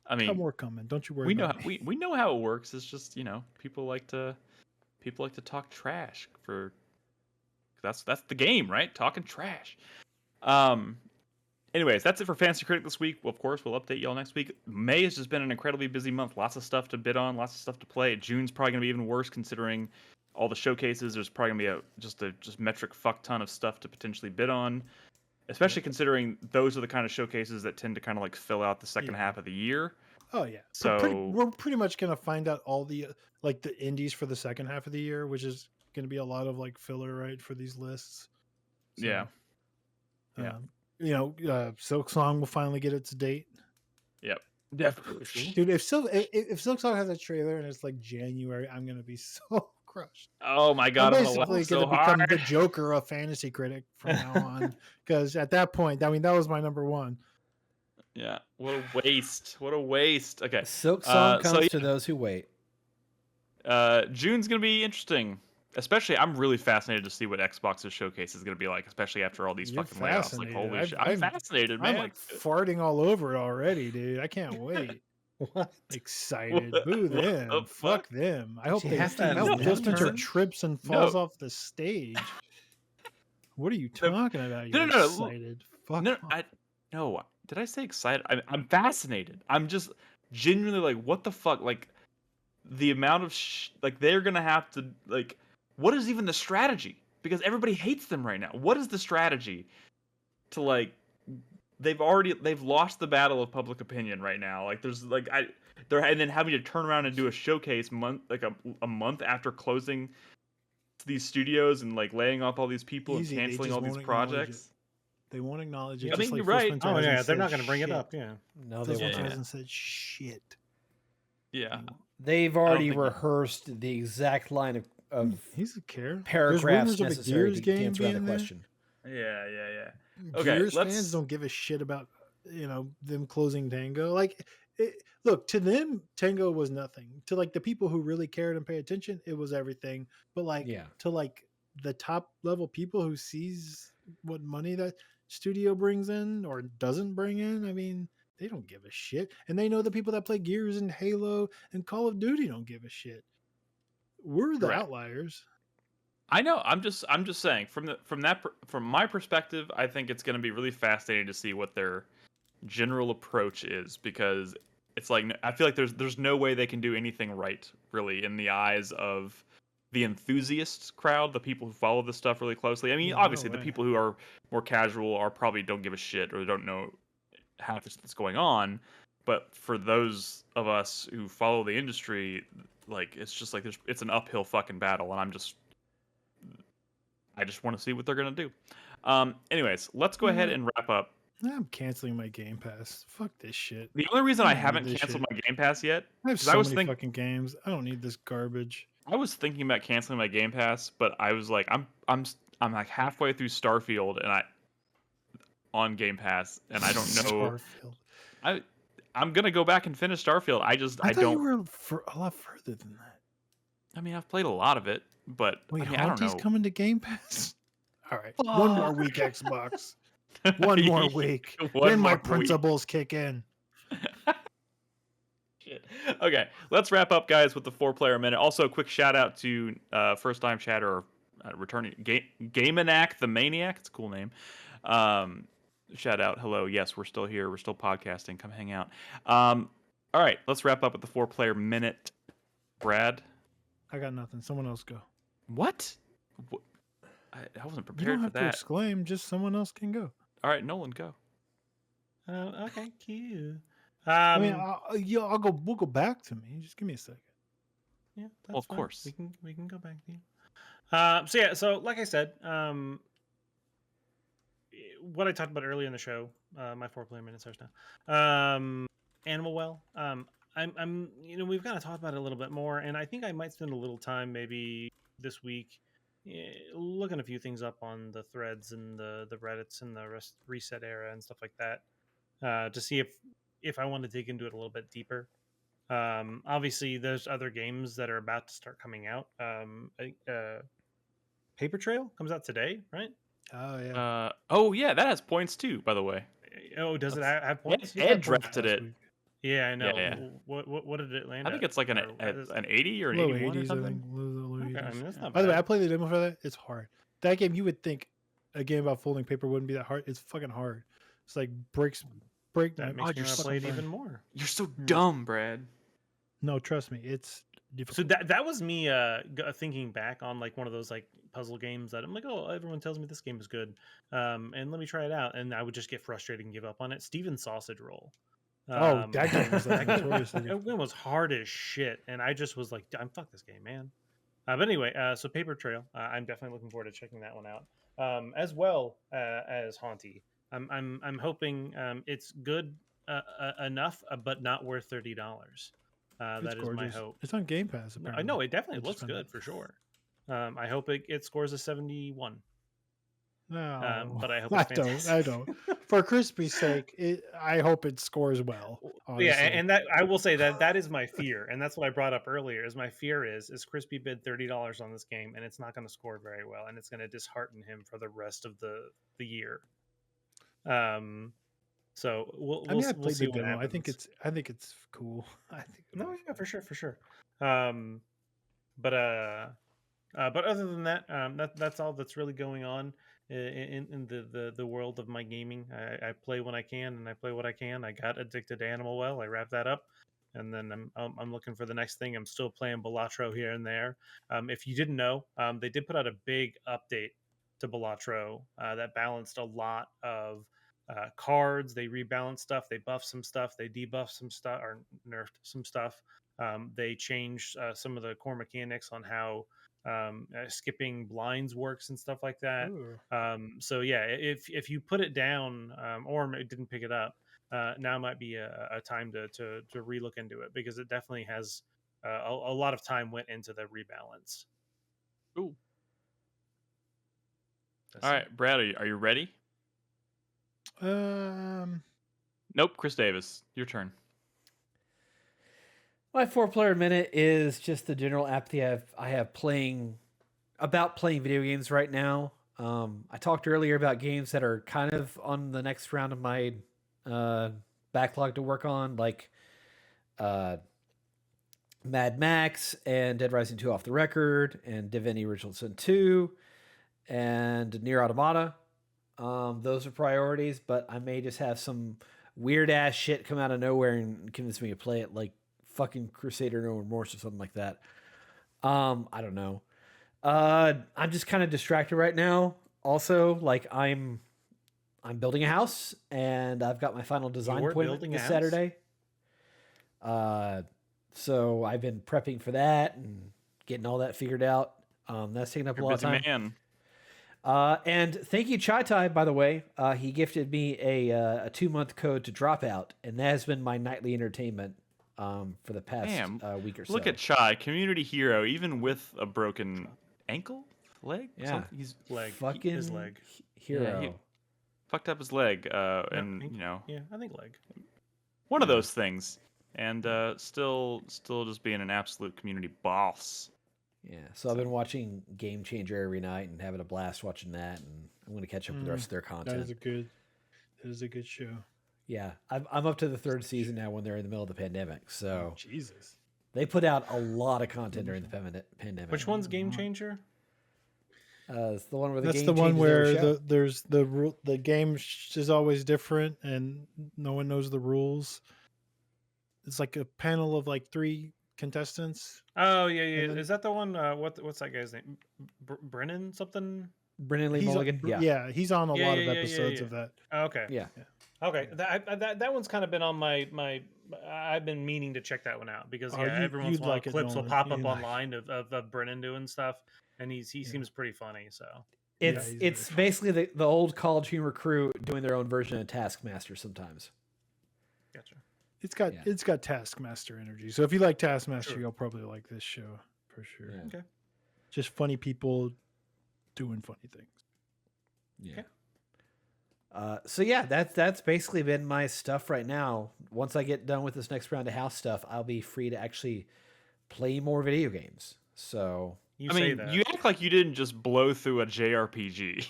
I mean, more coming. Don't you worry. We know how it works. It's just people like to talk trash for. That's the game, right? Talking trash. Anyways, that's it for Fantasy Critic this week. Well, of course, we'll update y'all next week. May has just been an incredibly busy month. Lots of stuff to bid on. Lots of stuff to play. June's probably gonna be even worse considering all the showcases. There's probably gonna be just metric fuck ton of stuff to potentially bid on. Especially considering those are the kind of showcases that tend to kind of like fill out the second half of the year. Oh yeah. So we're pretty much gonna find out all the like the indies for the second half of the year, which is gonna be a lot of like filler, right, for these lists. So, yeah. Silk Song will finally get its date. Yep. Definitely. Dude, if Silk Song has a trailer and it's like January, I'm gonna be so crushed. Oh my god, I'm I'm gonna basically laugh gonna so become hard. the Joker of Fantasy Critic from now on. Because at that point, I mean, that was my number one. Yeah. What a waste. What a waste. Okay. Silk Song comes to those who wait. June's gonna be interesting. Especially, I'm really fascinated to see what Xbox's showcase is going to be like, especially after all these fucking layoffs. Like, holy shit. I'm fascinated, man. I'm like farting all over it already, dude. I can't wait. What? Excited. Boo them. Fuck them. I hope Phil Spencer trips and falls off the stage. What are you talking about? You're excited. Fuck. No. Did I say excited? I'm fascinated. I'm just genuinely like, what the fuck? Like, the amount of like, they're going to have to, like, what is even the strategy? Because everybody hates them right now. What is the strategy to like? They've lost the battle of public opinion right now. Like there's like and then having to turn around and do a showcase a month after closing these studios and like laying off all these people and canceling all these projects. They won't acknowledge it. I mean, you're right. Oh yeah, they're not going to bring it up. Yeah, no, they hasn't said shit. Yeah, they've already rehearsed the exact line of he's a care paragraphs necessary to answer the question. Yeah. Okay, Gears fans don't give a shit about them closing Tango. Like, look, to them, Tango was nothing. To like the people who really cared and pay attention, it was everything. But like, to like the top level people who sees what money that studio brings in or doesn't bring in, I mean, they don't give a shit. And they know the people that play Gears and Halo and Call of Duty don't give a shit. We're the outliers. I know. I'm just saying from my perspective, I think it's going to be really fascinating to see what their general approach is, because it's like I feel like there's no way they can do anything right really in the eyes of the enthusiast crowd, the people who follow this stuff really closely. I mean, obviously the people who are more casual probably don't give a shit or don't know half that's going on, but for those of us who follow the industry, like it's just like it's an uphill fucking battle, and I just want to see what they're going to do. Anyways, let's go ahead and wrap up. I'm canceling my Game Pass. Fuck this shit. The only reason I haven't canceled my Game Pass yet is I have so many fucking games. I don't need this garbage. I was thinking about canceling my Game Pass, but I was like, I'm like halfway through Starfield and on Game Pass, and I don't know. Starfield. I'm gonna go back and finish Starfield. I thought you were a lot further than that. I mean, I've played a lot of it. But wait, I don't know. Coming to Game Pass? All right, one more week, Xbox. One more week. Then my principles kick in. Shit. Okay, let's wrap up, guys, with the 4-player minute. Also, a quick shout out to first-time chatter or returning Gamanac the Maniac. It's a cool name. Shout out, hello. Yes, we're still here. We're still podcasting. Come hang out. All right, let's wrap up with the 4-player minute. Brad, I got nothing. Someone else go. What? I wasn't prepared you don't have for that. To exclaim, just someone else can go. All right, Nolan, go. Okay, cute. I mean, I'll go. We'll go back to me. Just give me a second. Yeah, that's well, of fine. course we can go back to you. So like I said, what I talked about earlier in the show, my 4-player minute starts now. Animal Well. I'm we've kind of talked about it a little bit more, and I think I might spend a little time maybe this week looking a few things up on the threads and the Reddits and the reset era and stuff like that, to see if I want to dig into it a little bit deeper. Obviously, there's other games that are about to start coming out. Paper Trail comes out today, right? Oh yeah. That has points too, by the way. Oh, does it have points? Ed drafted it. Yeah, I know. Yeah. What did it land? I think it's like an 80 or an 81 or something. Okay, I mean, that's not bad. By the way, I played the demo for that. It's hard. That game, you would think a game about folding paper wouldn't be that hard. It's fucking hard. It's like break. That makes me want to play it even more. You're so dumb, Brad. No, trust me, it's difficult. So that was me thinking back on like one of those like puzzle games that I'm like, oh, everyone tells me this game is good, and let me try it out, and I would just get frustrated and give up on it. Steven's Sausage Roll. That game was like notoriously. That game was hard as shit, and I just was like, "I'm fuck this game, man." But anyway, so Paper Trail, I'm definitely looking forward to checking that one out, as well as Haunty. I'm hoping it's good enough, but not worth $30. That is my hope. It's on Game Pass. Apparently. I know it definitely looks good for sure. I hope it scores a 71. No, but I hope I don't. For Crispy's sake, I hope it scores well. Honestly. Yeah, and that I will say that is my fear, and that's what I brought up earlier. Is my fear is Crispy bid $30 on this game, and it's not going to score very well, and it's going to dishearten him for the rest of the year. So we'll see what happens. I think it's cool. Yeah, for sure. But other than that, that's all that's really going on in the world of my gaming. I play when I can, and I play what I can. I got addicted to Animal Well. I wrapped that up, and then I'm looking for the next thing. I'm still playing Balatro here and there. If you didn't know, they did put out a big update to Balatro that balanced a lot of cards. They rebalanced stuff. They buffed some stuff. They debuffed some stuff or nerfed some stuff. They changed some of the core mechanics on how skipping blinds works and stuff like that. So yeah, if you put it down or didn't pick it up, now might be a time to relook into it, because it definitely has a lot of time went into the rebalance. Ooh. All right, Brad, are you ready? Nope. Chris Davis, your turn. My 4-player minute is just the general apathy I have playing video games right now. I talked earlier about games that are kind of on the next round of my backlog to work on, like Mad Max and Dead Rising 2 Off the Record and Divinity Original Sin 2 and Nier Automata. Those are priorities, but I may just have some weird ass shit come out of nowhere and convince me to play it, like fucking Crusader No Remorse or something like that. I don't know. I'm just kind of distracted right now. Also, like I'm building a house, and I've got my final design appointment this Saturday. So I've been prepping for that and getting all that figured out. That's taking up a lot of time. Man. And thank you, Chai Tai, by the way. He gifted me a 2-month code to Dropout, and that has been my nightly entertainment for the past week or so. Look at Chai, community hero, even with a broken ankle, leg. Yeah, he's leg. Fucking his leg. Hero. Yeah, he fucked up his leg, and you know. Yeah, I think leg. One of those things, and still just being an absolute community boss. Yeah, so I've been watching Game Changer every night and having a blast watching that, and I'm going to catch up with the rest of their content. That is a good show. Yeah, I'm up to the 3rd season now when they're in the middle of the pandemic. So Jesus, they put out a lot of content during the pandemic. Which one's Game Changer? It's the one where that's the one where there's the game is always different and no one knows the rules. It's like a panel of like 3 contestants. Oh yeah. Is that the one? What's that guy's name? Brennan something? Brennan Lee Mulligan. Yeah, he's on a lot of episodes of that. Okay. Yeah. Okay. That one's kind of been on my. I've been meaning to check that one out, because every once in a while clips will pop up online of Brennan doing stuff, and he seems pretty funny. So it's basically the old college humor crew doing their own version of Taskmaster sometimes. Gotcha. It's got Taskmaster energy. So if you like Taskmaster, you'll probably like this show for sure. Yeah. Okay. Just funny people doing funny things. Yeah. Okay. So yeah, that's basically been my stuff right now. Once I get done with this next round of house stuff, I'll be free to actually play more video games. So you act like you didn't just blow through a JRPG.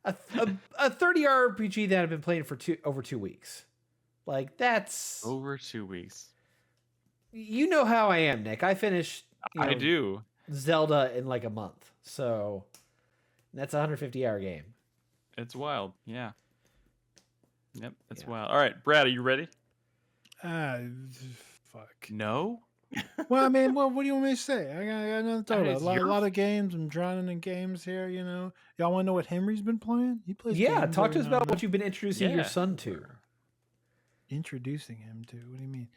a 30 RPG that I've been playing for over 2 weeks. Like, that's over 2 weeks. You know how I am, Nick. I finished I do Zelda in like a month. So that's a 150-hour game. It's wild. Yeah. Yep, it's wild. All right, Brad, are you ready? Fuck. No? Well, I mean, what do you want me to say? I got nothing to talk about. A lot of games. I'm drowning in games here, you know. Y'all want to know what Henry's been playing? He plays games talk to us about what you've been introducing your son to. introducing him to? What do you mean?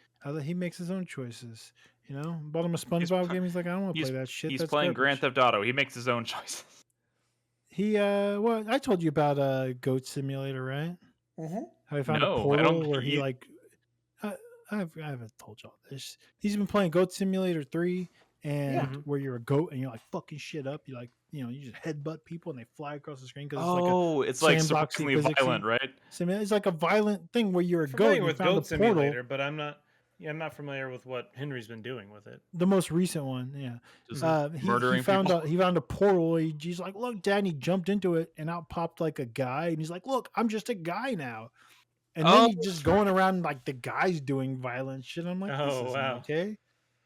He makes his own choices. You know, bought him a SpongeBob game. He's like, I don't want to play that shit. He's That's playing garbage. Grand Theft Auto. He makes his own choices. He well, I told you about Goat Simulator, right? Mm-hmm. How he found a portal where he like. I haven't told y'all this. He's been playing Goat Simulator 3, and where you're a goat and you're like fucking shit up. You like, you know, you just headbutt people and they fly across the screen because it's like surprisingly violent, right? It's like a violent thing where you're a goat. Familiar with Goat Simulator, but I'm not familiar with what Henry's been doing with it. The most recent one, yeah. Just murdering he found people. He found a portal. He's like, look, Dad, and he jumped into it, and out popped like a guy, and he's like, look, I'm just a guy now. And then he's just going around like the guy's doing violent shit. I'm like, this isn't okay.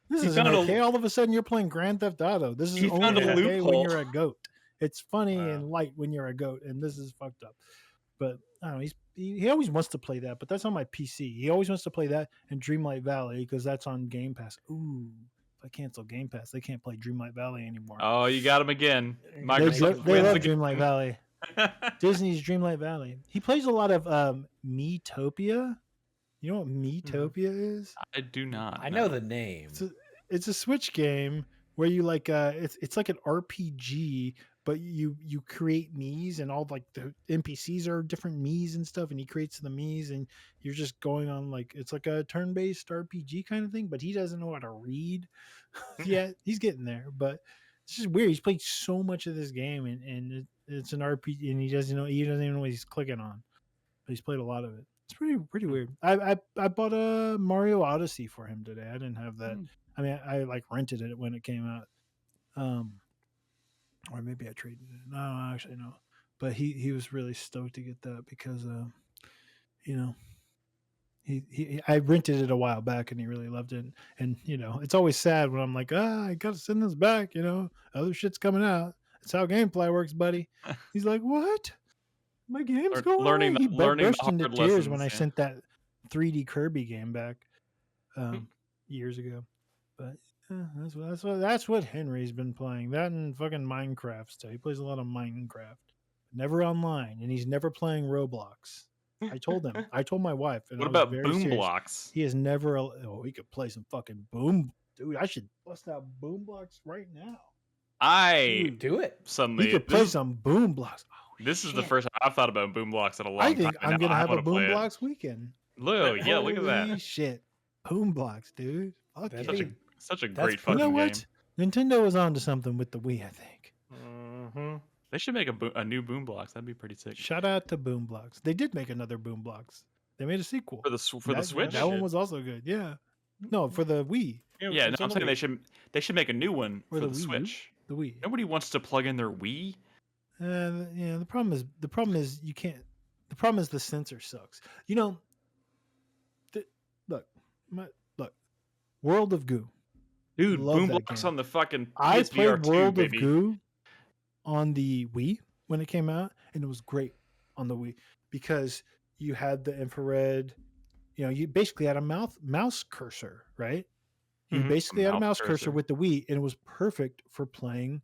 This isn't okay. All of a sudden, you're playing Grand Theft Auto. This is only okay when you're a goat. It's funny and light when you're a goat, and this is fucked up. But I don't know. He always wants to play that, but that's on my PC. He always wants to play that and Dreamlight Valley because that's on Game Pass. Ooh, if I cancel Game Pass, they can't play Dreamlight Valley anymore. Oh, you got him again. They love Dreamlight Valley. Disney's Dreamlight Valley. He plays a lot of Miitopia. You know what Miitopia is? I do not. I know the name. It's a Switch game where you like it's like an RPG, but you create Miis and all like the NPCs are different Miis and stuff, and he creates the Miis and you're just going on like it's like a turn-based RPG kind of thing, but he doesn't know how to read yet. He's getting there, but it's just weird. He's played so much of this game and it's an RPG and he doesn't even know what he's clicking on. But he's played a lot of it. It's pretty weird. I bought a Mario Odyssey for him today. I didn't have that. I mean, I like rented it when it came out. Or maybe I traded it. No, actually no. But he was really stoked to get that because you know, I rented it a while back and he really loved it. And you know, it's always sad when I'm like, I gotta send this back, you know, other shit's coming out. That's how Gamefly works, buddy. He's like, what? My game's going away. He burst into tears when I sent that 3D Kirby game back years ago. But that's what Henry's been playing. That and fucking Minecraft stuff. He plays a lot of Minecraft, never online, and he's never playing Roblox. I told him. I told my wife. And what about Boom Blocks? He has never. He could play some fucking Boom. Dude, I should bust out Boom Blocks right now. Do it. Suddenly, he could play some Boom Blocks. This is the first time I've thought about Boom Blocks in a long time. I think I'm gonna have a Boom Blocks weekend. Look at that. Holy shit, Boom Blocks, dude. Such a great fucking game. You know what? Nintendo was onto something with the Wii, I think. They should make a new Boom Blocks. That'd be pretty sick. Shout out to Boom Blocks. They did make another Boom Blocks. They made a sequel for the Switch. That one was also good. Yeah. No, for the Wii. Yeah, no, I'm saying they should make a new one for the Switch. The Wii. Nobody wants to plug in their Wii. Yeah, the problem is you can't. The problem is the sensor sucks. You know. Look, World of Goo. Dude, Boom Blocks on the fucking PSVR I played World 2, of Goo on the Wii when it came out, and it was great on the Wii because you had the infrared. You know, you basically had a mouse cursor, right? You basically had a mouse cursor with the Wii, and it was perfect for playing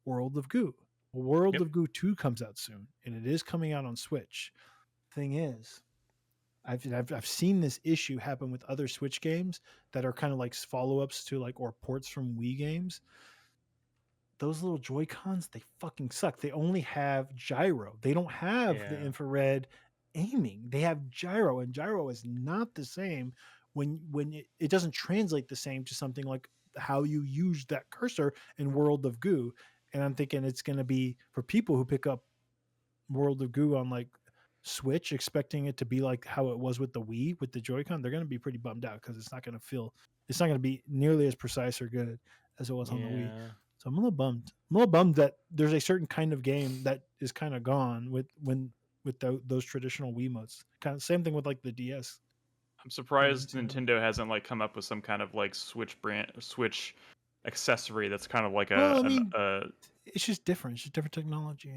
World of Goo. World of Goo 2 comes out soon, and it is coming out on Switch. Thing is, I've seen this issue happen with other Switch games that are kind of like follow-ups to like or ports from Wii games. Those little Joy-Cons, they fucking suck. They only have gyro. They don't have the infrared aiming. They have gyro, and gyro is not the same when it doesn't translate the same to something like how you use that cursor in World of Goo. And I'm thinking it's going to be for people who pick up World of Goo on like Switch, expecting it to be like how it was with the Wii with the Joy-Con. They're going to be pretty bummed out because it's not going to be nearly as precise or good as it was on the Wii. So I'm a little bummed. I'm a little bummed that there's a certain kind of game that is kind of gone with those traditional Wiimotes. Kind of same thing with like the DS. I'm surprised Nintendo hasn't like come up with some kind of like Switch accessory that's kind of like it's just different. It's just different technology.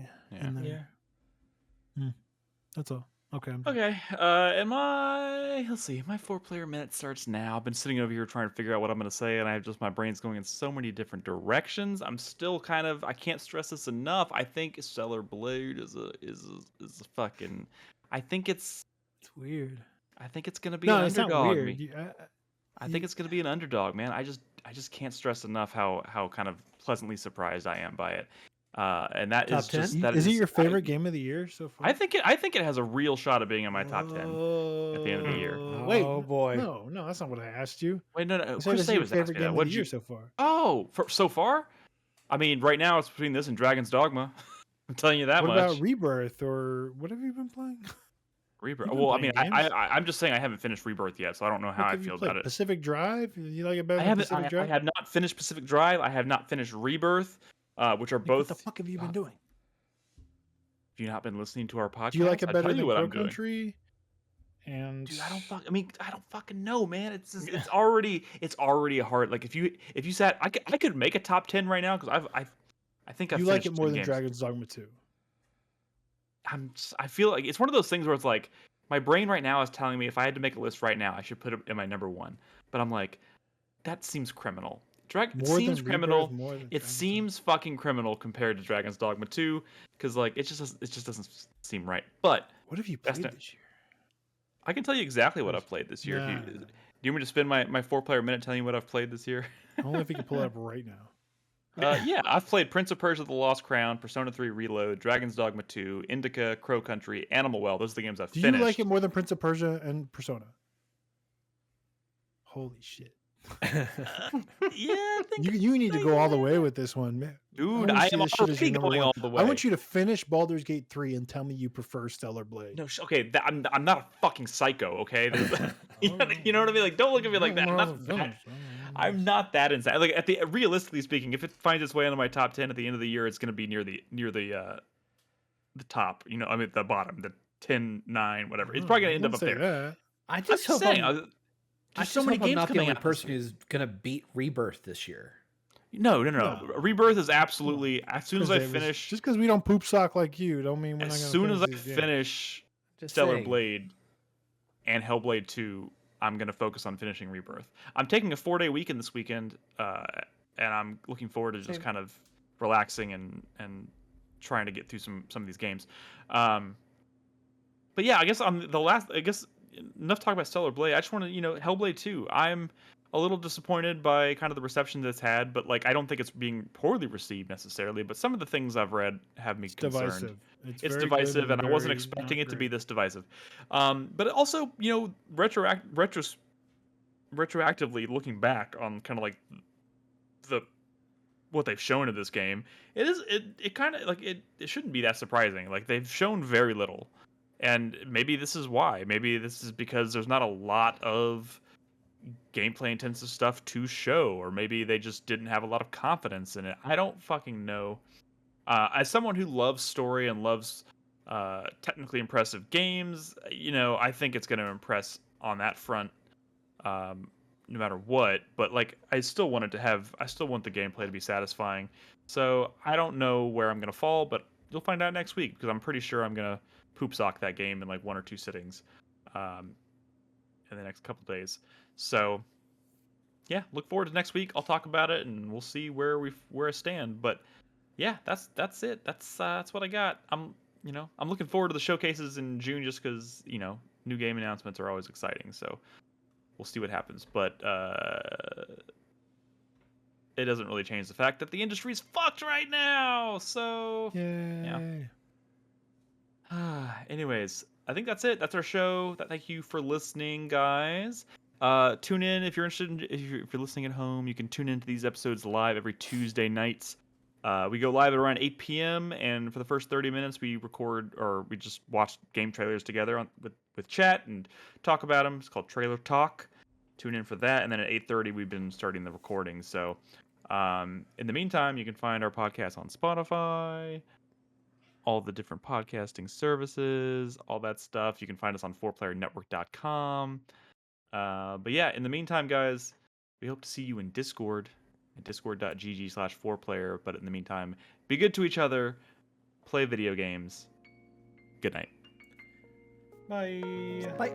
That's all. Okay. Let's see. My 4-player minute starts now. I've been sitting over here trying to figure out what I'm going to say, and my brain's going in so many different directions. I'm still I can't stress this enough. I think Stellar Blade is a fucking. I think it's weird. I think it's gonna be an it's not underdog. weird. I think it's gonna be an underdog, man. I just can't stress enough how kind of pleasantly surprised I am by it. And that Top is 10? just that Is it your favorite I, game of the year so far? I think it has a real shot of being in my top 10 at the end of the year. Wait, Oh boy. no, that's not what I asked you. Wait, no. I said this is your was favorite asking that. game of What the did year you? so far. Oh, so far? I mean, right now it's between this and Dragon's Dogma. I'm telling you that What much. about Rebirth or what have you been playing? Rebirth. You've been Well, I mean, playing games. I'm just saying I haven't finished Rebirth yet, so I don't know how What I have you feel played? about it. Pacific Drive? You like it better I than haven't. Pacific Drive? I have not finished Pacific Drive. I have not finished Rebirth, which are Like, both. what the fuck have you been doing? Have you not been listening to our podcast? Do you like it I better tell you than what Crow I'm doing. Country? And Dude, I don't fucking know, man. It's already a hard. Like if you sat, I could make a top 10 right now because I think I've you like finished it more 10 than games. Dragon's Dogma 2. I feel like it's one of those things where it's like my brain right now is telling me if I had to make a list right now, I should put it in my number 1. But I'm like, that seems criminal. It seems criminal. It seems fucking criminal compared to Dragon's Dogma 2 because like it just doesn't seem right. But what have you played this year? I can tell you exactly what I've played this year. Nah. Do you want me to spend my 4-player minute telling you what I've played this year? Only if you can pull it up right now. Yeah, I've played Prince of Persia: The Lost Crown, Persona 3 Reload, Dragon's Dogma 2, Indica, Crow Country, Animal Well. Those are the games I've finished. Do you like it more than Prince of Persia and Persona? Holy shit. Yeah, I think you need to go all the way with this one, man. Dude, I am already going all the way. I want you to finish Baldur's Gate 3 and tell me you prefer Stellar Blade. No, okay, I'm not a fucking psycho, okay? You know what I mean? Like, don't look at me like that. I'm not that insane. Like, realistically speaking, if it finds its way into my top 10 at the end of the year, it's going to be near the top. You know, I mean the bottom, the 10, 9, whatever. It's probably going to end up there. That. I just hope there's so many games not the coming only out. person who's gonna beat Rebirth this year. No. Rebirth is absolutely as soon as I finish. Just because we don't poop sock like you, don't mean we're not gonna. As soon as I finish Stellar Blade and Hellblade 2, I'm gonna focus on finishing Rebirth. I'm taking a 4-day weekend this weekend, and I'm looking forward to just kind of relaxing and trying to get through some of these games. But yeah, I guess enough talk about Stellar Blade. I just want to, Hellblade 2. I'm a little disappointed by kind of the reception that it's had, but like I don't think it's being poorly received necessarily. But some of the things I've read have me concerned. Divisive. It's divisive, and I wasn't expecting it to be this divisive. But also, retroactively looking back on kind of like what they've shown in this game, it kind of like it shouldn't be that surprising. Like they've shown very little. And maybe this is why. Maybe this is because there's not a lot of gameplay intensive stuff to show, or maybe they just didn't have a lot of confidence in it. I don't fucking know. As someone who loves story and loves technically impressive games, I think it's going to impress on that front, no matter what. But like, I still want the gameplay to be satisfying. So I don't know where I'm going to fall, but you'll find out next week because I'm pretty sure I'm going to poop sock that game in like 1 or 2 sittings in the next couple days. So yeah, look forward to next week. I'll talk about it and we'll see where I stand. But yeah, that's it. That's what I got. I'm looking forward to the showcases in June just because new game announcements are always exciting. So we'll see what happens. But it doesn't really change the fact that the industry's fucked right now. So yeah. Anyways, I think that's it. That's our show. Thank you for listening, guys. Tune in if you're interested. If you're listening at home, you can tune into these episodes live every Tuesday nights. We go live at around 8 p.m. and for the first 30 minutes, we just watch game trailers together with chat and talk about them. It's called Trailer Talk. Tune in for that, and then at 8:30, we've been starting the recording. So, in the meantime, you can find our podcast on Spotify, all the different podcasting services, all that stuff. You can find us on 4playernetwork.com. But yeah, in the meantime, guys, we hope to see you in Discord at discord.gg/4player. But in the meantime, be good to each other, play video games. Good night. Bye. Bye.